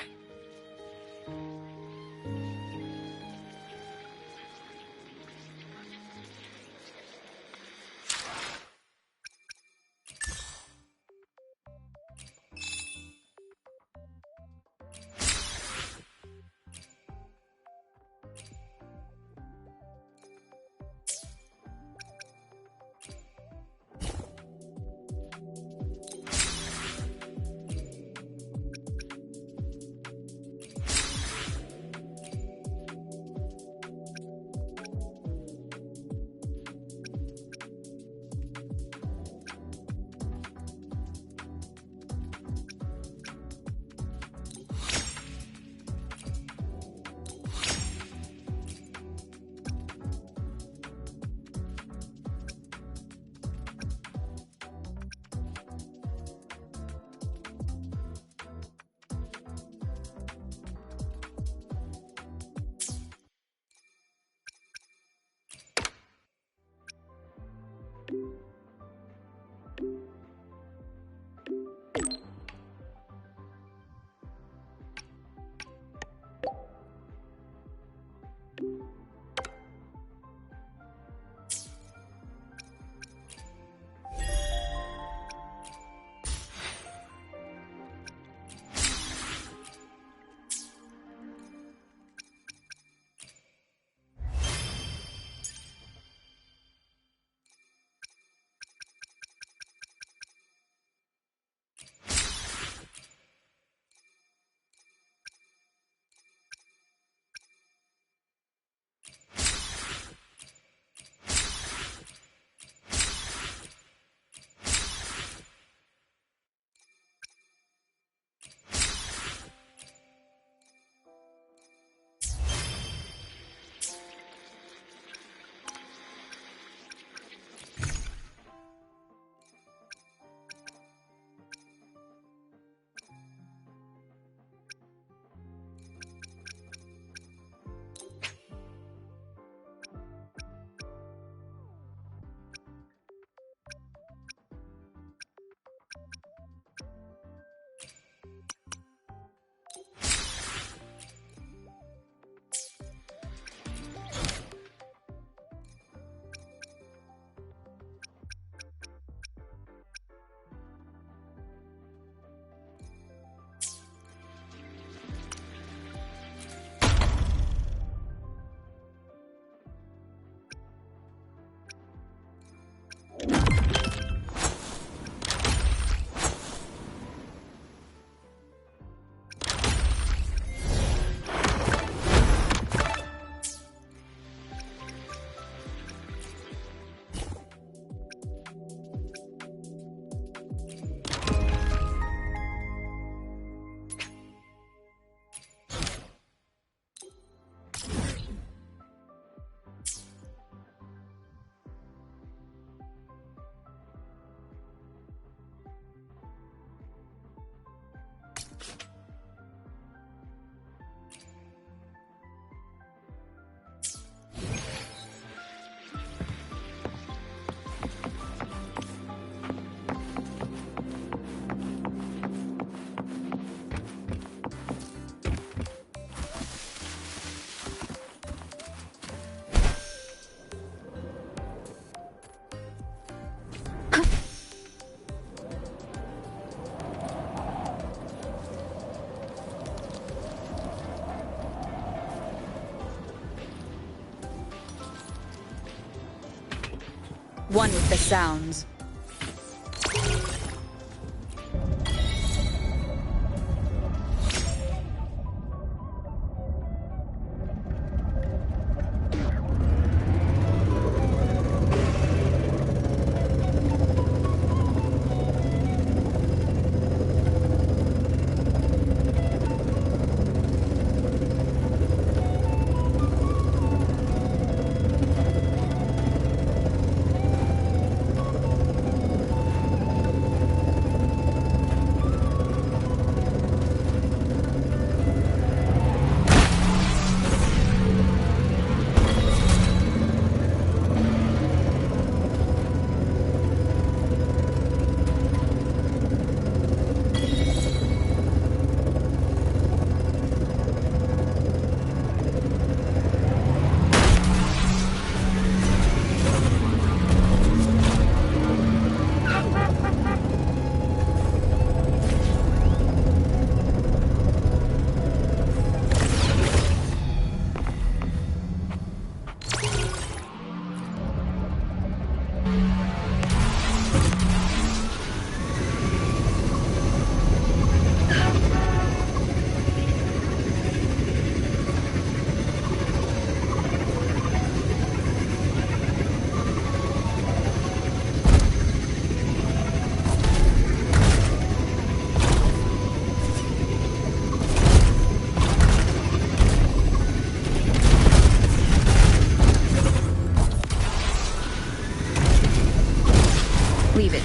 One with the sounds.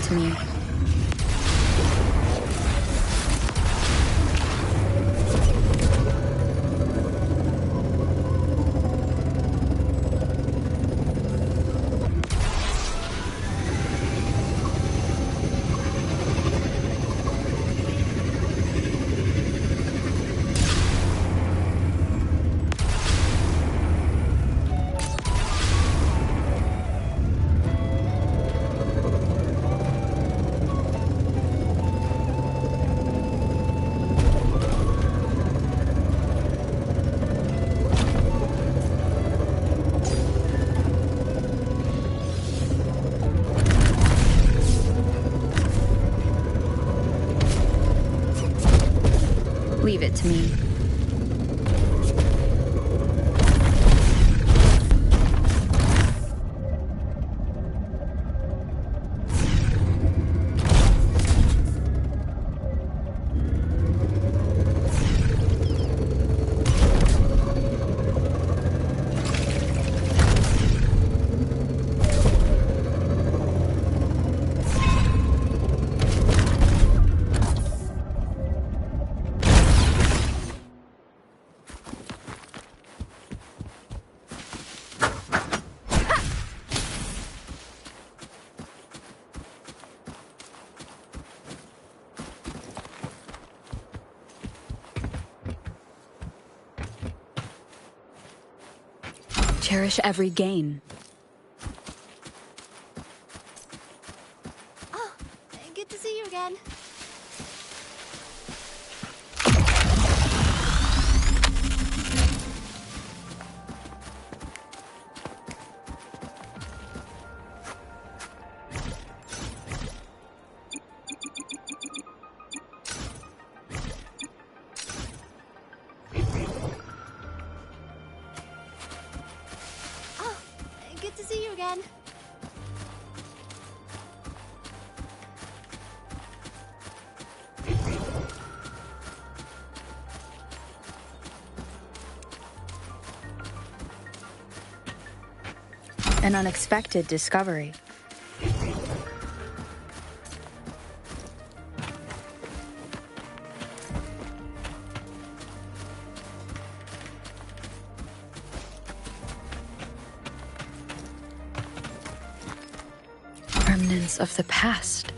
to me. Leave it to me. Cherish every gain. Oh, good to see you again. Good to see you again. An unexpected discovery. Remnants of the past.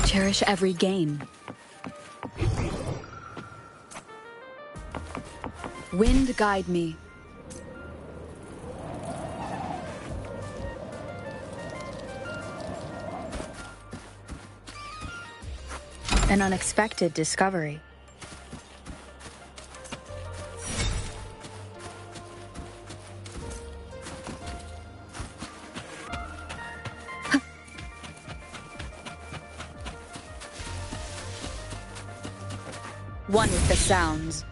Cherish every gain. Wind guide me. An unexpected discovery. One with the sounds.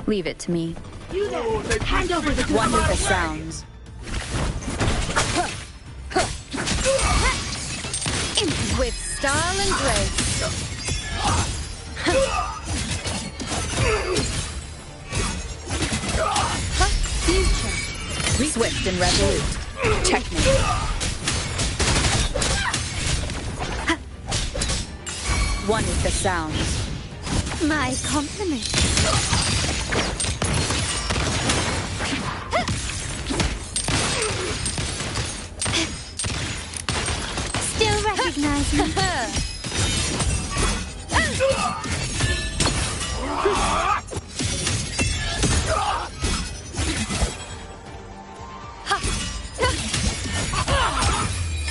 Leave it to me. You there! Hand over the One with the sounds. With style and grace. Future. Swift and resolute. Checkmate. One with the sounds. My compliments. Still recognize me.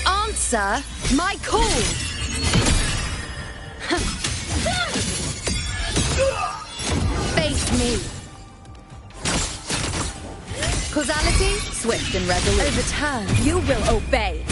Answer my call. Face me. Causality, swift and resolute. Overturn. You will obey.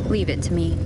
Leave it to me.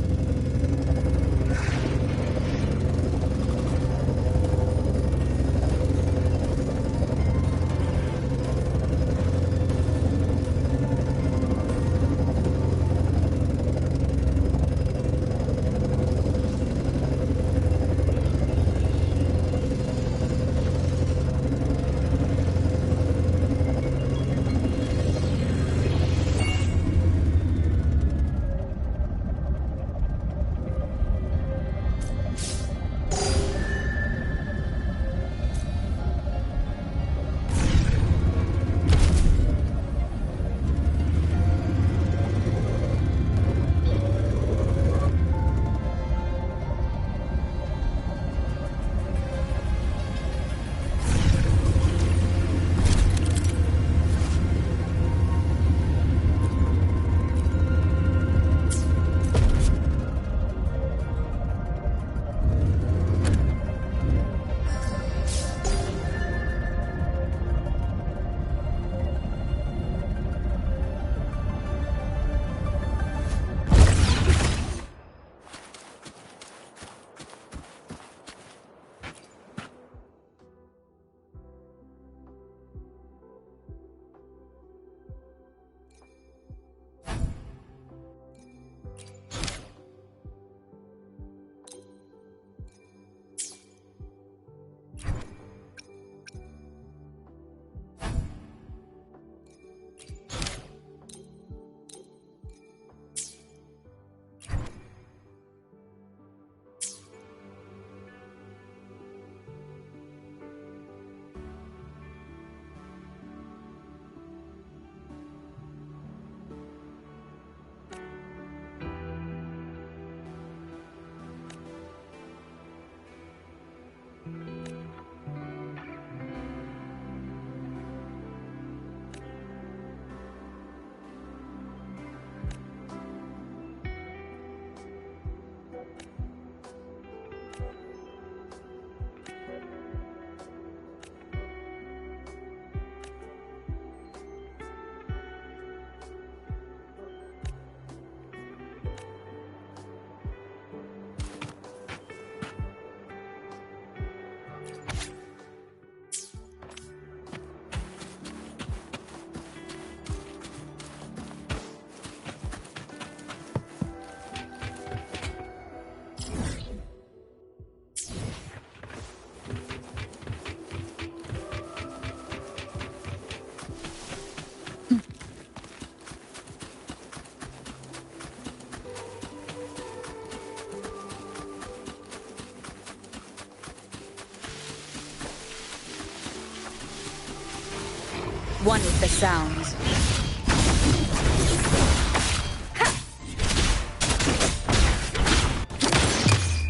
One with the sounds.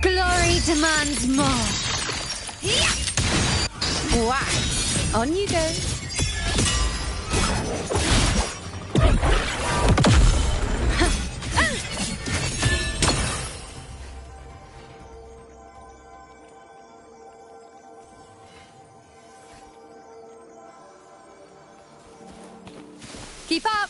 Glory demands more. Why? On you go. Keep up!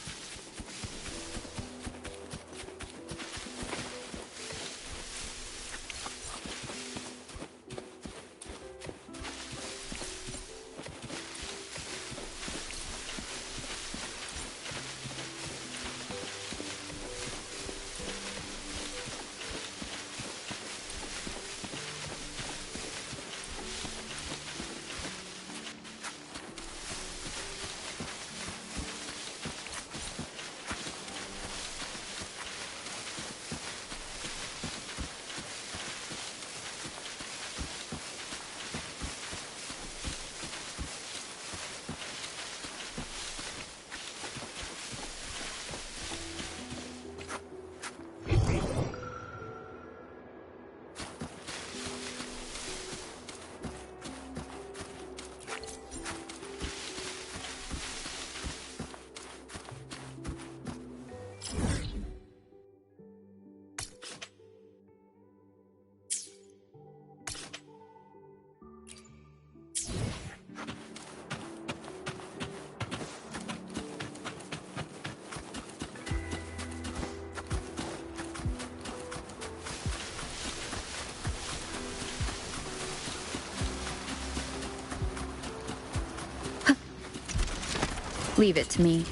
Leave it to me.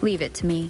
Leave it to me.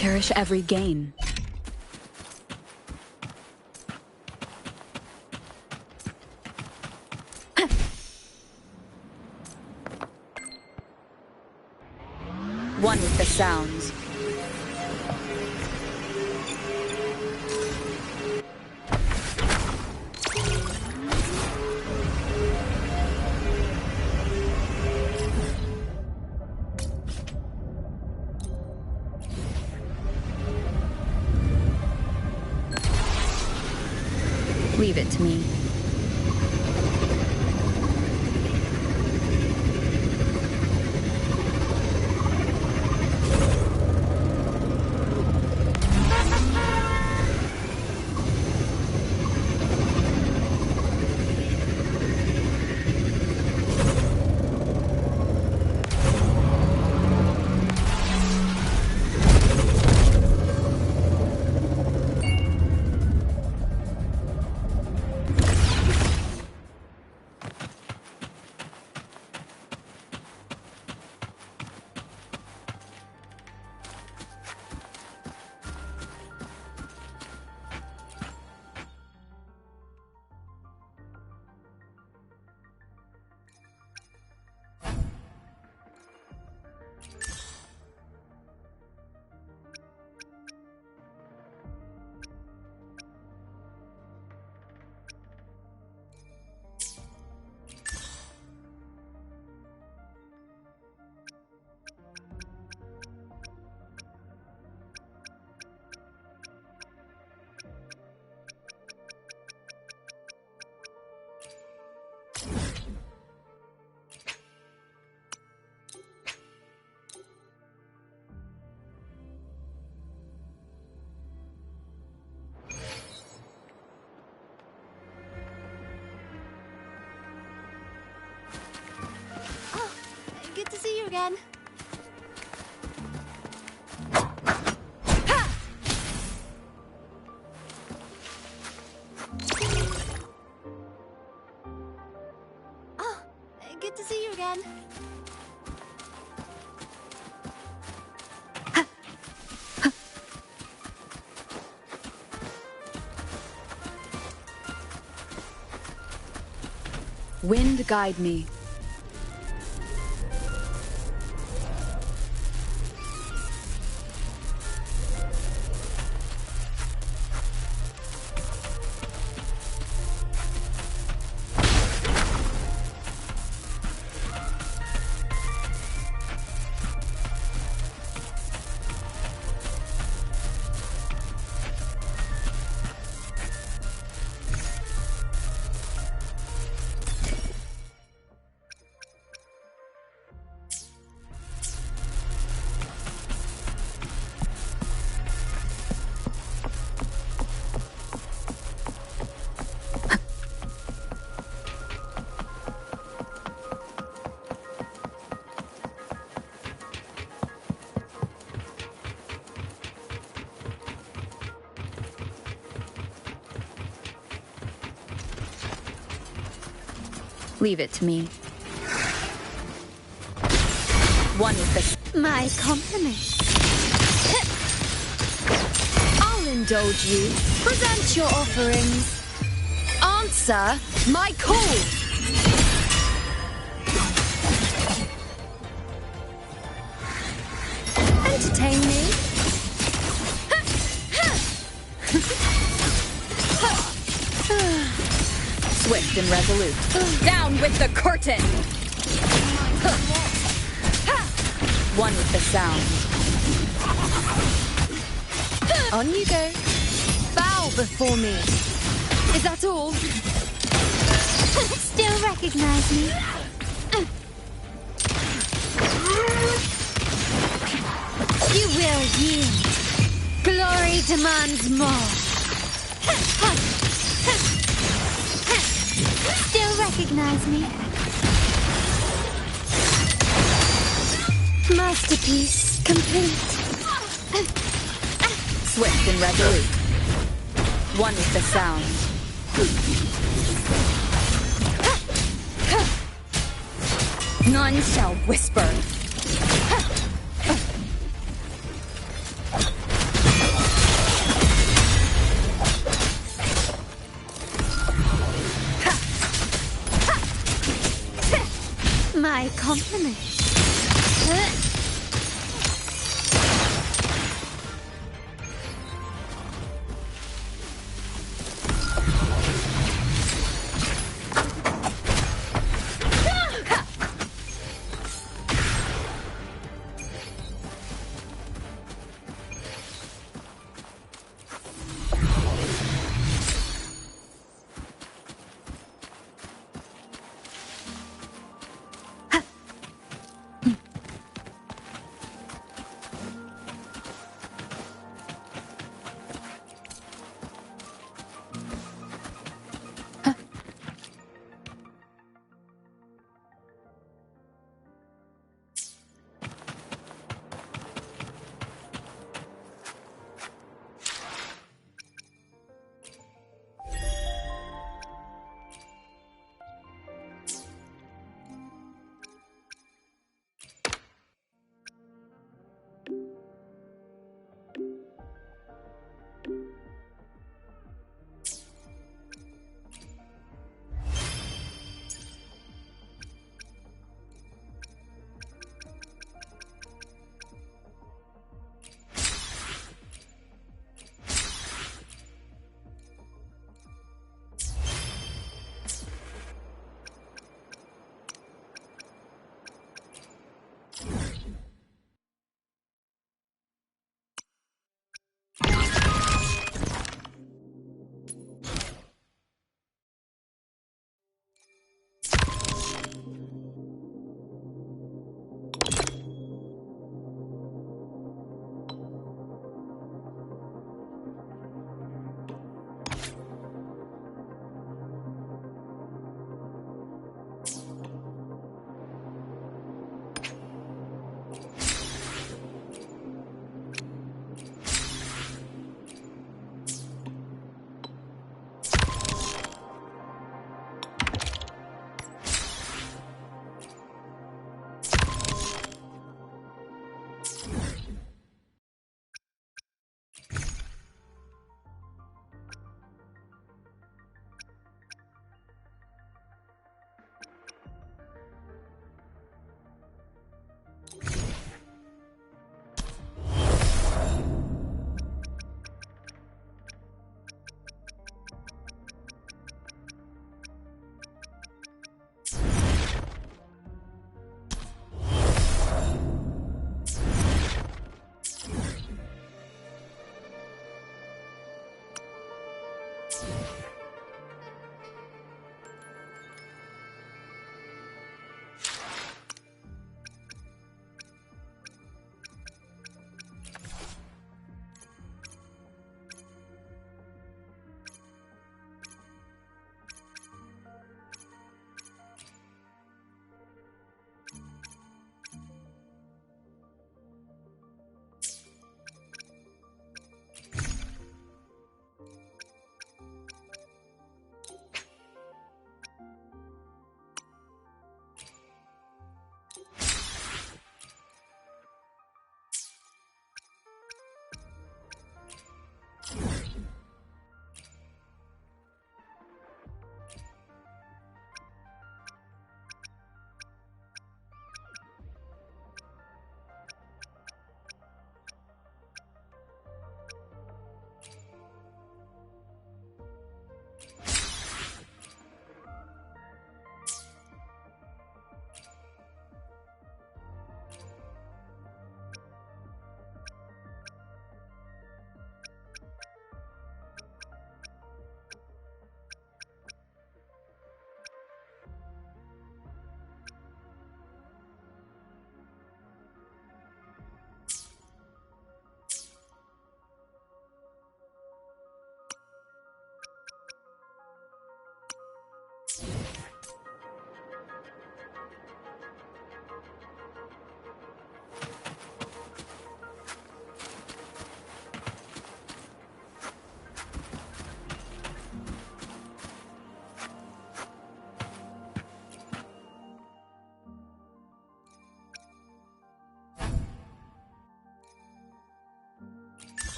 cherish every gain. One with the sounds. Leave it to me. Good to see you again. Oh, good to see you again. Wind guide me. Leave it to me. One with the... My compliments. I'll indulge you. Present your offerings. Answer my call. Entertain me. Swift and resolute. Down with the curtain! One with the sound. On you go. Bow before me. Is that all? Still recognize me? You will yield. Glory demands more. Still recognize me? Masterpiece complete. Swift and resolute. One with the sound. None shall whisper. compliment.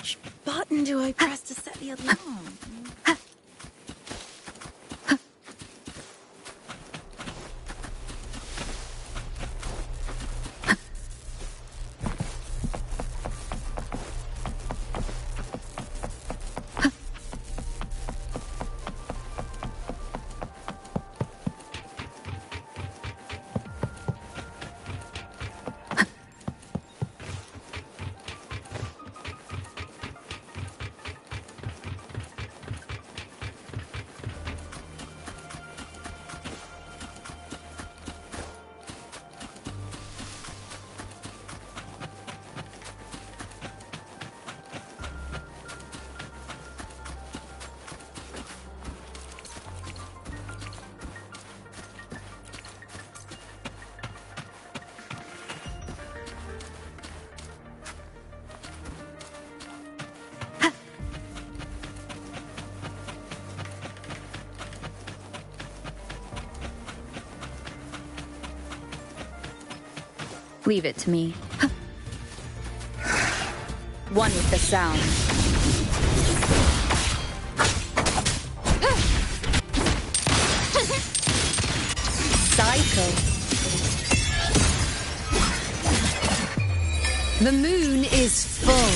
Which button do I press to set the alarm? Leave it to me. One with the sound. Psycho. The moon is full.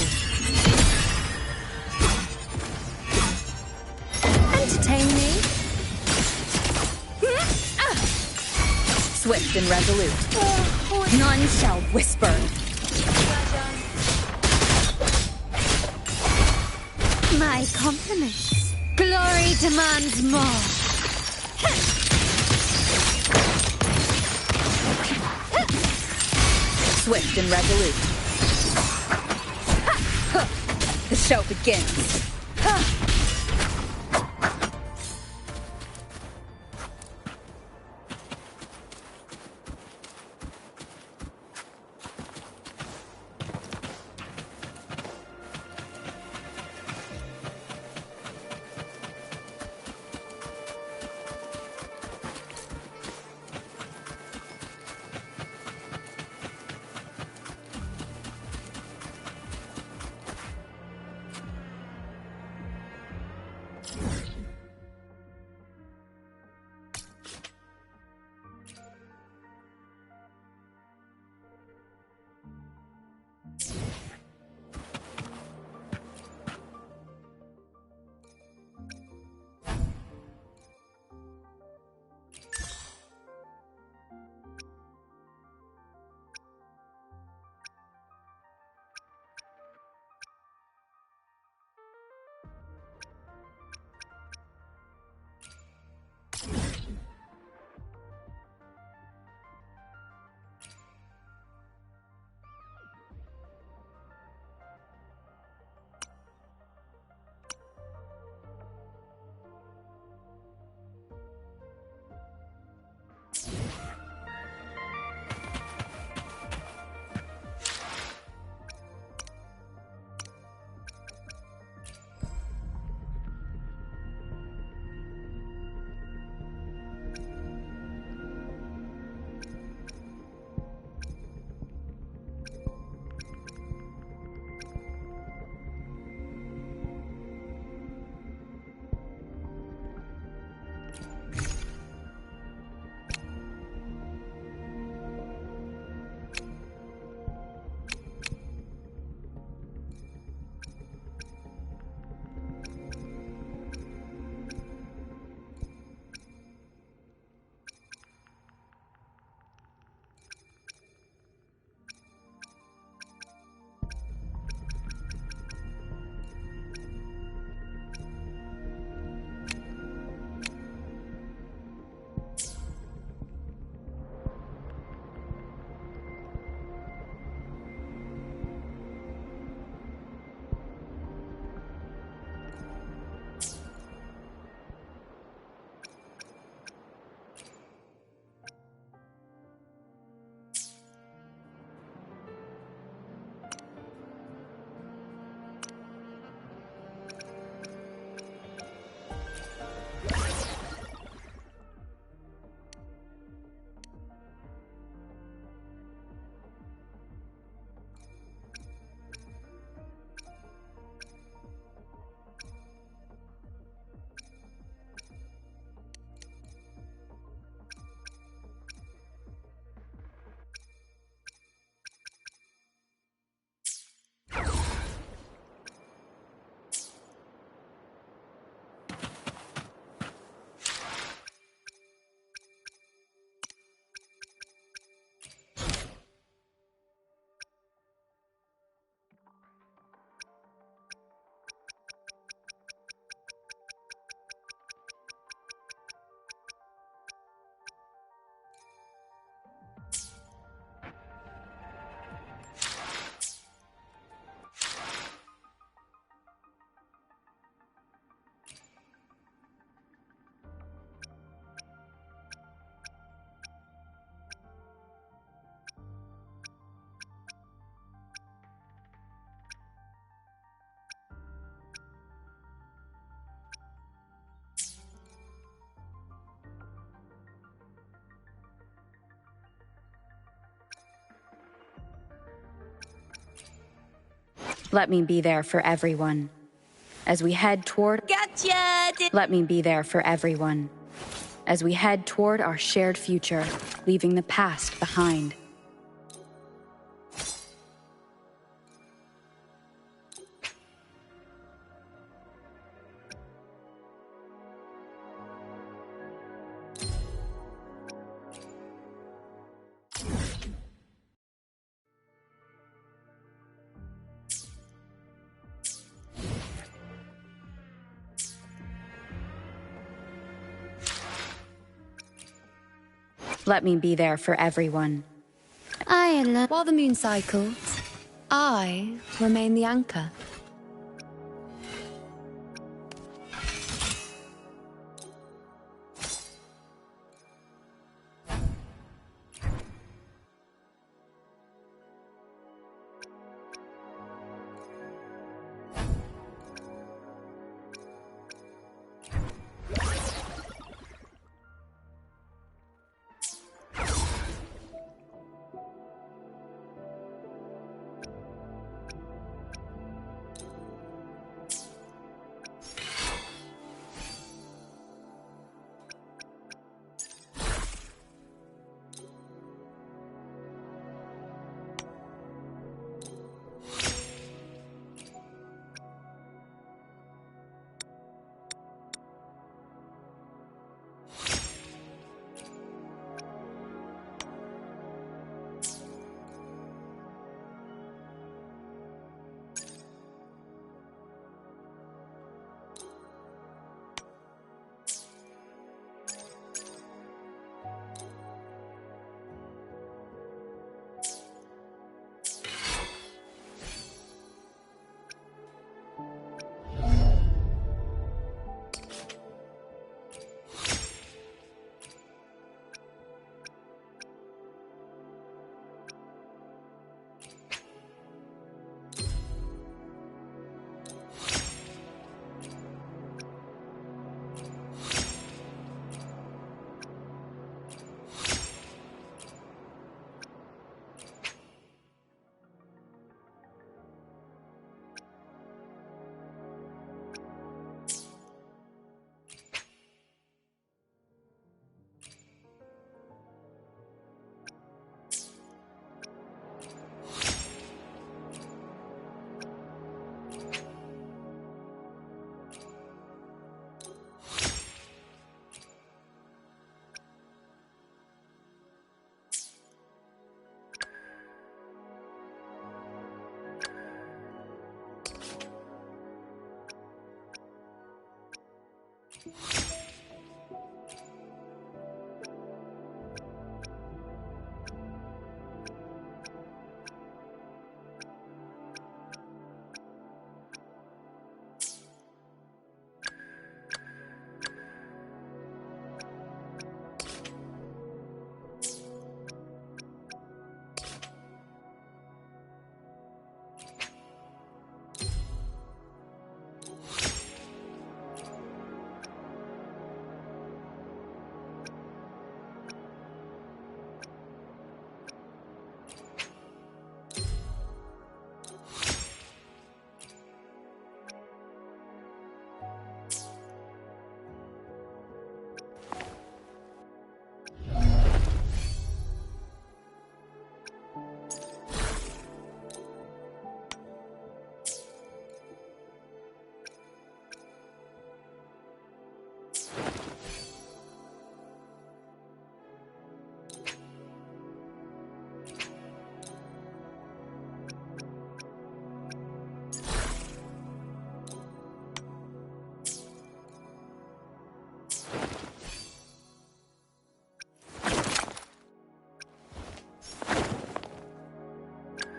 Entertain me. Swift and resolute. None shall whisper. My compliments. Glory demands more. Swift and resolute. The show begins. Let me be there for everyone. As we head toward... Gotcha! Let me be there for everyone. As we head toward our shared future, leaving the past behind. Let me be there for everyone. While the moon cycles, I remain the anchor.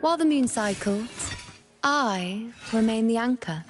While the moon cycles, I remain the anchor.